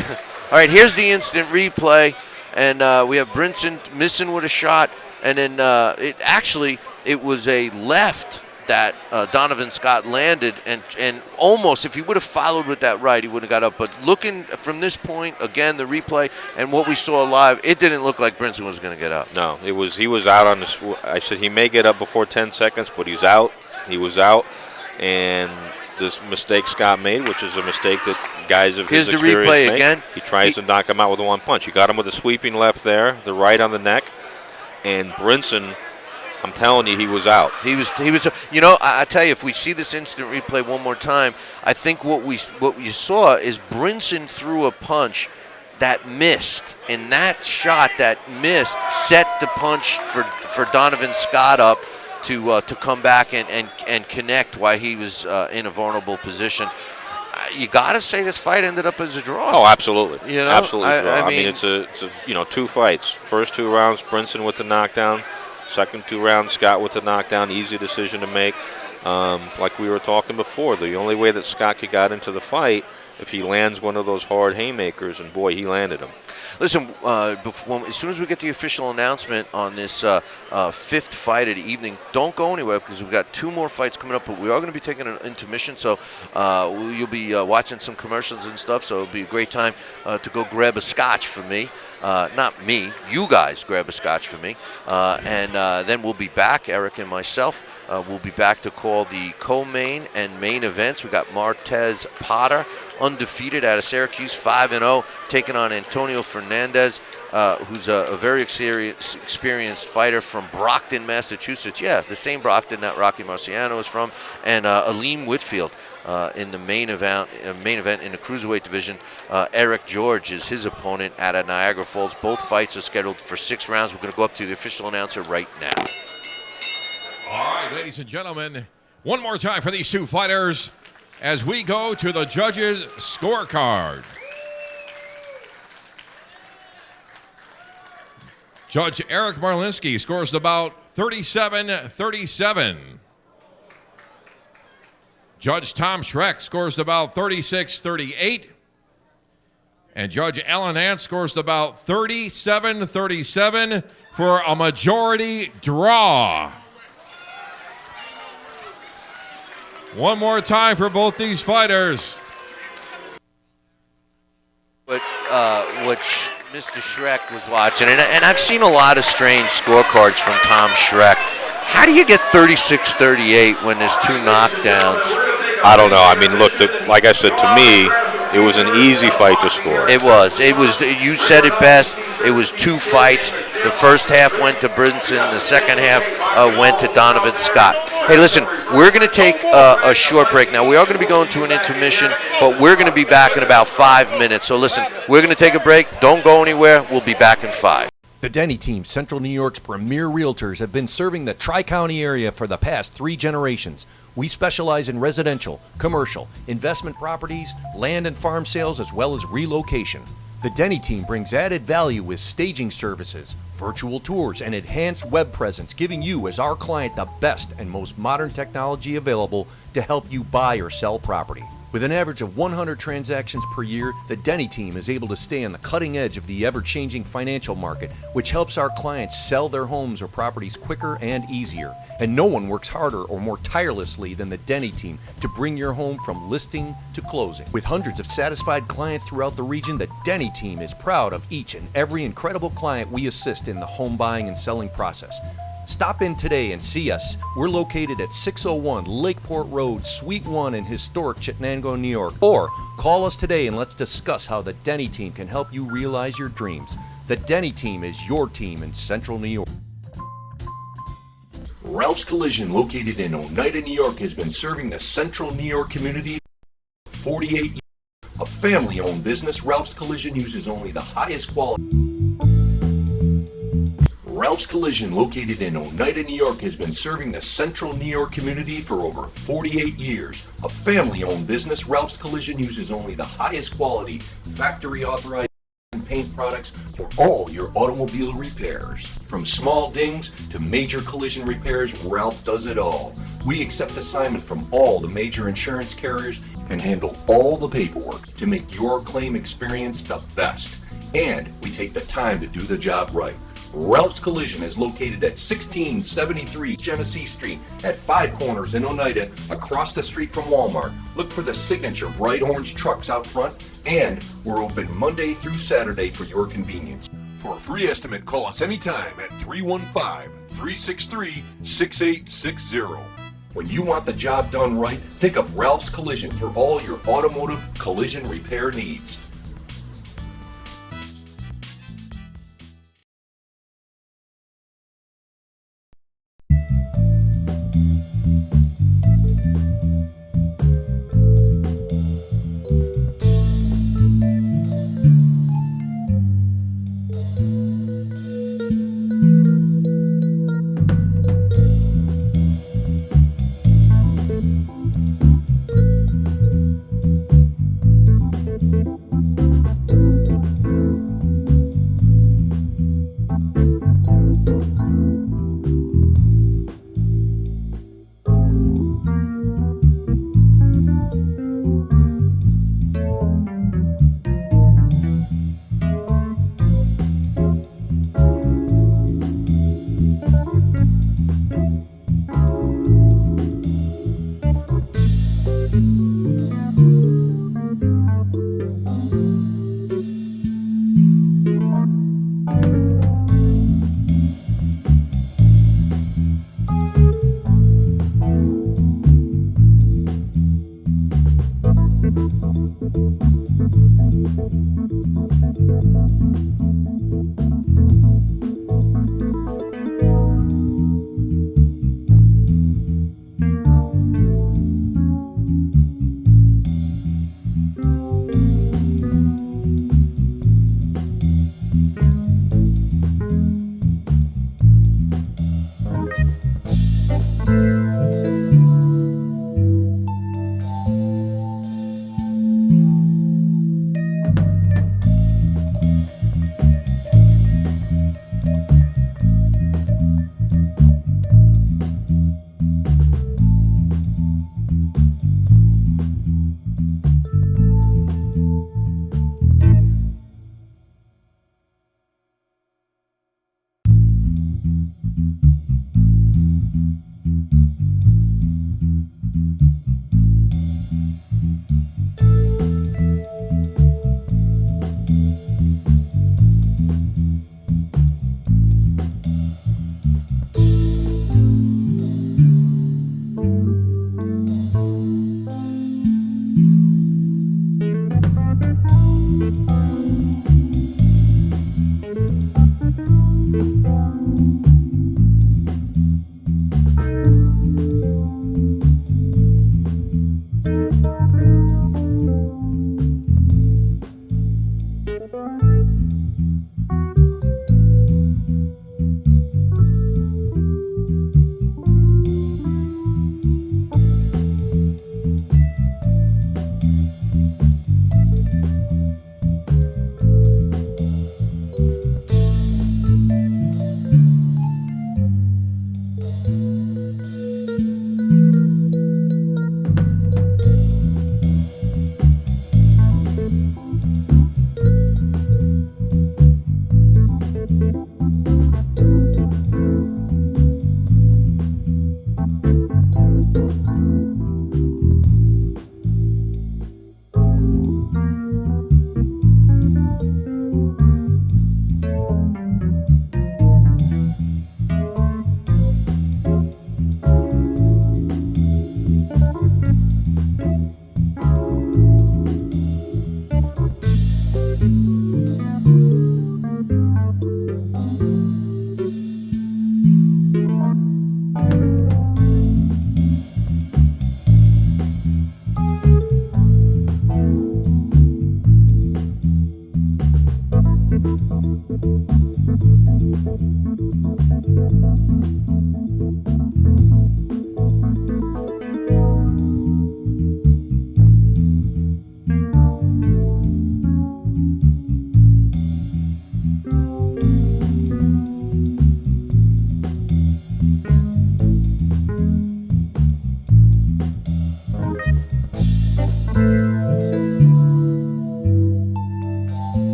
All right, here's the instant replay, and we have Brinson missing with a shot, and then it was a left that Donovan Scott landed, and almost, if he would have followed with that right, he would have got up. But looking from this point, again, the replay and what we saw live, it didn't look like Brinson was going to get up. No, he was out on this. I said he may get up before 10 seconds, but he's out. He was out, and this mistake Scott made, which is a mistake that guys of his experience make. Here's the replay again. He tries to knock him out with 1 punch. He got him with a sweeping left there, the right on the neck, and Brinson, I'm telling you, he was out. He was. I tell you, if we see this instant replay one more time, I think what we saw is Brinson threw a punch that missed, and that shot that missed set the punch for Donovan Scott up to come back and connect while he was in a vulnerable position. You got to say this fight ended up as a draw. Oh, absolutely. Absolutely. I mean, it's 2 fights. First 2 rounds, Brinson with the knockdown. Second 2 rounds, Scott with the knockdown. Easy decision to make. Like we were talking before, the only way that Scott could get into the fight if he lands one of those hard haymakers, and boy, he landed them. Listen, as soon as we get the official announcement on this 5th fight of the evening, don't go anywhere because we've got 2 more fights coming up, but we are going to be taking an intermission, so you'll be watching some commercials and stuff, so it'll be a great time to go grab a scotch for me. Not me, you guys grab a scotch for me. And then we'll be back, Eric and myself. We'll be back to call the co-main and main events. We got Martez Potter, undefeated out of Syracuse, 5-0, taking on Antonio Fernandez, who's a very experienced fighter from Brockton, Massachusetts. Yeah, the same Brockton that Rocky Marciano is from, and Aleem Whitfield in the main event in the cruiserweight division. Eric George is his opponent out of Niagara Falls. Both fights are scheduled for 6 rounds. We're going to go up to the official announcer right now. All right, ladies and gentlemen, one more time for these two fighters as we go to the judges' scorecard. Judge Eric Marlinski scores about 37-37. Judge Tom Schreck scores about 36-38. And Judge Alan Ant scores about 37-37 for a majority draw. One more time for both these fighters. Which Mr. Schreck was watching, and I've seen a lot of strange scorecards from Tom Schreck. How do you get 36-38 when there's 2 knockdowns? I don't know. I mean, look, like I said, to me, it was an easy fight to score. It was. You said it best. It was 2 fights. The first half went to Brinson. The second half went to Donovan Scott. Hey, listen, we're going to take a short break now. We are going to be going to an intermission, but we're going to be back in about 5 minutes. So listen, we're going to take a break. Don't go anywhere. We'll be back in 5. The Denny team, Central New York's premier realtors, have been serving the Tri-County area for the past 3 generations. We specialize in residential, commercial, investment properties, land and farm sales, as well as relocation. The Denny team brings added value with staging services, virtual tours, and enhanced web presence, giving you as our client the best and most modern technology available to help you buy or sell property. With an average of 100 transactions per year, the Denny team is able to stay on the cutting edge of the ever-changing financial market, which helps our clients sell their homes or properties quicker and easier. And no one works harder or more tirelessly than the Denny team to bring your home from listing to closing. With hundreds of satisfied clients throughout the region, the Denny team is proud of each and every incredible client we assist in the home buying and selling process. Stop in today and see us. We're located at 601 Lakeport Road, Suite 1 in historic Chittenango, New York. Or call us today and let's discuss how the Denny team can help you realize your dreams. The Denny team is your team in Central New York. Ralph's Collision, located in Oneida, New York, has been serving the Central New York community for 48 years. A family-owned business, Ralph's Collision uses only the highest quality. Ralph's Collision, located in Oneida, New York, has been serving the Central New York community for over 48 years. A family-owned business, Ralph's Collision uses only the highest quality, factory-authorized paint products for all your automobile repairs. From small dings to major collision repairs, Ralph does it all. We accept assignment from all the major insurance carriers and handle all the paperwork to make your claim experience the best. And we take the time to do the job right. Ralph's Collision is located at 1673 Genesee Street at 5 Corners in Oneida, across the street from Walmart. Look for the signature bright orange trucks out front, and we're open Monday through Saturday for your convenience. For a free estimate, call us anytime at 315-363-6860. When you want the job done right, think of Ralph's Collision for all your automotive collision repair needs.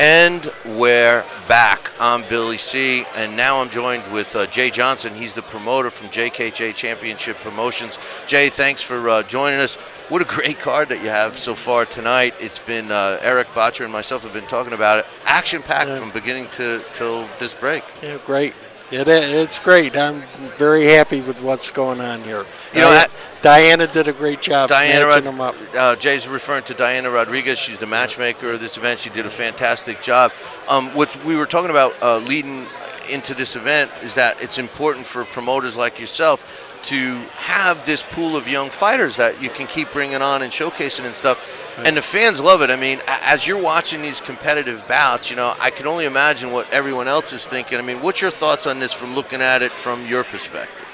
And we're back. I'm Billy C, and now I'm joined with Jay Johnson. He's the promoter from JKJ Championship Promotions. Jay, thanks for joining us. What a great card that you have so far tonight. It's been Eric Botcher and myself have been talking about it. Action-packed from beginning till this break. Yeah, great. It's great. I'm very happy with what's going on here. You know, Diana did a great job matching them up. Jay's referring to Diana Rodriguez. She's the matchmaker of this event. She did a fantastic job. What we were talking about leading into this event is that it's important for promoters like yourself to have this pool of young fighters that you can keep bringing on and showcasing and stuff. And the fans love it. I mean, as you're watching these competitive bouts, you know, I can only imagine what everyone else is thinking. I mean, what's your thoughts on this from looking at it from your perspective?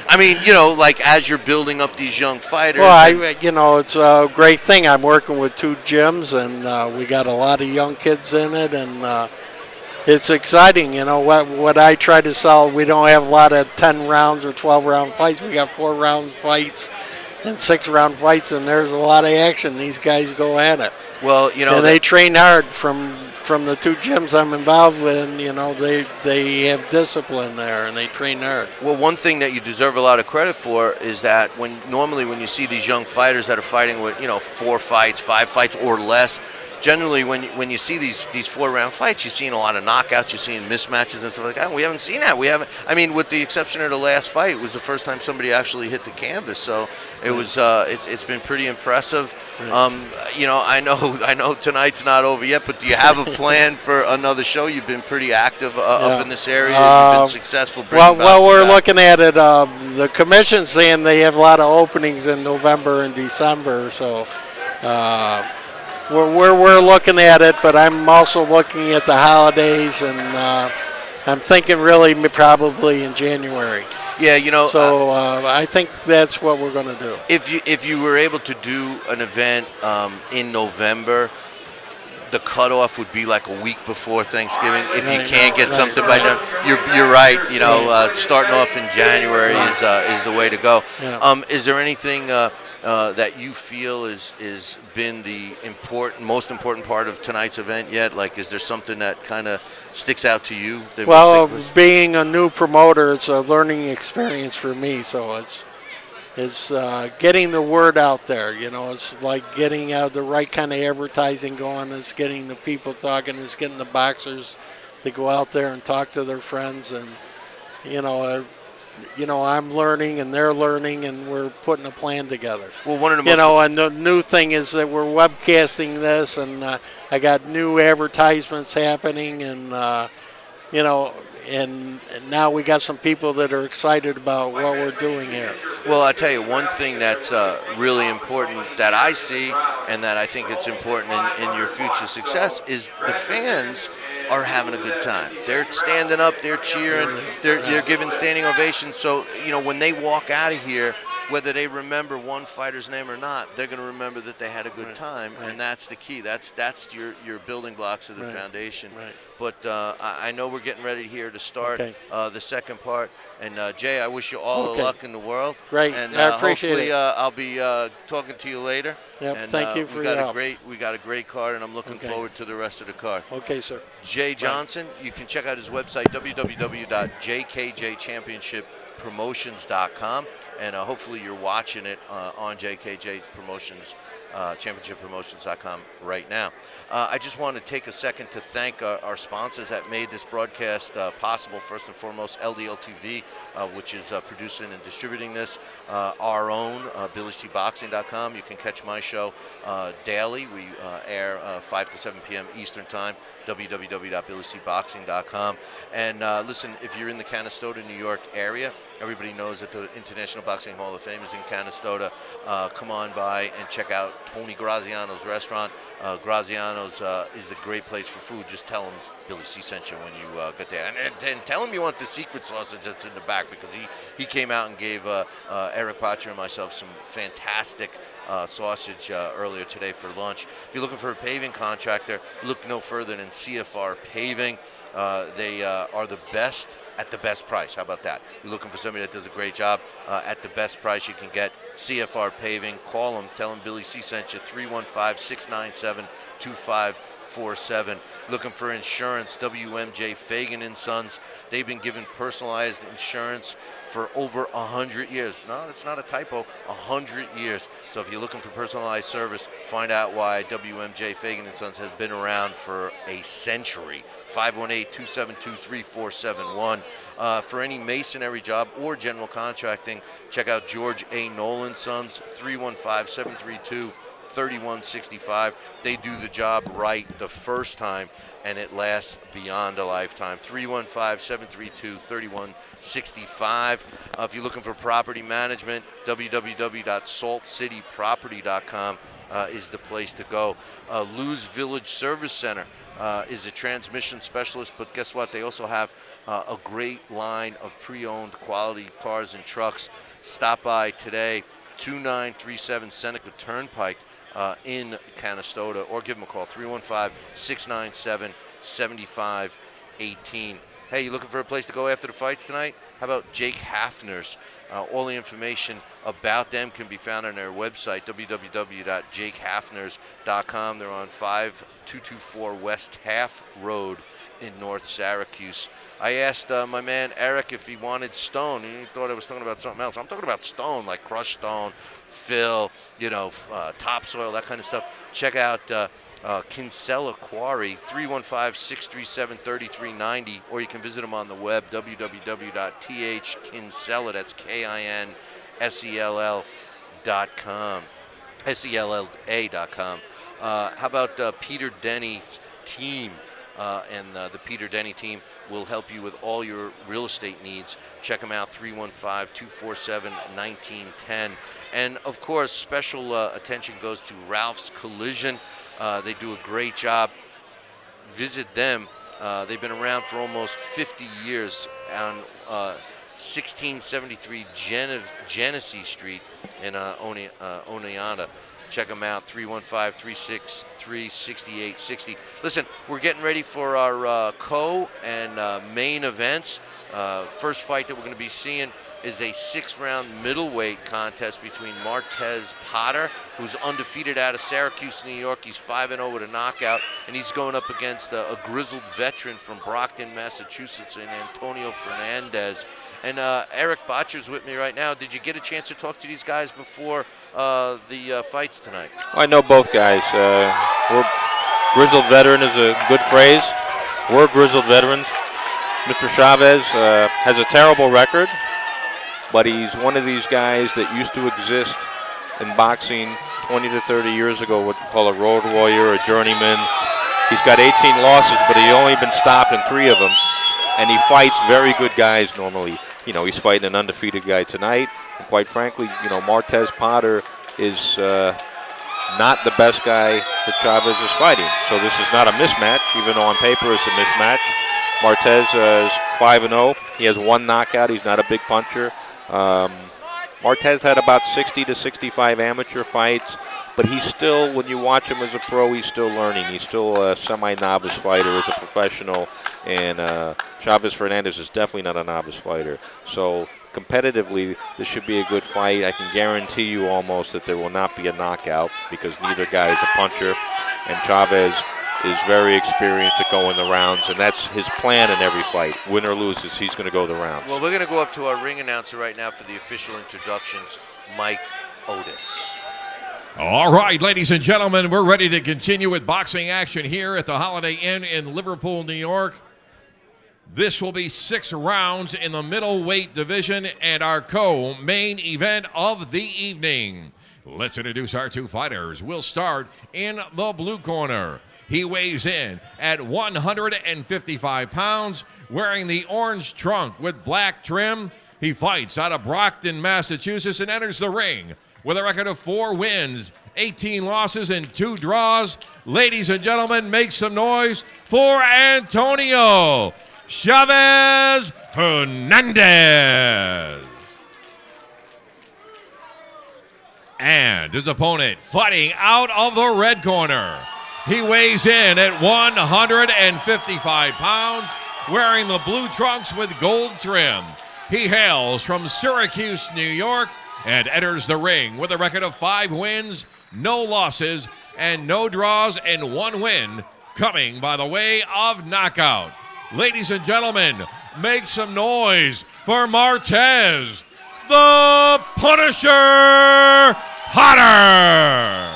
I mean, you know, like as you're building up these young fighters. Well, it's a great thing. I'm working with 2 gyms, and we got a lot of young kids in it, and it's exciting. You know, what I try to sell, we don't have a lot of 10 rounds or 12 round fights. We got 4 round fights and 6 round fights, and there's a lot of action. These guys go at it. Well, you know, and they train hard from the 2 gyms I'm involved with. And, you know, they have discipline there, and they train hard. Well, one thing that you deserve a lot of credit for is that normally when you see these young fighters that are fighting with, you know, 4 fights, 5 fights or less, generally when you see these 4-round fights, you're seeing a lot of knockouts, you're seeing mismatches and stuff like that. We haven't seen that. I mean, with the exception of the last fight, it was the first time somebody actually hit the canvas. So it was it's been pretty impressive. You know, I know tonight's not over yet, but do you have a plan for another show? You've been pretty active up in this area. You've been successful. Well, we're looking at it. The commission's saying they have a lot of openings in November and December, so. We're looking at it, but I'm also looking at the holidays, and I'm thinking really probably in January. Yeah, you know. So I think that's what we're going to do. If you were able to do an event in November, the cutoff would be like a week before Thanksgiving. If you can't get something by then, you're right. You know, starting off in January is the way to go. Yeah. Is there anything that you feel is been the most important part of tonight's event yet? Like, is there something that kind of sticks out to you? Well, being a new promoter, it's a learning experience for me. So it's getting the word out there. You know, it's like getting the right kind of advertising going. It's getting the people talking. It's getting the boxers to go out there and talk to their friends. And I'm learning and they're learning, and we're putting a plan together. Well, one of the and the new thing is that we're webcasting this, and I got new advertisements happening, and and now we got some people that are excited about what we're doing here. Well, I tell you, one thing that's really important that I see, and that I think it's important in your future success, is the fans are having a good time. They're standing up, they're cheering, they're giving standing ovations. So, you know, when they walk out of here, whether they remember one fighter's name or not, they're going to remember that they had a good time, and that's the key. That's your building blocks of the foundation. Right. But I know we're getting ready here to start the second part. And Jay, I wish you all the luck in the world. Great, and I appreciate hopefully, it. I'll be talking to you later. Yep. And, thank you for your help. We got a great card, and I'm looking forward to the rest of the card. Okay, sir. Jay Johnson, you can check out his website, www.jkjchampionshippromotions.com, and hopefully you're watching it on JKJ Promotions, championshippromotions.com right now. I just want to take a second to thank our sponsors that made this broadcast possible. First and foremost, LDL TV, which is producing and distributing this. Our own, BillyCBoxing.com. You can catch my show daily. We air 5 to 7 p.m. Eastern Time, www.BillyCBoxing.com. And listen, if you're in the Canastota, New York area, everybody knows that the International Boxing Hall of Fame is in Canastota. Come on by and check out Tony Graziano's restaurant. Graziano's is a great place for food. Just tell him Billy C sent you when you get there. And tell him you want the secret sausage that's in the back, because he came out and gave Eric Botcher and myself some fantastic sausage earlier today for lunch. If you're looking for a paving contractor, look no further than CFR Paving. They are the best at the best price. How about that? You're looking for somebody that does a great job at the best price you can get. CFR Paving. Call them. Tell them Billy C sent you. 315-697-2547. Looking for insurance. WMJ Fagan & Sons. They've been giving personalized insurance for over 100 years. No, that's not a typo. 100 years. So if you're looking for personalized service, find out why WMJ Fagan & Sons has been around for a century. 518-272-3471. For any masonry job or general contracting, check out George A. Nolan Sons, 315-732-3165. They do the job right the first time, and it lasts beyond a lifetime. 315-732-3165. If you're looking for property management, www.saltcityproperty.com is the place to go. Lou's Village Service Center is a transmission specialist, but guess what? They also have a great line of pre-owned quality cars and trucks. Stop by today, 2937 Seneca Turnpike in Canastota, or give them a call, 315-697-7518. Hey, you looking for a place to go after the fights tonight? How about Jake Hafner's? All the information about them can be found on their website, www.jakehafners.com. They're on 5224 West Half Road in North Syracuse. I asked my man Eric if he wanted stone. He thought I was talking about something else. I'm talking about stone, like crushed stone, fill, topsoil, that kind of stuff. Check out Kinsella Quarry, 315-637-3390, or you can visit them on the web, www.thkinsella, that's KINSELL.com, SELLA.com. How about Peter Denny's team? And the Peter Denny team will help you with all your real estate needs. Check them out, 315-247-1910. And, of course, special attention goes to Ralph's Collision. They do a great job. Visit them. They've been around for almost 50 years on 1673 Genesee Street in Oneonta. Check them out, 315-363-6860. Listen, we're getting ready for our co and main events. First fight that we're going to be seeing is a 6-round middleweight contest between Martez Potter, who's undefeated out of Syracuse, New York. He's 5-0 with a knockout, and he's going up against a grizzled veteran from Brockton, Massachusetts, and Antonio Fernandez. And Eric Botcher's with me right now. Did you get a chance to talk to these guys before the fights tonight? I know both guys. Grizzled veteran is a good phrase. We're grizzled veterans. Mr. Chavez has a terrible record, but he's one of these guys that used to exist in boxing 20 to 30 years ago, what we call a road warrior, a journeyman. He's got 18 losses, but he's only been stopped in 3 of them, and he fights very good guys normally. He's fighting an undefeated guy tonight, and quite frankly, Martez Potter is not the best guy that Chavez is fighting. So this is not a mismatch, even though on paper it's a mismatch. Martez is 5-0. He has 1 knockout. He's not a big puncher. Martez had about 60 to 65 amateur fights, but he's still, when you watch him as a pro, he's still learning. He's still a semi-novice fighter as a professional, and Chavez Fernandez is definitely not a novice fighter. So competitively, this should be a good fight. I can guarantee you almost that there will not be a knockout because neither guy is a puncher, and Chavez is very experienced at going the rounds, and that's his plan in every fight. Win or loses, he's going to go the rounds. Well, we're going to go up to our ring announcer right now for the official introductions, Mike Otis. All right, ladies and gentlemen, we're ready to continue with boxing action here at the Holiday Inn in Liverpool, New York. This will be 6 rounds in the middleweight division and our co-main event of the evening. Let's introduce our 2 fighters. We'll start in the blue corner. He weighs in at 155 pounds, wearing the orange trunk with black trim. He fights out of Brockton, Massachusetts, and enters the ring with a record of 4 wins, 18 losses, and 2 draws. Ladies and gentlemen, make some noise for Antonio Chavez Fernandez. And his opponent fighting out of the red corner. He weighs in at 155 pounds, wearing the blue trunks with gold trim. He hails from Syracuse, New York, and enters the ring with a record of 5 wins, no losses, and no draws, and 1 win, coming by the way of knockout. Ladies and gentlemen, make some noise for Martez, the Punisher Potter.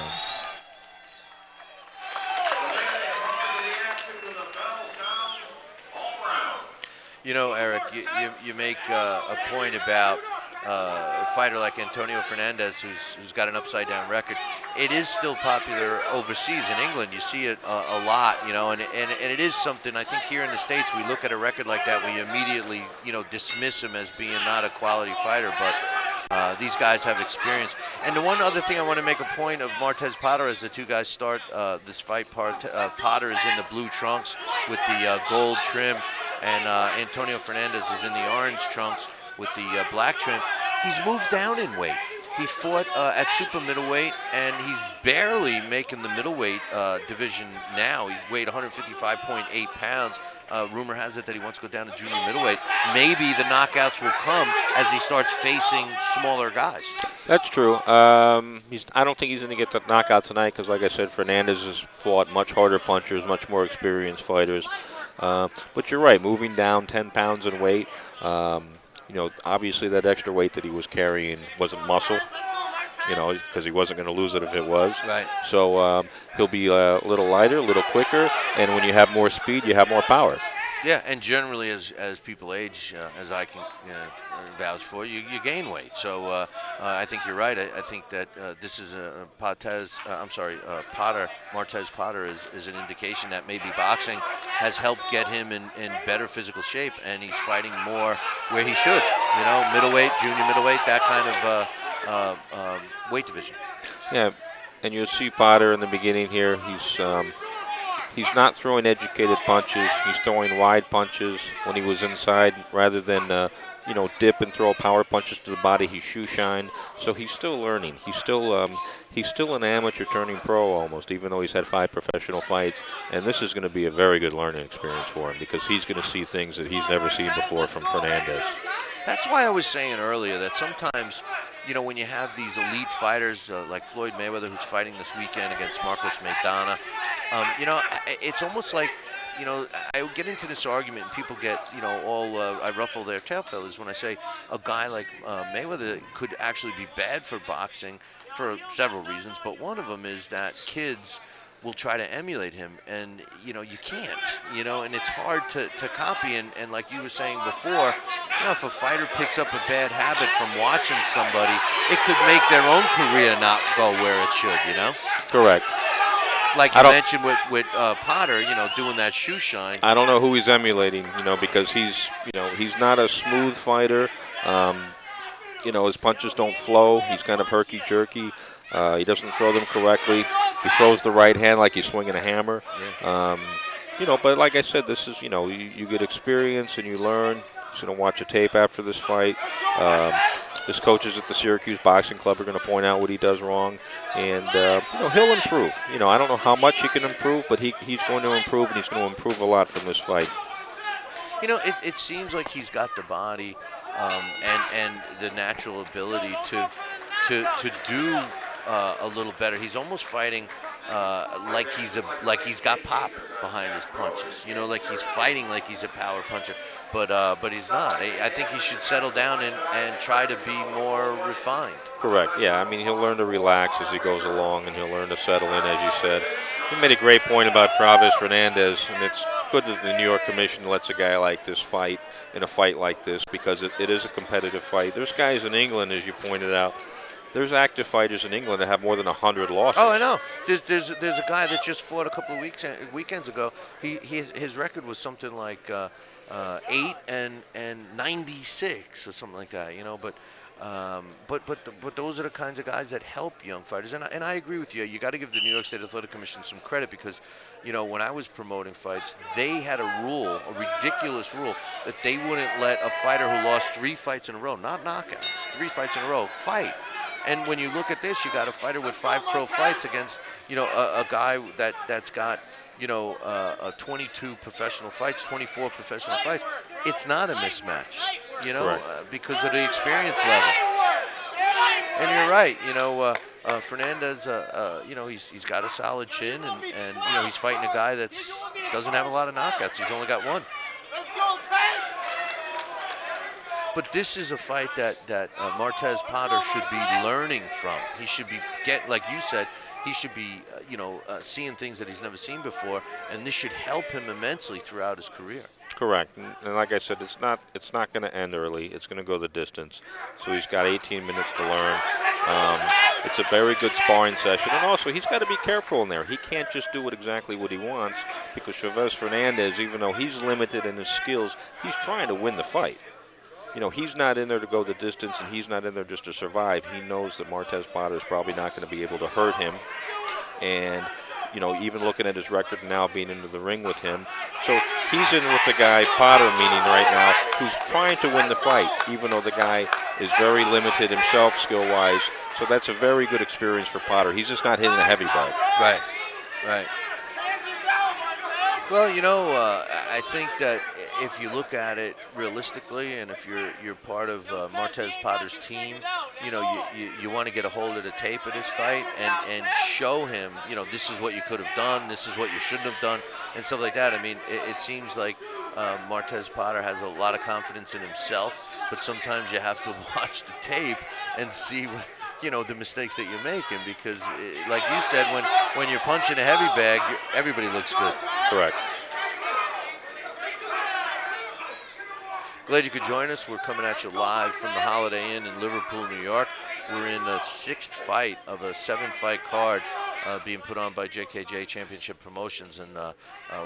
You know, Eric, you make a point about a fighter like Antonio Fernandez, who's got an upside-down record. It is still popular overseas in England. You see it a lot, you know, and it is something. I think here in the States, we look at a record like that, we immediately, you know, dismiss him as being not a quality fighter, but these guys have experience. And the one other thing I want to make a point of Martez Potter as the two guys start this fight. Potter is in the blue trunks with the gold trim, and Antonio Fernandez is in the orange trunks with the black trim. He's moved down in weight. He fought at super middleweight, and he's barely making the middleweight division now. He weighed 155.8 pounds. Rumor has it that he wants to go down to junior middleweight. Maybe the knockouts will come as he starts facing smaller guys. That's true. I don't think he's going to get the knockout tonight because, like I said, Fernandez has fought much harder punchers, much more experienced fighters. But you're right, moving down 10 pounds in weight. You know, obviously that extra weight that he was carrying wasn't muscle, you know, because he wasn't going to lose it if it was. Right. So he'll be a little lighter, a little quicker, and when you have more speed, you have more power. Yeah, and generally as people age, as I can vouch for, you gain weight. So I think you're right. I think that this is Potter, Martez Potter is an indication that maybe boxing has helped get him in better physical shape, and he's fighting more where he should. You know, middleweight, junior middleweight, that kind of weight division. Yeah, and you'll see Potter in the beginning here. He's not throwing educated punches. He's throwing wide punches when he was inside rather than, you know, dip and throw power punches to the body. He's shoe shine. So he's still learning. He's still an amateur turning pro almost, even though he's had 5 professional fights. And this is going to be a very good learning experience for him because he's going to see things that he's never seen before from Fernandez. That's why I was saying earlier that sometimes, you know, when you have these elite fighters like Floyd Mayweather, who's fighting this weekend against Marcos Maidana, you know, it's almost like, you know, I would get into this argument and people get, you know, all, I ruffle their tail feathers when I say a guy like Mayweather could actually be bad for boxing for several reasons, but one of them is that kids will try to emulate him, and you know you can't, you know, and it's hard to copy, and like you were saying before, you know, if a fighter picks up a bad habit from watching somebody, it could make their own career not go where it should, you know. Correct. Like you mentioned with Potter, you know, doing that shoe shine. I don't know who he's emulating, you know, because he's not a smooth fighter. You know, his punches don't flow. He's kind of herky-jerky. He doesn't throw them correctly. He throws the right hand like he's swinging a hammer. Yeah. You know, but like I said, this is, you know, you get experience and you learn. He's going to watch a tape after this fight. His coaches at the Syracuse Boxing Club are going to point out what he does wrong. And, you know, he'll improve. You know, I don't know how much he can improve, but he's going to improve, and he's going to improve a lot from this fight. You know, it seems like he's got the body and the natural ability to do a little better. He's almost fighting like he's got pop behind his punches. You know, like he's fighting like he's a power puncher, but he's not. I think he should settle down and try to be more refined. Correct. Yeah, I mean, he'll learn to relax as he goes along, and he'll learn to settle in, as you said. You made a great point about Travis Fernandez, and it's good that the New York Commission lets a guy like this fight in a fight like this because it is a competitive fight. There's guys in England, as you pointed out. There's active fighters in England that have more than 100 losses. Oh, I know. There's a guy that just fought a couple of weekends ago. His record was something like 8 and 96 or something like that. You know, but those are the kinds of guys that help young fighters. And I agree with you. You got to give the New York State Athletic Commission some credit because, you know, when I was promoting fights, they had a rule, a ridiculous rule, that they wouldn't let a fighter who lost 3 fights in a row, not knockouts, 3 fights in a row, fight. And when you look at this, you got a fighter with 5 pro fights against, you know, a guy that's got 22 professional fights, 24 professional fights, it's not a mismatch, because of the experience level. And you're right, Fernandez, he's got a solid chin, and he's fighting a guy that doesn't have a lot of knockouts. He's only got one. But this is a fight that Martez Potter should be learning from. He should be like you said, he should be seeing things that he's never seen before, and this should help him immensely throughout his career. Correct, and like I said, it's not going to end early. It's going to go the distance. So he's got 18 minutes to learn. It's a very good sparring session, and also he's got to be careful in there. He can't just do exactly what he wants, because Chavez Fernandez, even though he's limited in his skills, he's trying to win the fight. He's not in there to go the distance, and he's not in there just to survive. He knows that Martez Potter is probably not going to be able to hurt him, and even looking at his record now, being into the ring with him. So he's in with the guy, Potter meaning right now, who's trying to win the fight, even though the guy is very limited himself skill-wise. So that's a very good experience for Potter. He's just not hitting the heavy bag. Right. Well, I think that if you look at it realistically, and if you're part of Martez Potter's team, you want to get a hold of the tape of this fight and show him, this is what you could have done, this is what you shouldn't have done, and stuff like that. I mean, it seems like Martez Potter has a lot of confidence in himself, but sometimes you have to watch the tape and see the mistakes that you're making, because like you said, when you're punching a heavy bag, everybody looks good. Correct. Glad you could join us. We're coming at you live from the Holiday Inn in Liverpool, New York. We're in the 6th fight of a 7-fight card being put on by JKJ Championship Promotions, and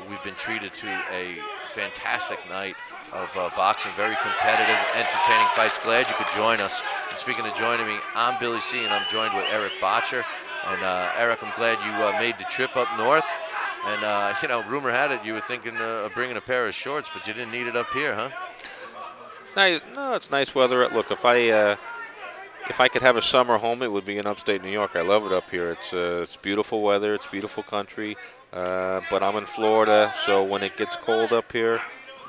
we've been treated to a fantastic night of boxing, very competitive, entertaining fights. Glad you could join us. And speaking of joining me, I'm Billy C, and I'm joined with Eric Botcher. And Eric, I'm glad you made the trip up north. And rumor had it you were thinking of bringing a pair of shorts, but you didn't need it up here, huh? No, it's nice weather. Look, if I could have a summer home, it would be in upstate New York. I love it up here. It's beautiful weather. It's beautiful country. But I'm in Florida, so when it gets cold up here,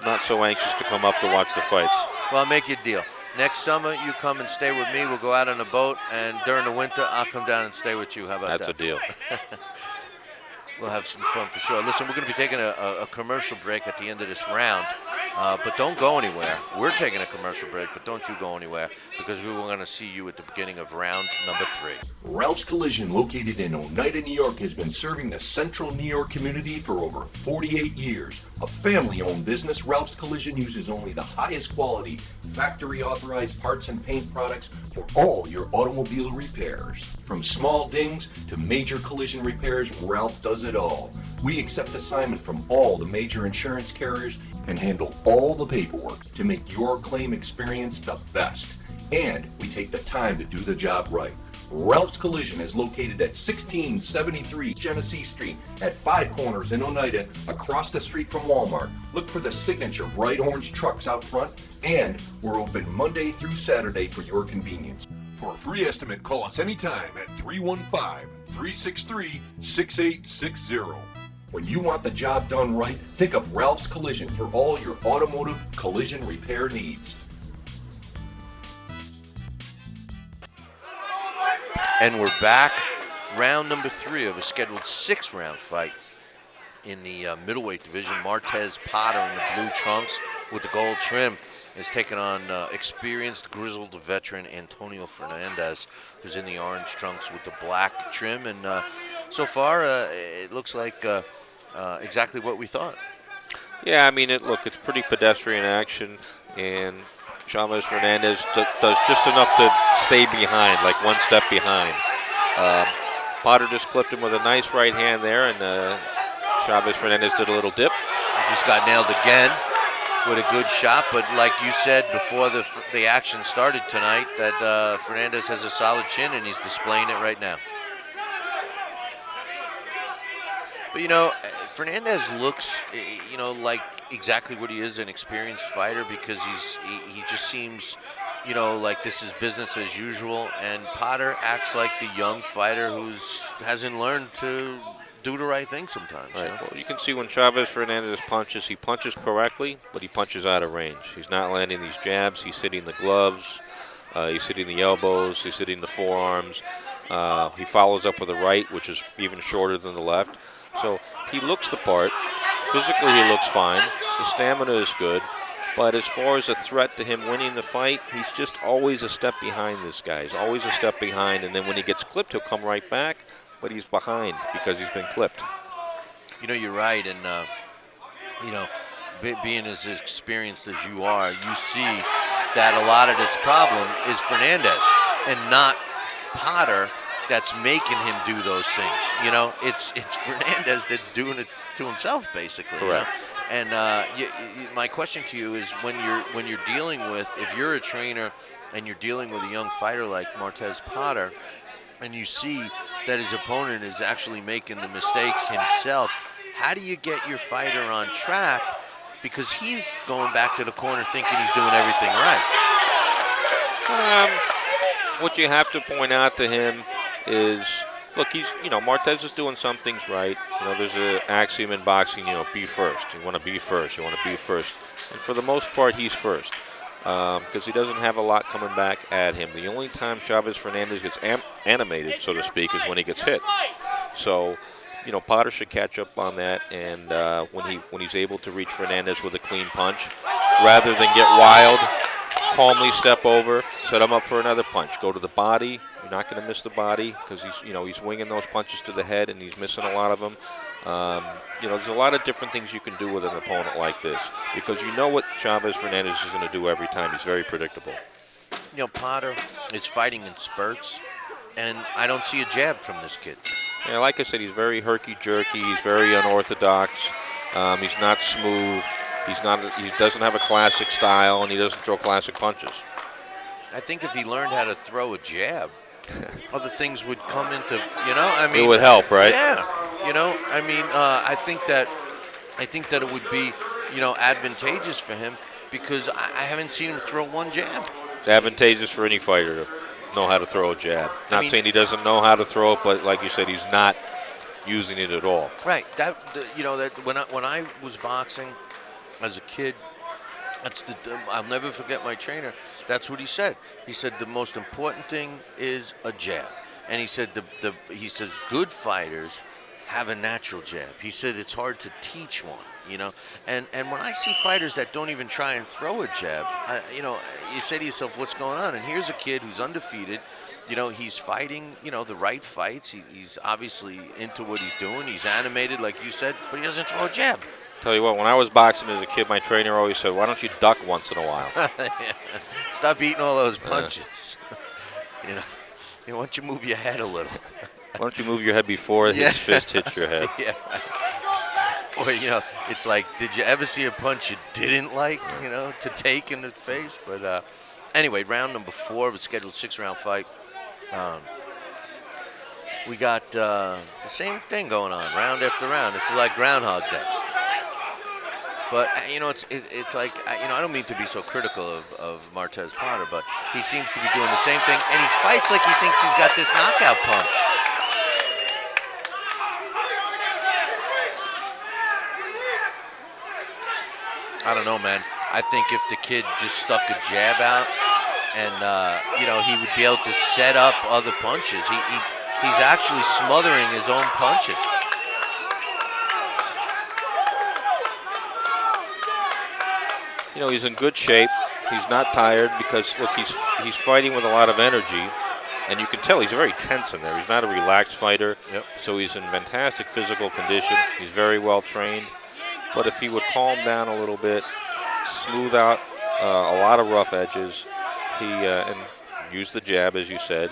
not so anxious to come up to watch the fights. Well, I'll make you a deal. Next summer, you come and stay with me. We'll go out on a boat, and during the winter, I'll come down and stay with you. How about that? That's a deal. We'll have some fun for sure. Listen, we're going to be taking a commercial break at the end of this round, but don't go anywhere. We're taking a commercial break, but don't you go anywhere, because we were going to see you at the beginning of round number 3. Ralph's Collision, located in Oneida, New York, has been serving the central New York community for over 48 years. A family-owned business, Ralph's Collision uses only the highest quality, factory-authorized parts and paint products for all your automobile repairs. From small dings to major collision repairs, Ralph does it all. We accept assignment from all the major insurance carriers and handle all the paperwork to make your claim experience the best. And we take the time to do the job right. Ralph's Collision is located at 1673 Genesee Street at 5 Corners in Oneida, across the street from Walmart. Look for the signature bright orange trucks out front, and we're open Monday through Saturday for your convenience. For a free estimate, call us anytime at 315-363-6860. When you want the job done right, think of Ralph's Collision for all your automotive collision repair needs. And we're back. Round number 3 of a scheduled 6-round fight in the middleweight division. Martez Potter in the blue trunks with the gold trim is taking on experienced, grizzled veteran Antonio Fernandez, who's in the orange trunks with the black trim. And so far, it looks like exactly what we thought. Yeah, I mean, it's pretty pedestrian action, and Chavez Fernandez does just enough to stay behind, like one step behind. Potter just clipped him with a nice right hand there, and Chavez Fernandez did a little dip. He just got nailed again with a good shot, but like you said before the action started tonight, that Fernandez has a solid chin, and he's displaying it right now. But, Fernandez looks, like exactly what he is, an experienced fighter, because he just seems, like this is business as usual. And Potter acts like the young fighter who hasn't learned to do the right thing sometimes. Right. You know? Well, you can see when Chavez Fernandez punches, he punches correctly, but he punches out of range. He's not landing these jabs. He's hitting the gloves. He's hitting the elbows. He's hitting the forearms. He follows up with a right, which is even shorter than the left. So he looks the part. Physically, he looks fine. His stamina is good. But as far as a threat to him winning the fight, he's just always a step behind this guy. He's always a step behind, and then when he gets clipped, he'll come right back, but he's behind because he's been clipped. You know, you're right, and, you know, being as experienced as you are, you see that a lot of this problem is Fernandez and not Potter that's making him do those things. You know, it's Fernandez that's doing it to himself, basically. Correct. You know? And my question to you is, when you're dealing with, if you're a trainer and you're dealing with a young fighter like Martez Potter, and you see that his opponent is actually making the mistakes himself, how do you get your fighter on track? Because he's going back to the corner thinking he's doing everything right. What you have to point out to him is, look, Martez is doing some things right. You know, there's an axiom in boxing, be first. You want to be first. You want to be first. And for the most part, he's first because he doesn't have a lot coming back at him. The only time Chavez Fernandez gets animated, so to speak, is when he gets hit. So, Potter should catch up on that, and when he's able to reach Fernandez with a clean punch, rather than get wild, calmly step over, set him up for another punch. Go to the body. You're not going to miss the body because he's winging those punches to the head, and he's missing a lot of them. There's a lot of different things you can do with an opponent like this because you know what Chavez Fernandez is going to do every time. He's very predictable. Potter is fighting in spurts, and I don't see a jab from this kid. Yeah, like I said, he's very herky-jerky. He's very unorthodox. He's not smooth. He doesn't have a classic style, and he doesn't throw classic punches. I think if he learned how to throw a jab, other things would come into, it would help, right? Yeah, I think that it would be, advantageous for him because I haven't seen him throw one jab. It's advantageous for any fighter to know how to throw a jab. Not saying he doesn't know how to throw it, but like you said, he's not using it at all. Right. That when I was boxing as a kid, I'll never forget my trainer. That's what he said. He said the most important thing is a jab, and he said he says good fighters have a natural jab. He said it's hard to teach one. And when I see fighters that don't even try and throw a jab, you say to yourself, what's going on? And here's a kid who's undefeated. He's fighting, the right fights. He's obviously into what he's doing. He's animated, like you said, but he doesn't throw a jab. Tell you what, when I was boxing as a kid, my trainer always said, why don't you duck once in a while? Stop eating all those punches. Why don't you move your head a little? Why don't you move your head before his fist hits your head? Yeah. Or, it's like, did you ever see a punch you didn't like, to take in the face? But anyway, round number 4 of a scheduled 6-round fight. We got the same thing going on, round after round. This is like Groundhog Day. But, it's like, I don't mean to be so critical of Martez Potter, but he seems to be doing the same thing, and he fights like he thinks he's got this knockout punch. I don't know, man. I think if the kid just stuck a jab out and, he would be able to set up other punches. He's actually smothering his own punches. He's in good shape. He's not tired because, look, he's fighting with a lot of energy. And you can tell he's very tense in there. He's not a relaxed fighter. Yep. So he's in fantastic physical condition. He's very well trained. But if he would calm down a little bit, smooth out a lot of rough edges, and use the jab, as you said,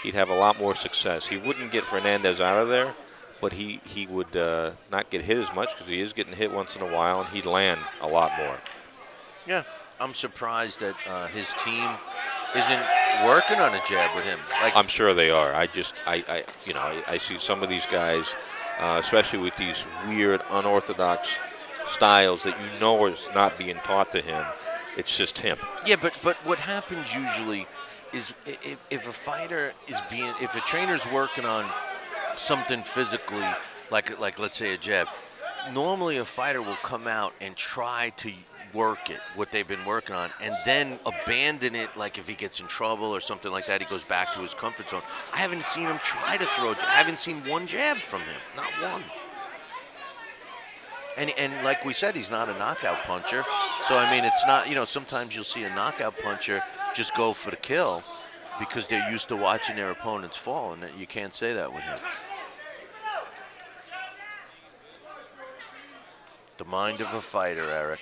he'd have a lot more success. He wouldn't get Fernandez out of there, but he would not get hit as much because he is getting hit once in a while, and he'd land a lot more. Yeah, I'm surprised that his team isn't working on a jab with him. I'm sure they are. I see some of these guys, especially with these weird, unorthodox styles that is not being taught to him. It's just him. Yeah, but what happens usually is if a fighter if a trainer's working on something physically, like let's say a jab. Normally, a fighter will come out and try to work it, what they've been working on, and then abandon it. Like if he gets in trouble or something like that, he goes back to his comfort zone. I haven't seen him try to throw. I haven't seen one jab from him, not one. And like we said, he's not a knockout puncher. So I mean, it's not. Sometimes you'll see a knockout puncher just go for the kill because they're used to watching their opponents fall, and you can't say that with him. The mind of a fighter, Eric.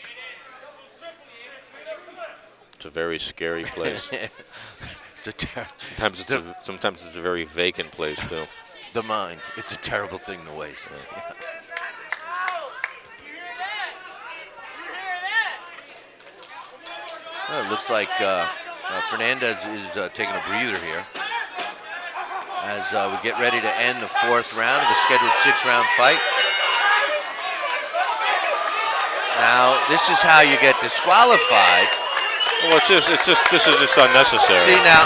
It's a very scary place. Sometimes it's a very vacant place too. The mind. It's a terrible thing to waste. Yeah. Well, it looks like Fernandez is taking a breather here as we get ready to end the 4th round of the scheduled 6-round fight. Now, this is how you get disqualified. Well, this is just unnecessary. See now,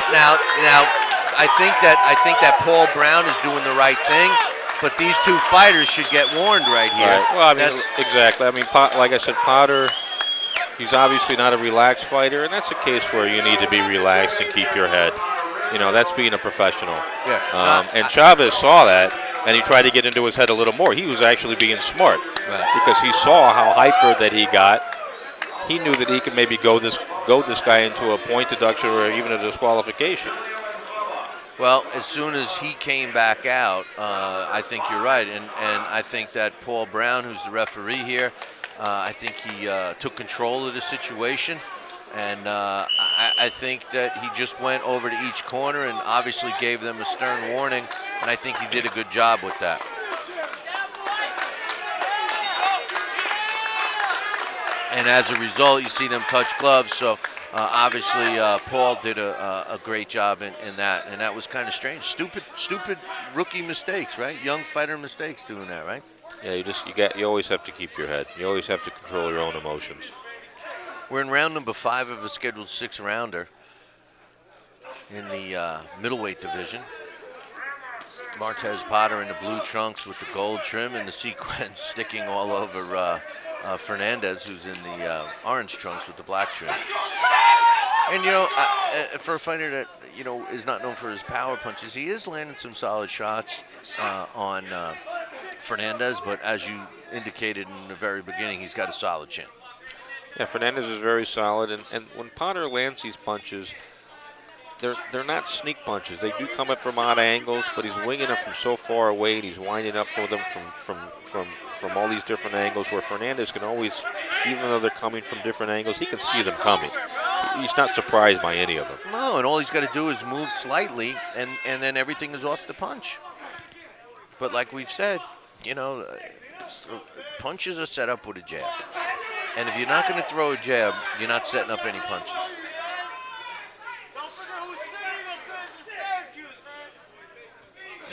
I think that Paul Brown is doing the right thing, but these two fighters should get warned right here. Right. Well, I mean, exactly. I mean, like I said, Potter, he's obviously not a relaxed fighter, and that's a case where you need to be relaxed and keep your head. That's being a professional. Yeah. And Chavez saw that, and he tried to get into his head a little more. He was actually being smart because he saw how hyper that he got. He knew that he could maybe go this guy into a point deduction or even a disqualification. Well, as soon as he came back out, I think you're right, and I think that Paul Brown, who's the referee here, I think he took control of the situation, and I think that he just went over to each corner and obviously gave them a stern warning, and I think he did a good job with that. And as a result, you see them touch gloves, so obviously Paul did a great job in that, and that was kind of strange. Stupid rookie mistakes, right? Young fighter mistakes doing that, right? Yeah, you always have to keep your head. You always have to control your own emotions. We're in round number 5 of a scheduled 6-rounder in the middleweight division. Martez Potter in the blue trunks with the gold trim and the sequins sticking all over Fernandez, who's in the orange trunks with the black trim. And, for a fighter that, is not known for his power punches, he is landing some solid shots on Fernandez, but as you indicated in the very beginning, he's got a solid chin. Yeah, Fernandez is very solid, and when Potter lands these punches, they're not sneak punches. They do come up from odd angles, but he's winging them from so far away, and he's winding up for them from all these different angles, where Fernandez can always, even though they're coming from different angles, he can see them coming. He's not surprised by any of them. No, and all he's got to do is move slightly, and then everything is off the punch. But like we've said, punches are set up with a jab. And if you're not going to throw a jab, you're not setting up any punches.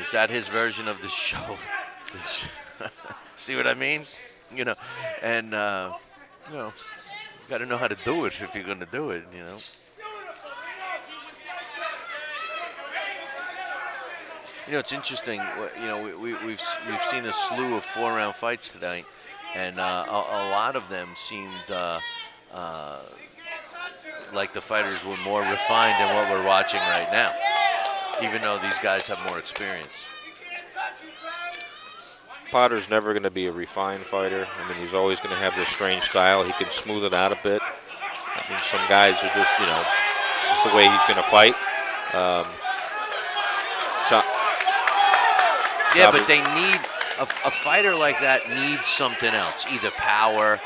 Is that his version of the show? See what I mean? And you got to know how to do it if you're going to do it, it's interesting. We've seen a slew of 4-round fights tonight, and a lot of them seemed like the fighters were more refined than what we're watching right now, even though these guys have more experience. Potter's never going to be a refined fighter. I mean, he's always going to have this strange style. He can smooth it out a bit. I mean, some guys are just, just the way he's going to fight. Yeah, but they need a fighter like that needs something else, either power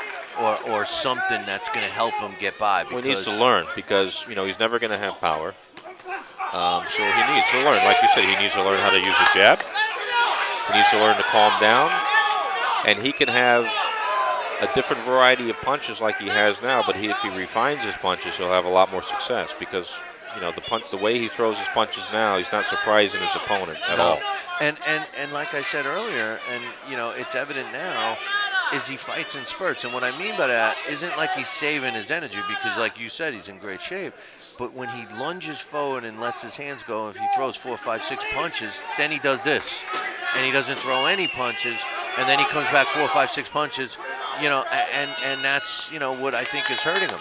or something that's going to help him get by. Well, he needs to learn because he's never going to have power. So he needs to learn. Like you said, he needs to learn how to use a jab. He needs to learn to calm down, and he can have a different variety of punches like he has now. But if he refines his punches, he'll have a lot more success because the way he throws his punches now, he's not surprising his opponent at all. And like I said earlier, and it's evident now, is he fights in spurts. And what I mean by that isn't like he's saving his energy because, like you said, he's in great shape. But when he lunges forward and lets his hands go, if he throws 4, 5, 6 punches, then he does this. and he doesn't throw any punches, and then he comes back 4, 5, 6 punches, and that's what I think is hurting him.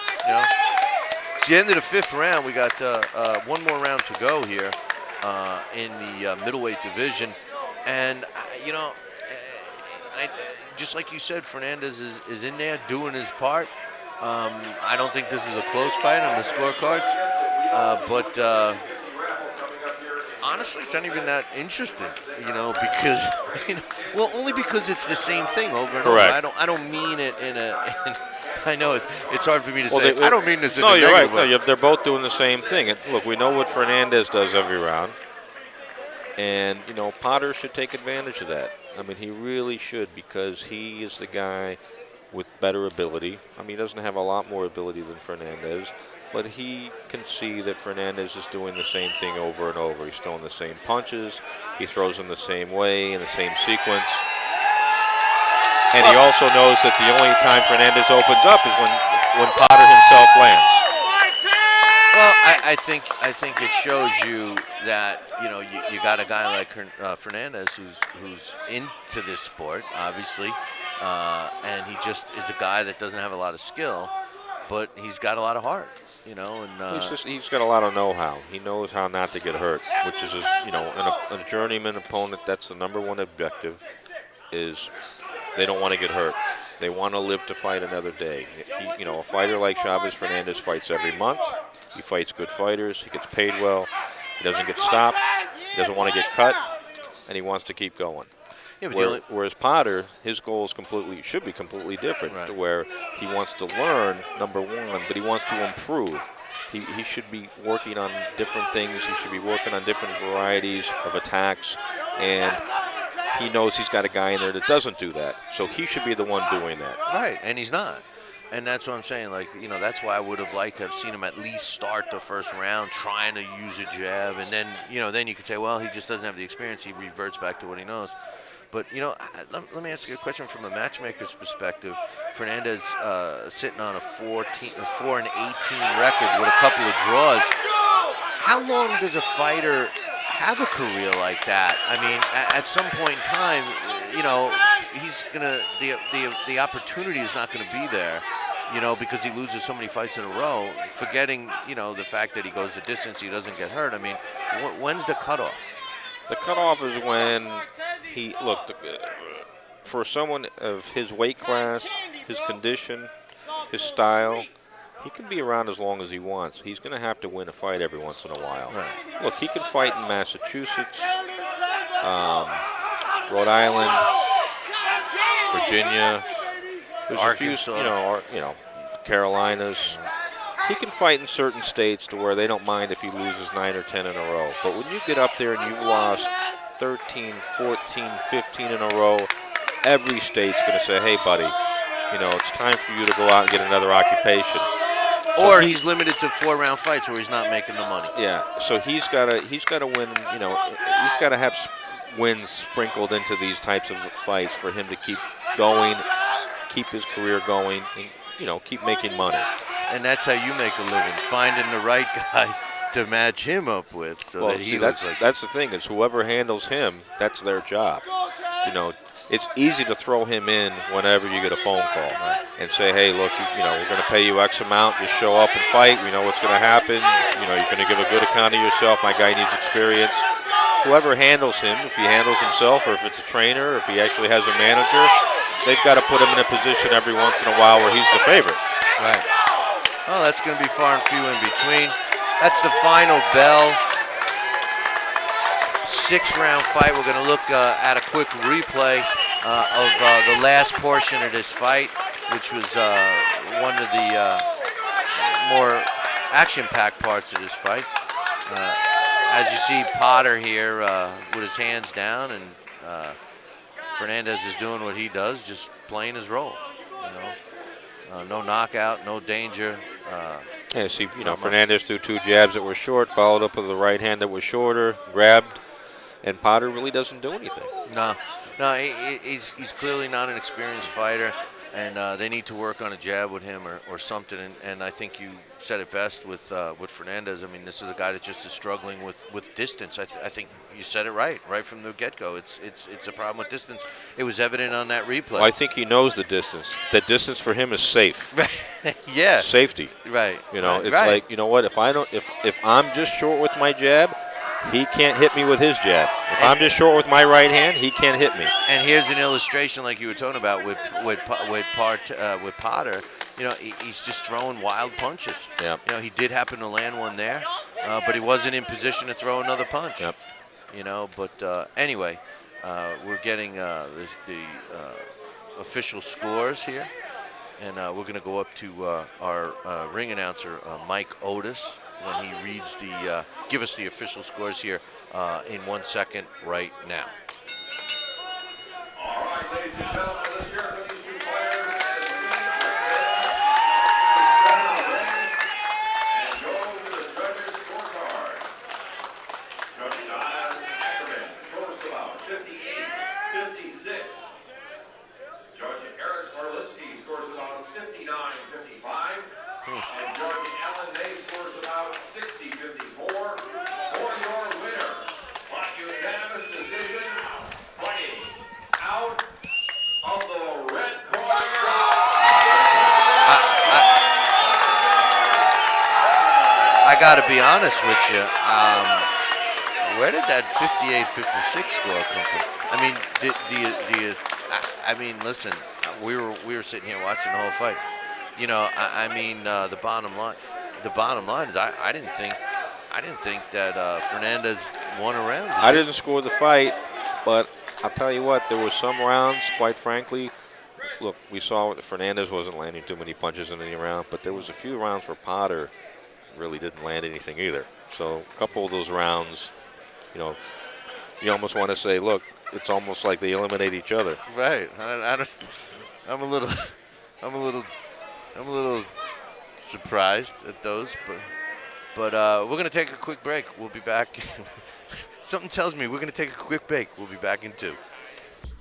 It's the end of the 5th round. We got one more round to go here in the middleweight division, and just like you said, Fernandez is in there doing his part. I don't think this is a close fight on the scorecards, but honestly, it's not even that interesting, because only because it's the same thing over and Correct. over. I don't mean it in I know it's hard for me to say. I don't mean this in a no, you're negative right. way. No, they're both doing the same thing. And look, we know what Fernandez does every round, and Potter should take advantage of that. I mean, he really should, because he is the guy with better ability. I mean, he doesn't have a lot more ability than Fernandez, but he can see that Fernandez is doing the same thing over and over. He's throwing the same punches. He throws them the same way, in the same sequence. And he also knows that the only time Fernandez opens up is when Potter himself lands. Well, I think it shows you that you got a guy like Fernandez who's into this sport, obviously, and he just is a guy that doesn't have a lot of skill, but he's got a lot of heart, and he's got a lot of know-how. He knows how not to get hurt, which is a journeyman opponent. That's the number one objective. Is they don't want to get hurt. They want to live to fight another day. A fighter like Chavez Fernandez fights every month. He fights good fighters. He gets paid well. He doesn't get stopped. He doesn't want to get cut, and he wants to keep going. Yeah, but Whereas Potter, his goal should be completely different, right. To where he wants to learn, number one, but he wants to improve. He should be working on different things. He should be working on different varieties of attacks, and he knows he's got a guy in there that doesn't do that. So he should be the one doing that. Right, and he's not. And that's what I'm saying. That's why I would have liked to have seen him at least start the first round trying to use a jab. And then, then you could say, well, he just doesn't have the experience. He reverts back to what he knows. But, let me ask you a question from a matchmaker's perspective. Fernandez sitting on a 4-18 record with a couple of draws. How long does a fighter have a career like that? I mean, at some point in time, he's gonna the opportunity is not gonna be there, because he loses so many fights in a row. Forgetting, the fact that he goes the distance, he doesn't get hurt. I mean, when's the cutoff? The cutoff is when for someone of his weight class, his condition, his style, he can be around as long as he wants. He's going to have to win a fight every once in a while. Right. Look, he can fight in Massachusetts, Rhode Island, Virginia. There's Arkansas. a few, Carolinas. He can fight in certain states to where they don't mind if he loses 9 or 10 in a row. But when you get up there and you've lost 13, 14, 15 in a row, every state's going to say, hey, buddy, it's time for you to go out and get another occupation. Or he's limited to 4-round fights where he's not making the money. Yeah, so he's got to win. He's got to have wins sprinkled into these types of fights for him to keep going, keep his career going, and keep making money. And that's how you make a living, finding the right guy to match him up with, that he looks like. That's the thing. Is whoever handles him, that's their job. It's easy to throw him in whenever you get a phone call and say, hey, look, we're going to pay you X amount. Just show up and fight. We know what's going to happen. You're going to give a good account of yourself. My guy needs experience. Whoever handles him, if he handles himself or if it's a trainer or if he actually has a manager, they've got to put him in a position every once in a while where he's the favorite. Right. Well, that's going to be far and few in between. That's the final bell. 6-round fight. We're going to look at a quick replay of the last portion of this fight, which was one of the more action-packed parts of this fight. As you see, Potter here with his hands down, and Fernandez is doing what he does, just playing his role. No knockout, no danger. Fernandez threw 2 jabs that were short, followed up with the right hand that was shorter, grabbed, and Potter really doesn't do anything. No, he's clearly not an experienced fighter. and they need to work on a jab with him or something. And I think you said it best with Fernandez. I mean, this is a guy that just is struggling with distance. I think you said it right from the get-go. It's a problem with distance. It was evident on that replay. Well, I think he knows the distance. The distance for him is safe. Yeah. Safety. Right. You know, right, it's right. like, you know what? If I'm just short with my jab, he can't hit me with his jab. If I'm just short with my right hand, he can't hit me. And here's an illustration, like you were talking about with Potter. You know, he's just throwing wild punches. Yeah. You know, he did happen to land one there, but he wasn't in position to throw another punch. Yep. You know, but anyway, we're getting the official scores here, and we're going to go up to our ring announcer, Mike Otis, when he reads give us the official scores here in 1 second right now. All right, ladies and gentlemen, let's hear it for these two fighters. And go to the judges' scorecard. Judge Don Ackerman scores about 58-56. Judge Eric Orlinsky scores about 59-55. And Judge Alan May scores about 60-54. For your winner, by unanimous decision, fighting out of the red corner. I got to be honest with you. Where did that 58-56 score come from? I mean, do you? I mean, listen, we were sitting here watching the whole fight. You know, I mean, the bottom line is I didn't think that Fernandez won a round. I didn't score the fight, but I'll tell you what, there were some rounds, quite frankly. Look, we saw Fernandez wasn't landing too many punches in any round, but there was a few rounds where Potter really didn't land anything either. So a couple of those rounds, you know, you almost want to say, look, it's almost like they eliminate each other. Right. I'm a little surprised at those, but we're gonna take a quick break. We'll be back. Something tells me we're gonna take a quick break. We'll be back in 2.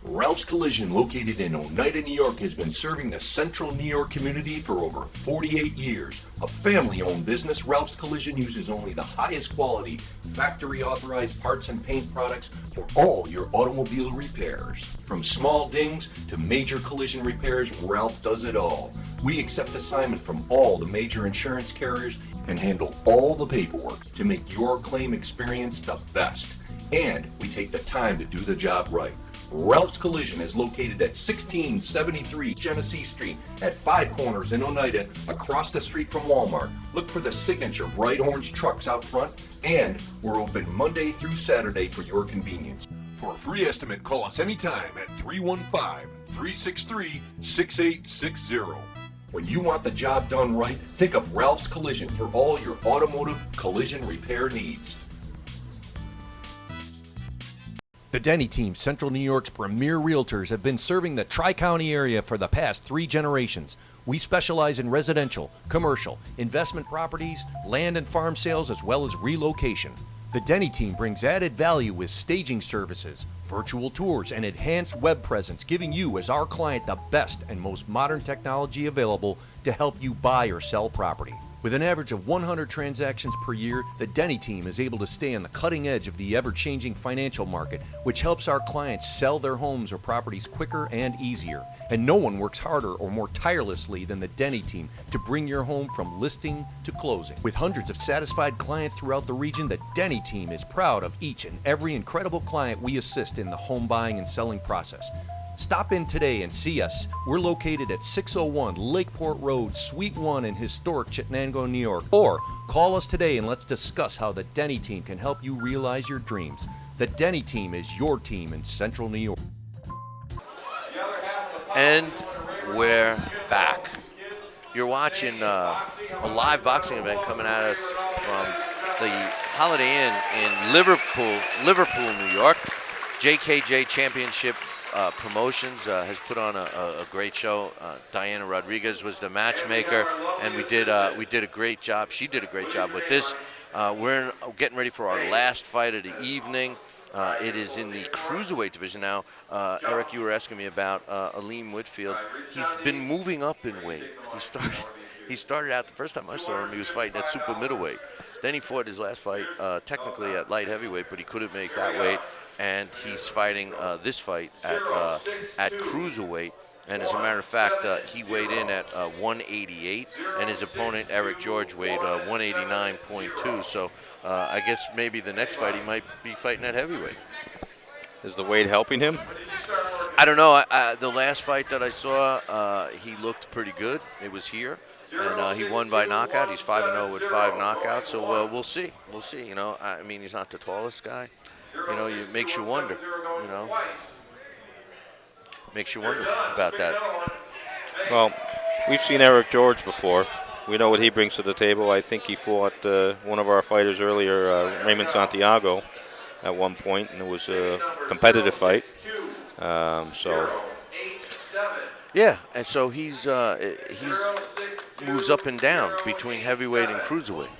Ralph's Collision, located in Oneida, New York, has been serving the central New York community for over 48 years. A family-owned business, Ralph's Collision uses only the highest quality, factory-authorized parts and paint products for all your automobile repairs. From small dings to major collision repairs, Ralph does it all. We accept assignment from all the major insurance carriers and handle all the paperwork to make your claim experience the best. And we take the time to do the job right. Ralph's Collision is located at 1673 Genesee Street at 5 Corners in Oneida, across the street from Walmart. Look for the signature bright orange trucks out front, and we're open Monday through Saturday for your convenience. For a free estimate, call us anytime at 315-363-6860. When you want the job done right, think of Ralph's Collision for all your automotive collision repair needs. The Denny team, Central New York's premier realtors, have been serving the Tri-County area for the past 3 generations. We specialize in residential, commercial, investment properties, land and farm sales, as well as relocation. The Denny team brings added value with staging services, virtual tours, and enhanced web presence, giving you as our client the best and most modern technology available to help you buy or sell property. With an average of 100 transactions per year, the Denny team is able to stay on the cutting edge of the ever-changing financial market, which helps our clients sell their homes or properties quicker and easier. And no one works harder or more tirelessly than the Denny team to bring your home from listing to closing. With hundreds of satisfied clients throughout the region, the Denny team is proud of each and every incredible client we assist in the home buying and selling process. Stop in today and see us. We're located at 601 Lakeport Road, Suite 1 in historic Chittenango, New York. Or call us today and let's discuss how the Denny team can help you realize your dreams. The Denny team is your team in Central New York. And we're back. You're watching a live boxing event coming at us from the Holiday Inn in Liverpool, New York. JKJ Championship Promotions has put on a great show. Diana Rodriguez was the matchmaker, and we did a great job. She did a great job with this. We're getting ready for our last fight of the evening. It is in the cruiserweight division now. Eric, you were asking me about Aleem Whitfield. He's been moving up in weight. He started out, the first time I saw him, he was fighting at super middleweight. Then he fought his last fight technically at light heavyweight, but he couldn't make that weight. And he's fighting this fight at cruiserweight. And as a matter of fact, he weighed in at 188, and his opponent, Eric George, weighed 189.2. So I guess maybe the next fight he might be fighting at heavyweight. Is the weight helping him? I don't know. The last fight that I saw, he looked pretty good. It was here, and he won by knockout. He's 5-0 with 5 knockouts. So we'll see. We'll see. You know, I mean, he's not the tallest guy. You know, it makes you wonder. You know. Makes you wonder about that. Well, we've seen Eric George before. We know what he brings to the table. I think he fought one of our fighters earlier, Raymond Santiago, at one point, and it was a competitive fight. Yeah, and so he's moves up and down between heavyweight and cruiserweight.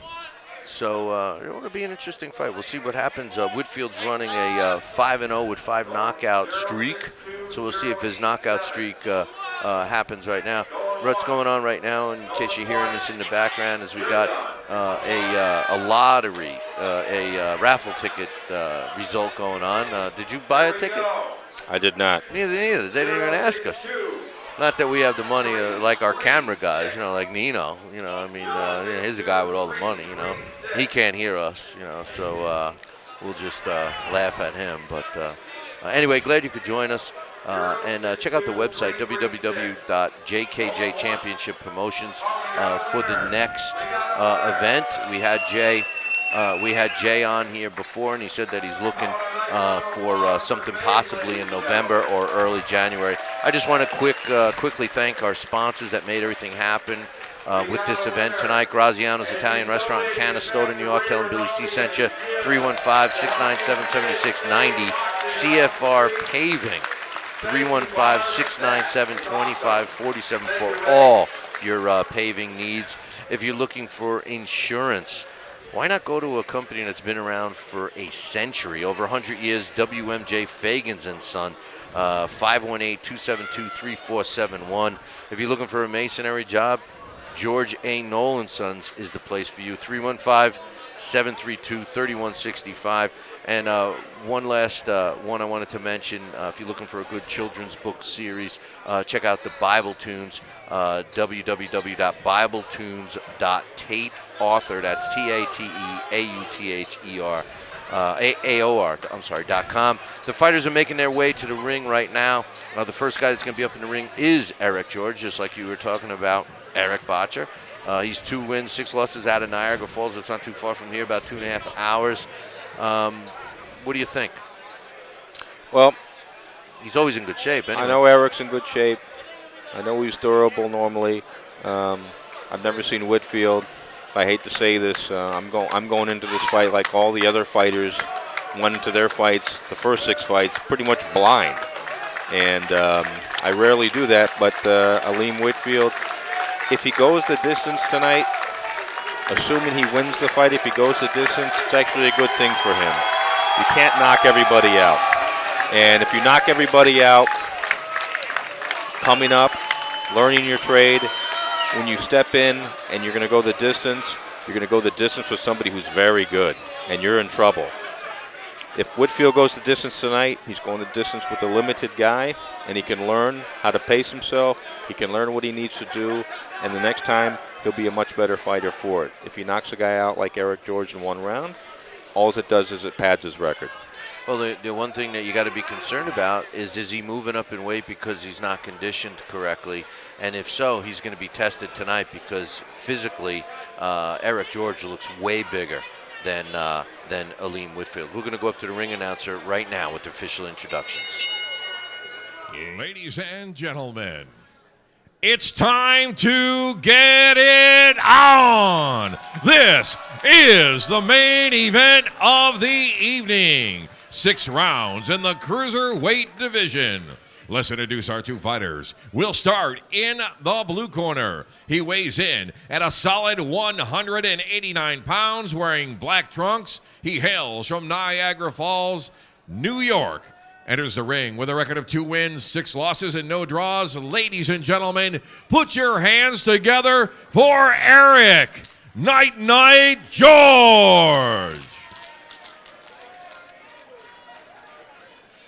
So it will be an interesting fight. We'll see what happens. Whitfield's running a 5-0 with 5 knockout streak. So we'll see if his knockout streak happens right now. What's going on right now, in case you're hearing this in the background, is we got a lottery, a raffle ticket result going on. Did you buy a ticket? I did not. Neither. They didn't even ask us. Not that we have the money like our camera guys, you know, like Nino. You know, I mean, he's the guy with all the money, you know. He can't hear us, you know, so we'll just laugh at him. But anyway, glad you could join us. And check out the website, www.jkj Championship Promotions, for the next event. We had Jay on here before, and he said that he's looking for something possibly in November or early January. I just want to quickly thank our sponsors that made everything happen with this event tonight. Graziano's Italian Restaurant in Canastota, New York. Tell them Billy C sent you. 315-697-7690. CFR Paving. 315-697-2547 for all your paving needs. If you're looking for insurance, why not go to a company that's been around for a century, over 100 years, WMJ Fagans & Son, 518-272-3471. If you're looking for a masonry job, George A. Nolan Sons is the place for you, 315-732-3165. And one last one I wanted to mention, if you're looking for a good children's book series, check out the Bible Tunes, www.bibletunes.tateauthor, that's TATEAUTHER.com. The fighters are making their way to the ring right now. The first guy that's going to be up in the ring is Eric George, just like you were talking about, Eric Botcher. He's 2 wins, 6 losses out of Niagara Falls. It's not too far from here, about 2.5 hours. What do you think? Well, he's always in good shape. Anyway. I know Eric's in good shape. I know he's durable normally. I've never seen Whitfield. I hate to say this. I'm going into this fight like all the other fighters went into their fights, the first 6 fights, pretty much blind. And I rarely do that, but Aleem Whitfield, if he goes the distance tonight, assuming he wins the fight, if he goes the distance, it's actually a good thing for him. You can't knock everybody out. And if you knock everybody out, coming up, learning your trade, when you step in and you're going to go the distance, you're going to go the distance with somebody who's very good, and you're in trouble. If Whitfield goes the distance tonight, he's going the distance with a limited guy, and he can learn how to pace himself. He can learn what he needs to do, and the next time he'll be a much better fighter for it. If he knocks a guy out like Eric George in 1 round, all it does is it pads his record. Well, the one thing that you got to be concerned about is he moving up in weight because he's not conditioned correctly? And if so, he's going to be tested tonight because physically, Eric George looks way bigger than Aleem Whitfield. We're going to go up to the ring announcer right now with the official introductions. Ladies and gentlemen, it's time to get it on. This is the main event of the evening. 6 rounds in the cruiserweight division. Let's introduce our 2 fighters. We'll start in the blue corner. He weighs in at a solid 189 pounds, wearing black trunks. He hails from Niagara Falls, New York, enters the ring with a record of 2 wins, 6 losses, and no draws. Ladies and gentlemen, put your hands together for Eric Night Night George.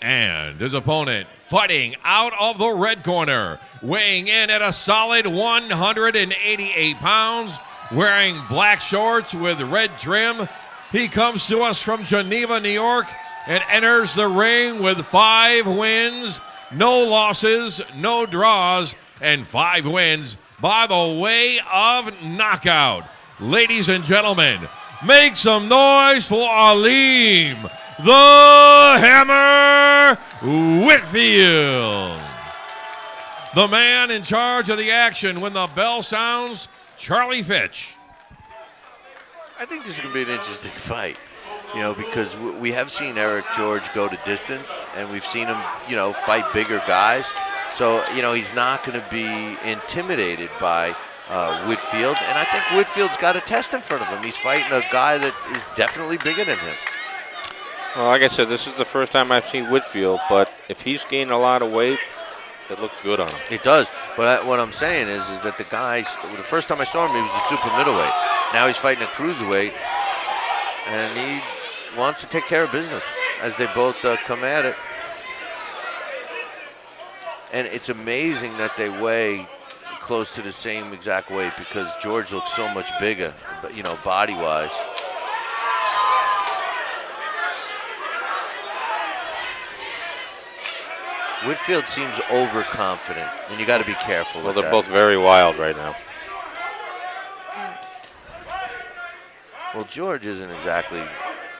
And his opponent, fighting out of the red corner, weighing in at a solid 188 pounds, wearing black shorts with red trim. He comes to us from Geneva, New York, and enters the ring with 5 wins, no losses, no draws, and 5 wins by the way of knockout. Ladies and gentlemen, make some noise for Aleem, the Hammer Whitfield. The man in charge of the action when the bell sounds, Charlie Fitch. I think this is going to be an interesting fight, because we have seen Eric George go to distance, and we've seen him, fight bigger guys. So, he's not going to be intimidated by Whitfield, and I think Whitfield's got a test in front of him. He's fighting a guy that is definitely bigger than him. Well, like I said, this is the first time I've seen Whitfield, but if he's gained a lot of weight, it looks good on him. It does, but what I'm saying is that the guy, the first time I saw him, he was a super middleweight. Now he's fighting a cruiserweight, and he wants to take care of business as they both come at it. And it's amazing that they weigh close to the same exact weight because George looks so much bigger, body-wise. Whitfield seems overconfident, and you got to be careful. Well, they're both very wild right now. Well, George isn't exactly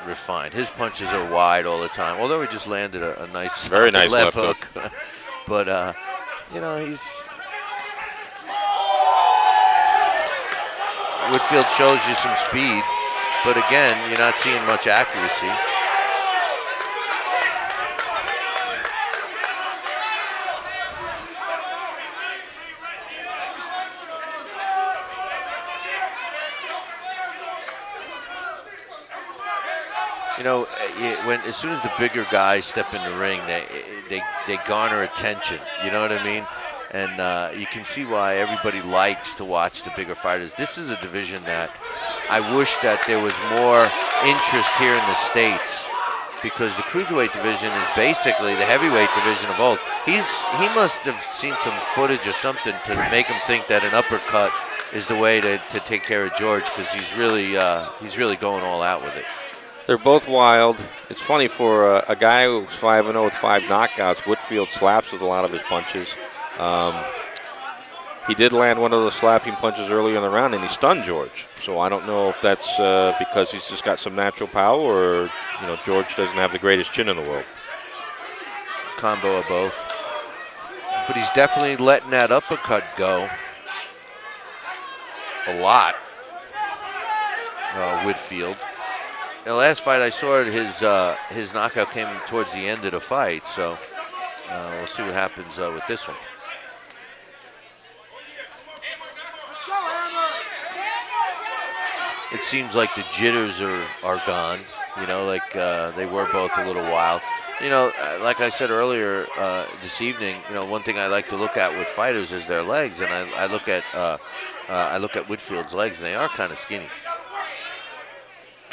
refined. His punches are wide all the time, although he just landed a nice, very nice left hook. But, he's... Whitfield shows you some speed, but again, you're not seeing much accuracy. As soon as the bigger guys step in the ring, they garner attention. You know what I mean? And you can see why everybody likes to watch the bigger fighters. This is a division that I wish that there was more interest here in the States, because the cruiserweight division is basically the heavyweight division of old. He must have seen some footage or something to make him think that an uppercut is the way to take care of George, because he's really going all out with it. They're both wild. It's funny for a guy who's 5-0 with 5 knockouts. Whitfield slaps with a lot of his punches. He did land one of those slapping punches earlier in the round, and he stunned George. So I don't know if that's because he's just got some natural power, or George doesn't have the greatest chin in the world. Combo of both. But he's definitely letting that uppercut go a lot. Whitfield. The last fight I saw, his knockout came towards the end of the fight, so we'll see what happens with this one. It seems like the jitters are gone, they were both a little wild. Like I said earlier this evening, one thing I like to look at with fighters is their legs, and I look at Whitfield's legs, and they are kind of skinny.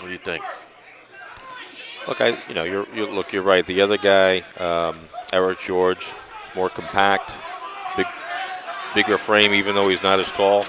What do you think? Look, you're right. The other guy, Eric George, more compact, bigger frame, even though he's not as tall.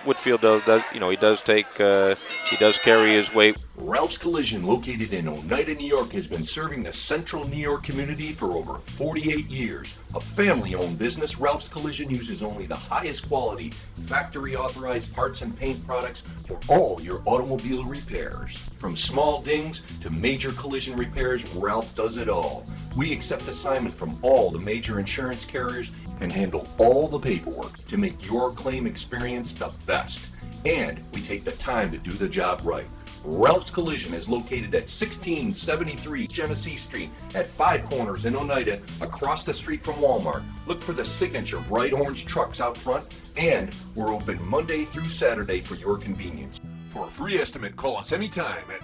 Whitfield he does carry his weight. Ralph's Collision, located in Oneida, New York, has been serving the central New York community for over 48 years. A family-owned business, Ralph's Collision uses only the highest quality, factory-authorized parts and paint products for all your automobile repairs. From small dings to major collision repairs, Ralph does it all. We accept assignment from all the major insurance carriers and handle all the paperwork to make your claim experience the best. And we take the time to do the job right. Ralph's Collision is located at 1673 Genesee Street at 5 Corners in Oneida, across the street from Walmart. Look for the signature bright orange trucks out front, and we're open Monday through Saturday for your convenience. For a free estimate, call us anytime at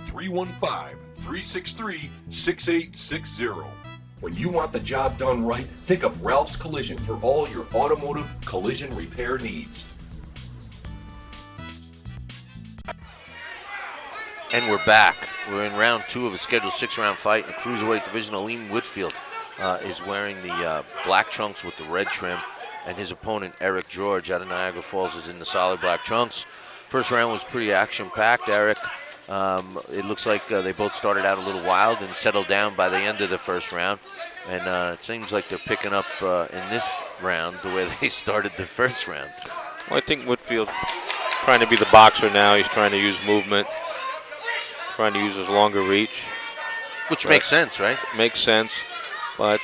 315-363-6860. When you want the job done right, think of Ralph's Collision for all your automotive collision repair needs. And we're back. We're in round 2 of a scheduled 6-round fight in the cruiserweight division. Aleem Whitfield is wearing the black trunks with the red trim, and his opponent, Eric George, out of Niagara Falls, is in the solid black trunks. First round was pretty action-packed, Eric. It looks like they both started out a little wild and settled down by the end of the first round. And it seems like they're picking up in this round the way they started the first round. Well, I think Whitfield trying to be the boxer now. He's trying to use movement, trying to use his longer reach. Which makes sense, right? Makes sense, but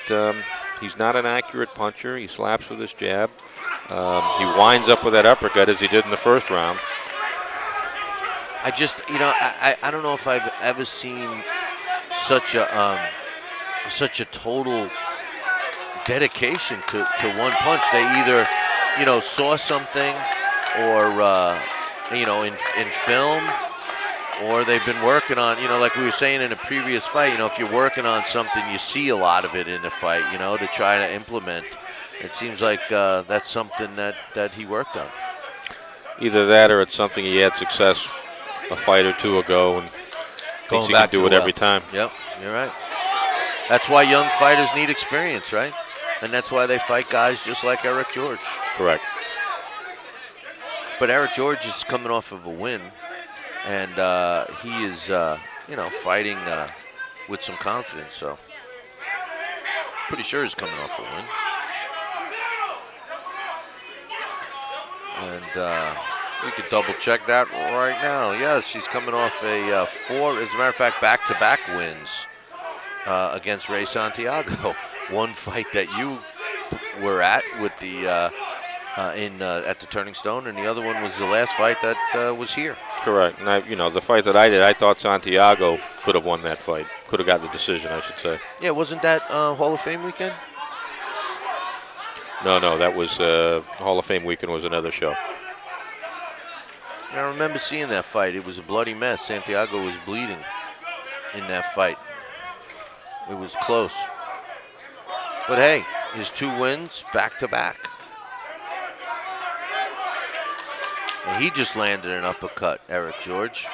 he's not an accurate puncher. He slaps with his jab. He winds up with that uppercut as he did in the first round. I just, I don't know if I've ever seen such a total dedication to one punch. They either, saw something or, in film, or they've been working on, like we were saying in a previous fight, if you're working on something, you see a lot of it in the fight, to try to implement. It seems like that's something that he worked on. Either that or it's something he had success a fight or two ago and thinks he can do it every time. Yep, you're right. That's why young fighters need experience, right? And that's why they fight guys just like Eric George. Correct. But Eric George is coming off of a win, and he is, fighting with some confidence. So pretty sure he's coming off a win. And we could double check that right now. Yes, he's coming off a 4, as a matter of fact, back-to-back wins against Ray Santiago. One fight that you were at with the at the Turning Stone, and the other one was the last fight that was here. Correct. And the fight that I did, I thought Santiago could have won that fight. Could have got the decision, I should say. Yeah, wasn't that Hall of Fame weekend? No, that was Hall of Fame weekend was another show. I remember seeing that fight. It was a bloody mess. Santiago was bleeding in that fight. It was close. But hey, his 2 wins back-to-back. And he just landed an uppercut, Eric George.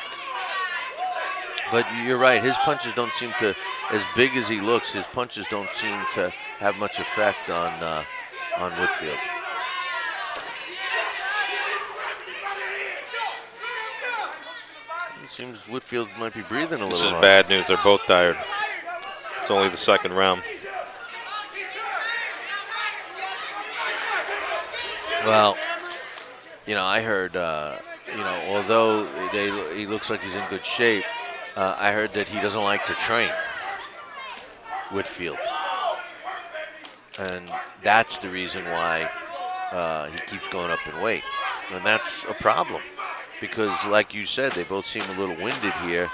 But you're right, his punches don't seem to, as big as he looks, his punches don't seem to have much effect on Whitfield. It seems Whitfield might be breathing a little. This is hard. bad news. They're both tired. It's only the second round. Well, I heard, although he looks like he's in good shape, I heard that he doesn't like to train, Whitfield. And that's the reason why he keeps going up in weight. And that's a problem because, like you said, they both seem a little winded here.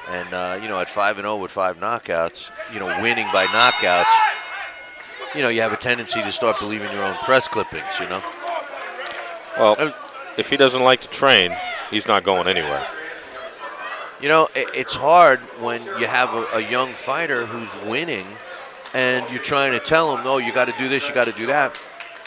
And, at 5-0 with 5 knockouts, winning by knockouts, you have a tendency to start believing your own press clippings, Well, if he doesn't like to train, he's not going anywhere. It's hard when you have a young fighter who's winning and you're trying to tell him, no, you got to do this, you got to do that.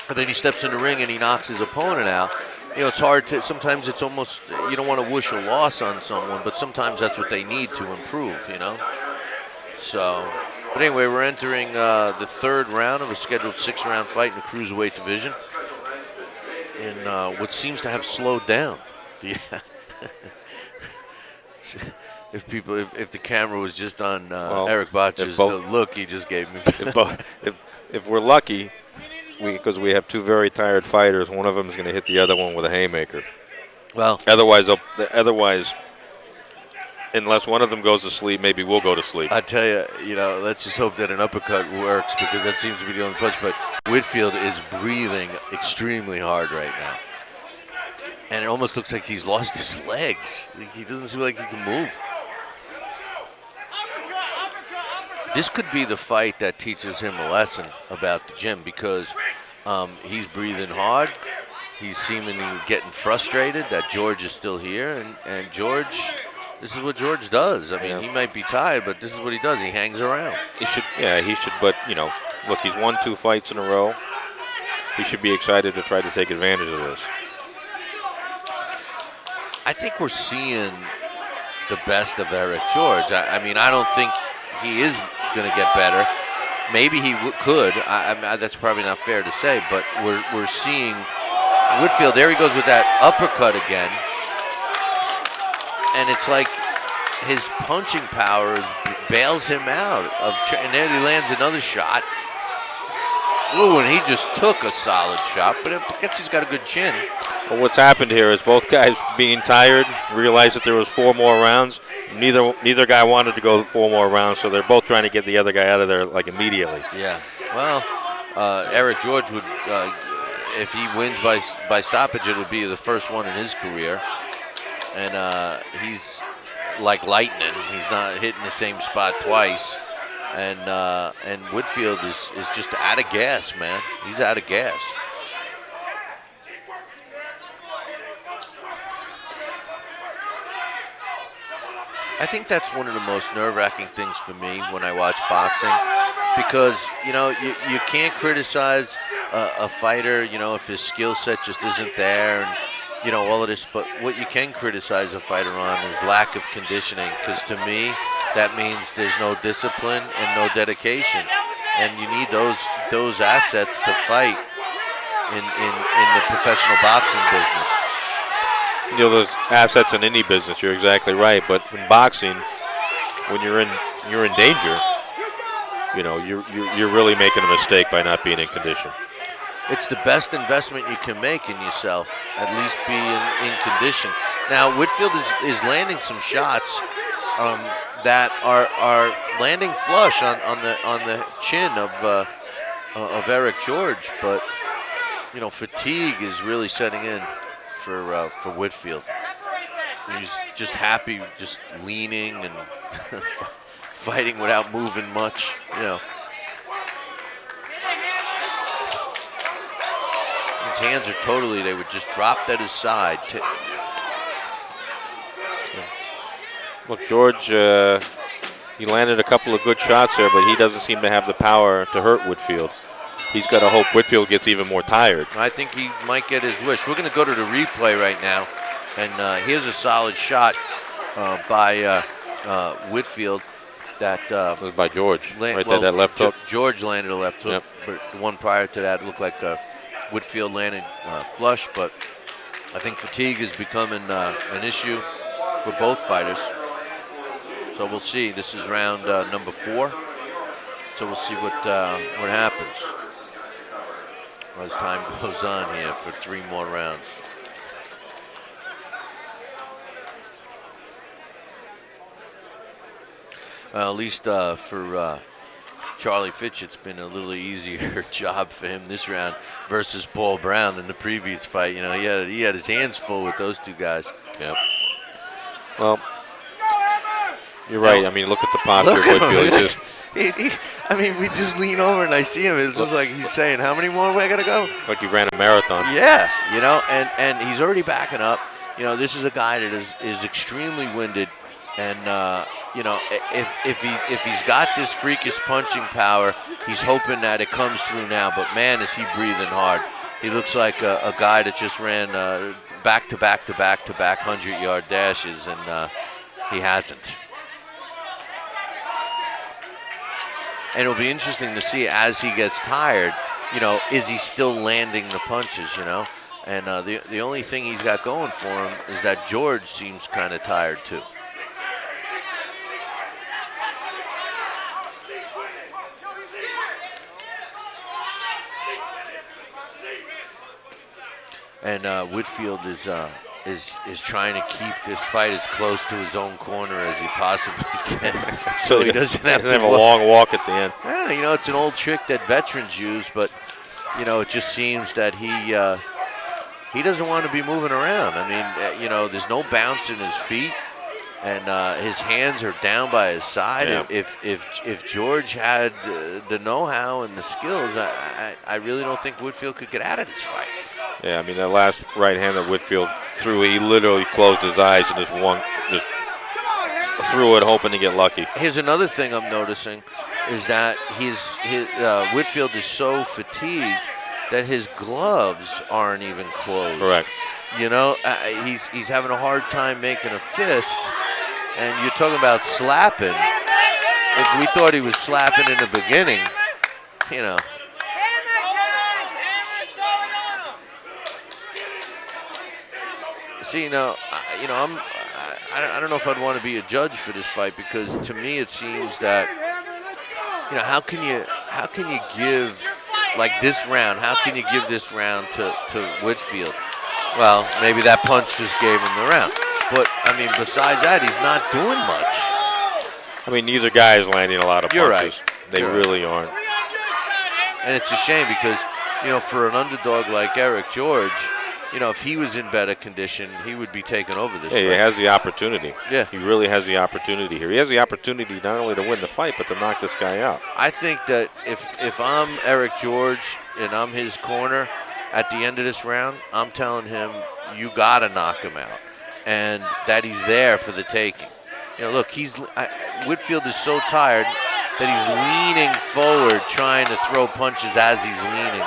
And then he steps in the ring and he knocks his opponent out. It's hard to, sometimes it's almost, you don't want to wish a loss on someone, but sometimes that's what they need to improve, So, but anyway, we're entering the 3rd round of a scheduled 6-round fight in the cruiserweight division. In what seems to have slowed down. If the camera was just on Eric Botcher's look he just gave me. if we're lucky, because we have 2 very tired fighters, one of them is going to hit the other one with a haymaker. Well, otherwise, unless one of them goes to sleep, maybe we'll go to sleep. I tell you, let's just hope that an uppercut works because that seems to be the only punch. But Whitfield is breathing extremely hard right now. And it almost looks like he's lost his legs. He doesn't seem like he can move. This could be the fight that teaches him a lesson about the gym because he's breathing hard he's seemingly getting frustrated that George is still here, and George, this is what George does. I mean, he might be tired, but this is what he does. He hangs around. He should, but, look, he's won 2 fights in a row. He should be excited to try to take advantage of this. I think we're seeing the best of Eric George. I mean, I don't think he is going to get better. Maybe he could. That's probably not fair to say, but we're seeing Whitfield. There he goes with that uppercut again, and it's like his punching power bails him out and then he lands another shot. Ooh, and he just took a solid shot, but I guess he's got a good chin. Well, what's happened here is both guys being tired realized that there was 4 more rounds. Neither guy wanted to go 4 more rounds, so they're both trying to get the other guy out of there like immediately. Yeah. Well, Eric George would, if he wins by stoppage, it would be the first one in his career, and he's like lightning. He's not hitting the same spot twice. And Whitfield is just out of gas, man. He's out of gas. I think that's one of the most nerve-wracking things for me when I watch boxing, because you can't criticize a fighter, if his skill set just isn't there, and all of this. But what you can criticize a fighter on is lack of conditioning, because to me, that means there's no discipline and no dedication, and you need those assets to fight in the professional boxing business. Those assets in any business, you're exactly right. But in boxing, when you're in danger, you're really making a mistake by not being in condition. It's the best investment you can make in yourself, at least be in condition. Now, Whitfield is landing some shots that are landing flush on the chin of Eric George, but fatigue is really setting in for Whitfield. He's just happy, just leaning and fighting without moving much. His hands are totally, they were just dropped at his side. Look, George, he landed a couple of good shots there, but he doesn't seem to have the power to hurt Whitfield. He's got to hope Whitfield gets even more tired. I think he might get his wish. We're going to go to the replay right now, and here's a solid shot by Whitfield. That was by George, right there, that left hook. George landed a left hook, but the one prior to that looked like Whitfield landed flush, but I think fatigue is becoming an issue for both fighters. So we'll see. This is round number 4. So we'll see what happens as time goes on here for 3 more rounds. At least for Charlie Fitch, it's been a little easier job for him this round versus Paul Brown in the previous fight. He had his hands full with those 2 guys. Yep. Well, you're right. I mean, look at the posture of Whitfield. We just lean over and I see him. It's just like he's saying, "How many more I gotta go?" Like he ran a marathon. Yeah, and he's already backing up. This is a guy that is extremely winded, and if he's got this freakish punching power, he's hoping that it comes through now. But man, is he breathing hard. He looks like a guy that just ran back to back 100-yard dashes, and he hasn't. And it'll be interesting to see as he gets tired, is he still landing the punches, And the only thing he's got going for him is that George seems kind of tired too. And Whitfield is trying to keep this fight as close to his own corner as he possibly can, so he doesn't have a long walk at the end. Yeah, it's an old trick that veterans use, but it just seems that he doesn't want to be moving around. I mean, there's no bounce in his feet, and his hands are down by his side. Yeah. If George had the know-how and the skills, I really don't think Whitfield could get out of this fight. Yeah, I mean, that last right hand that Whitfield threw, he literally closed his eyes and just threw it, hoping to get lucky. Here's another thing I'm noticing is that Whitfield is so fatigued that his gloves aren't even closed. Correct. You know, he's having a hard time making a fist, and you're talking about slapping. If we thought he was slapping in the beginning, you know. See, I don't know if I'd want to be a judge for this fight, because to me it seems that, how can you give like this round? How can you give this round to Whitfield? Well, maybe that punch just gave him the round. But I mean, besides that, he's not doing much. I mean, neither guy is landing a lot of punches. You're right. They really aren't. And it's a shame because, for an underdog like Eric George, if he was in better condition, he would be taking over this fight. He has the opportunity. Yeah. He really has the opportunity here. He has the opportunity not only to win the fight, but to knock this guy out. I think that if I'm Eric George and I'm his corner at the end of this round, I'm telling him, you got to knock him out, and that he's there for the taking. Look, Whitfield is so tired that he's leaning forward trying to throw punches as he's leaning.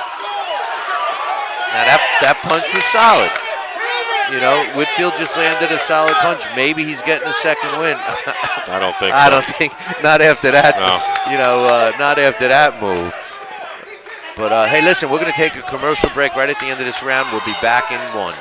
Now that punch was solid. Whitfield just landed a solid punch. Maybe he's getting a second win. I don't think so. I don't think, not after that. No. Not after that move. But hey, listen, we're going to take a commercial break right at the end of this round. We'll be back in one.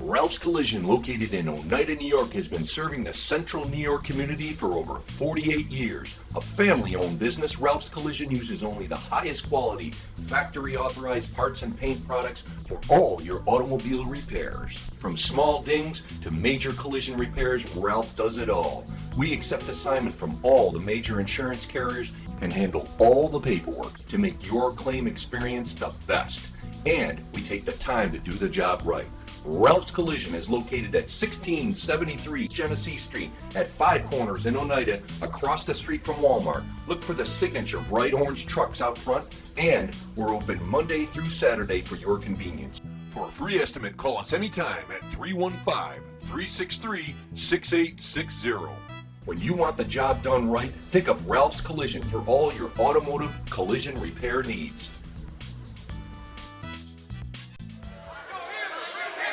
Ralph's Collision, located in Oneida, New York, has been serving the central New York community for over 48 years. A family-owned business, Ralph's Collision uses only the highest quality, factory-authorized parts and paint products for all your automobile repairs. From small dings to major collision repairs, Ralph does it all. We accept assignment from all the major insurance carriers and handle all the paperwork to make your claim experience the best. And we take the time to do the job right. Ralph's Collision is located at 1673 Genesee Street at Five Corners in Oneida, across the street from Walmart. Look for the signature bright orange trucks out front, and we're open Monday through Saturday for your convenience. For a free estimate, call us anytime at 315-363-6860. When you want the job done right, pick up Ralph's Collision for all your automotive collision repair needs.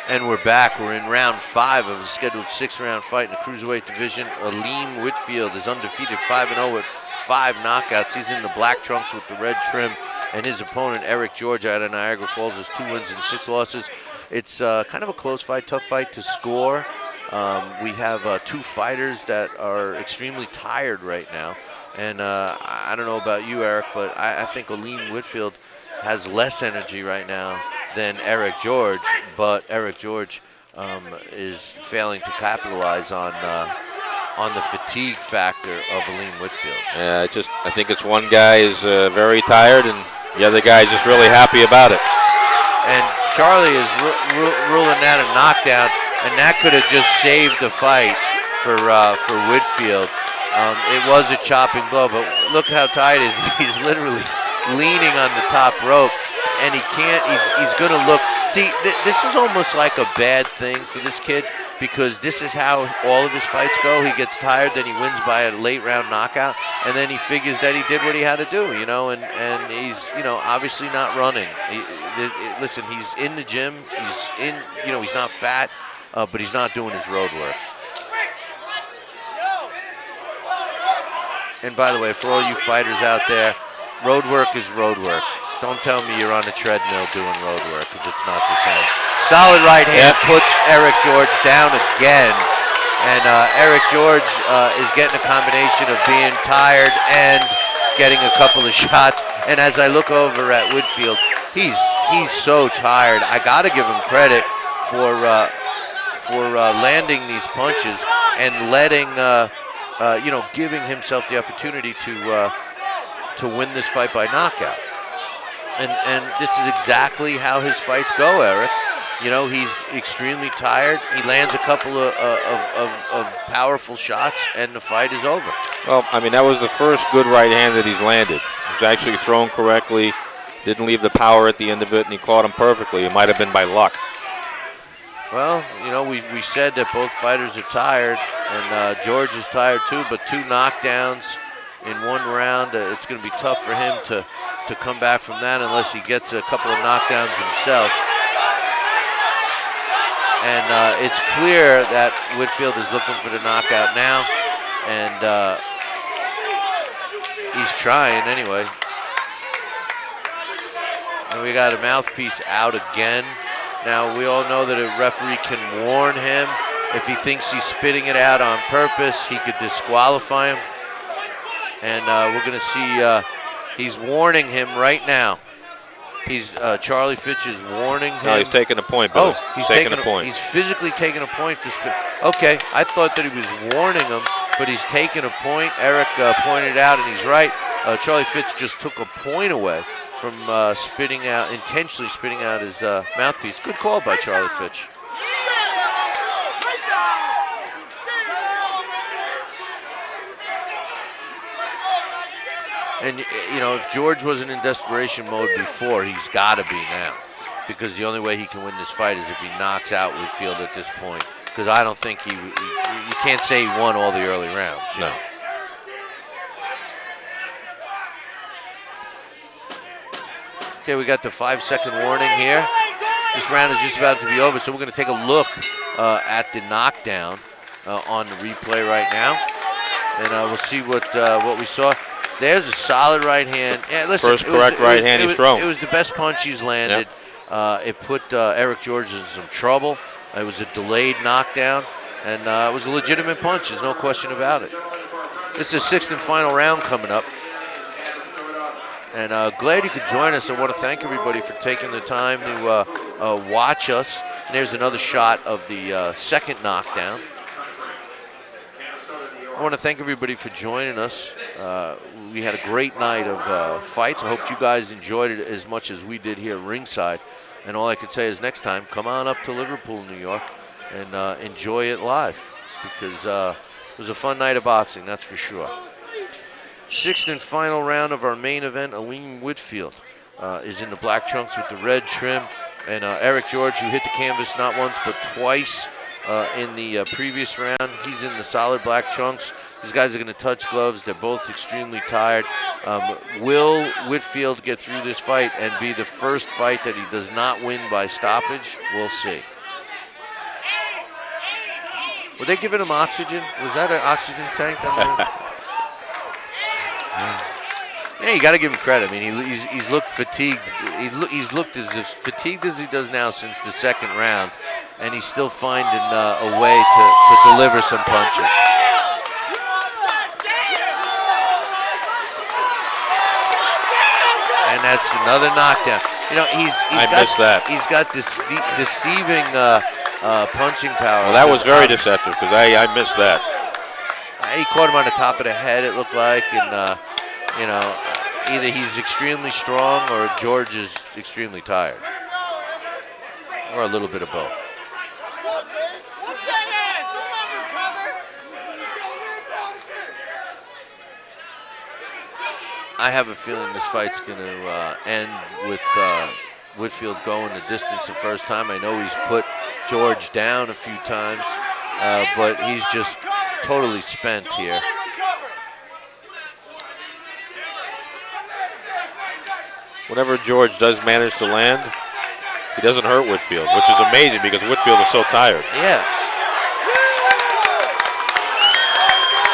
And we're back. We're in round 5 of a scheduled 6-round fight in the cruiserweight division. Aleem Whitfield is undefeated, 5-0 with 5 knockouts. He's in the black trunks with the red trim. And his opponent, Eric George, out of Niagara Falls, has 2 wins and 6 losses. It's kind of a close fight, tough fight to score. We have 2 fighters that are extremely tired right now. And I don't know about you, Eric, but I think Aleem Whitfield has less energy right now than Eric George, but Eric George is failing to capitalize on the fatigue factor of Aleem Whitfield. Yeah, I think it's one guy is very tired, and the other guy is just really happy about it. And Charlie is ruling that a knockdown, and that could have just saved the fight for Whitfield. It was a chopping blow, but look how tight he is. He's literally leaning on the top rope, and he can't. He's going to look. See, this is almost like a bad thing for this kid, because this is how all of his fights go. He gets tired, then he wins by a late round knockout, and then he figures that he did what he had to do, and he's, obviously not running. Listen, he's in the gym. He's in, he's not fat, but he's not doing his road work. And by the way, for all you fighters out there, road work is road work. Don't tell me you're on a treadmill doing road work, because it's not the same. Solid right hand puts Eric George down again. And Eric George is getting a combination of being tired and getting a couple of shots. And as I look over at Whitfield, he's so tired. I got to give him credit for landing these punches and letting, giving himself the opportunity to win this fight by knockout. And this is exactly how his fights go, Eric. You know, he's extremely tired. He lands a couple of powerful shots, and the fight is over. Well, I mean, that was the first good right hand that he's landed. It was actually thrown correctly, didn't leave the power at the end of it, and he caught him perfectly. It might have been by luck. Well, you know, we said that both fighters are tired, and George is tired too, but 2 knockdowns in 1 round, it's going to be tough for him to come back from that unless he gets a couple of knockdowns himself. And it's clear that Whitfield is looking for the knockout now, and he's trying anyway. And we got a mouthpiece out again. Now, we all know that a referee can warn him. If he thinks he's spitting it out on purpose, he could disqualify him. And we're going to see, he's warning him right now. He's Charlie Fitch is warning him. No, he's taking a point, Billy. Oh, he's taking a point. He's physically taking a point. Okay, I thought that he was warning him, but he's taking a point. Eric pointed out, and he's right. Charlie Fitch just took a point away from intentionally spitting out his mouthpiece. Good call by Charlie Fitch. And, you know, if George wasn't in desperation mode before, he's got to be now. Because the only way he can win this fight is if he knocks out Whitfield at this point. Because I don't think you can't say he won all the early rounds. No. Okay, we got the 5-second warning here. This round is just about to be over, so we're going to take a look at the knockdown on the replay right now. And we'll see what we saw. There's a solid right hand. Yeah, listen, first correct right hand he's thrown. It was the best punch he's landed. Yep. It put Eric George in some trouble. It was a delayed knockdown, and it was a legitimate punch. There's no question about it. This is the 6th and final round coming up. And glad you could join us. I want to thank everybody for taking the time to watch us. And there's another shot of the second knockdown. I want to thank everybody for joining us. We had a great night of fights. I hope you guys enjoyed it as much as we did here ringside. And all I can say is next time, come on up to Liverpool, New York, and enjoy it live. Because it was a fun night of boxing, that's for sure. 6th and final round of our main event, Aleem Whitfield is in the black trunks with the red trim. And Eric George, who hit the canvas not once but twice in the previous round. He's in the solid black trunks. These guys are going to touch gloves. They're both extremely tired. Will Whitfield get through this fight and be the first fight that he does not win by stoppage? We'll see. Were they giving him oxygen? Was that an oxygen tank? Yeah, you got to give him credit. I mean, he's looked fatigued. He's looked as fatigued as he does now since the second round, and he's still finding a way to deliver some punches. And that's another knockdown. You know, he's got this deceiving punching power. Well, that was very deceptive because I missed that. He caught him on the top of the head, it looked like, and you know, either he's extremely strong or George is extremely tired, or a little bit of both. I have a feeling this fight's going to end with Whitfield going the distance the first time. I know he's put George down a few times, but he's just totally spent here. Whenever George does manage to land, he doesn't hurt Whitfield, which is amazing because Whitfield is so tired. Yeah.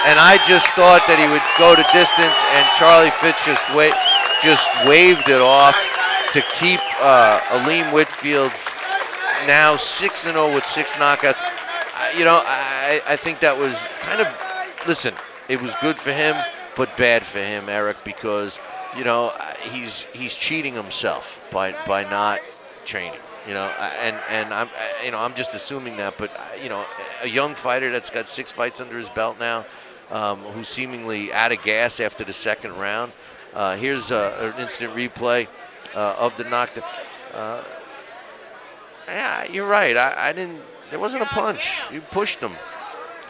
And I just thought that he would go to distance, and Charlie Fitch just waved it off to keep Aleem Whitfield's now 6-0 with 6 knockouts. You know, I think that was kind of, listen, it was good for him, but bad for him, Eric, because, you know, he's cheating himself by not training. You know, and I'm just assuming that, but you know, a young fighter that's got 6 fights under his belt now, who's seemingly out of gas after the second round. Here's an instant replay of the knockdown. Yeah, you're right. I didn't. There wasn't a punch. You pushed him.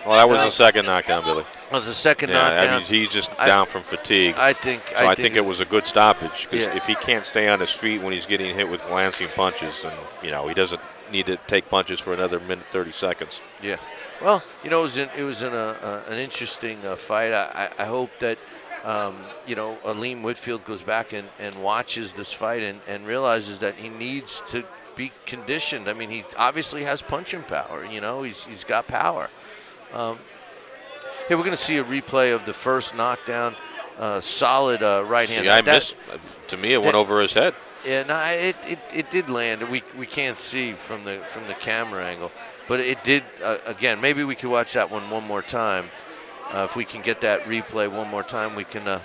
Well, that was the second knockdown, Billy. It was the second Yeah, knockdown. I mean, he's just down from fatigue. I think. So I think it was a good stoppage because Yeah. if he can't stay on his feet when he's getting hit with glancing punches, then he doesn't need to take punches for another minute 30 seconds. Yeah. Well, it was an interesting fight. I hope that Aleem Whitfield goes back and watches this fight and realizes that he needs to be conditioned. I mean, he obviously has punching power. He's got power. Here we're going to see a replay of the first knockdown. Solid right hand. See, I missed. To me, it went over his head. Yeah, no, it did land. We can't see from the camera angle, but it did. Again, maybe we could watch that one more time. If we can get that replay one more time, we can.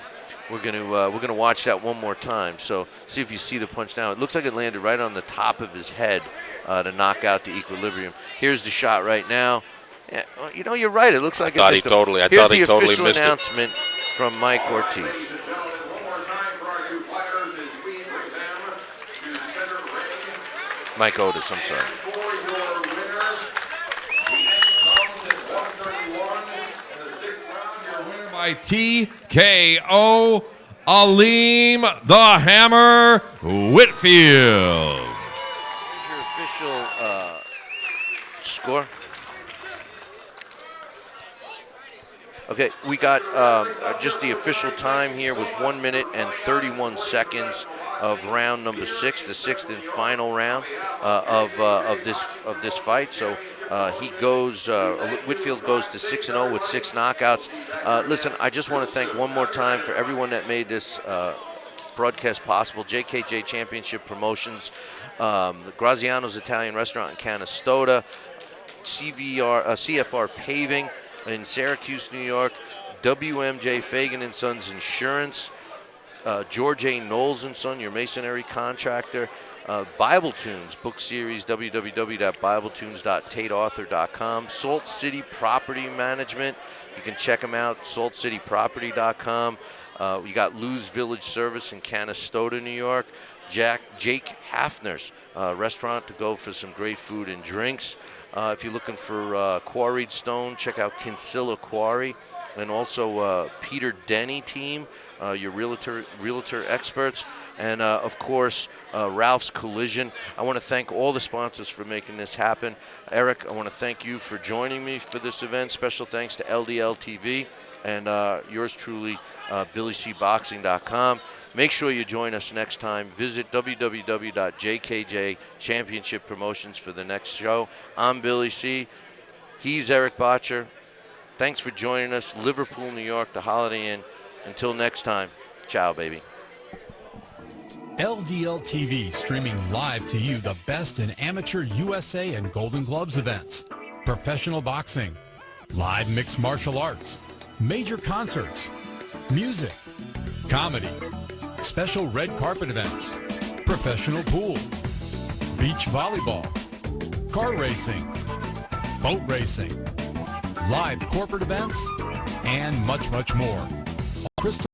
We're gonna watch that one more time. So see if you see the punch now. It looks like it landed right on the top of his head to knock out the equilibrium. Here's the shot right now. Yeah, well, you're right. It looks like I thought it he totally Here's missed the it. official announcement from Mike Ortiz. Ladies and gentlemen, one more time for our two fighters as we bring them to center ring. Mike Otis, I'm sorry. And for your winner, he comes at 131 in the sixth round. Your winner By TKO, Aleem the Hammer Whitfield. Here's your official score. Okay, we got just the official time here was 1 minute and 31 seconds of round number 6, the sixth and final round of this fight. So Whitfield goes to 6-0 with 6 knockouts. Listen, I just want to thank one more time for everyone that made this broadcast possible. JKJ Championship Promotions, Graziano's Italian Restaurant in Canastota, CFR Paving in Syracuse, New York, WMJ Fagan and Sons Insurance, George A. Knowles and Son, your masonry contractor, Bible Tunes book series, www.bibletunes.tateauthor.com, Salt City Property Management. You can check them out, saltcityproperty.com. We got Lou's Village Service in Canastota, New York. Jake Hafner's restaurant to go for some great food and drinks. If you're looking for quarried stone, check out Kinsilla Quarry. And also Peter Denny team, your realtor experts. And, of course, Ralph's Collision. I want to thank all the sponsors for making this happen. Eric, I want to thank you for joining me for this event. Special thanks to LDL TV and yours truly, BillyCBoxing.com. Make sure you join us next time. Visit www.jkj Championship Promotions for the next show. I'm Billy C. He's Eric Botcher. Thanks for joining us. Liverpool, New York, the Holiday Inn. Until next time, ciao, baby. LDL TV streaming live to you the best in amateur USA and Golden Gloves events, professional boxing, live mixed martial arts, major concerts, music, comedy, special red carpet events, professional pool, beach volleyball, car racing, boat racing, live corporate events, and much, much more. Crystal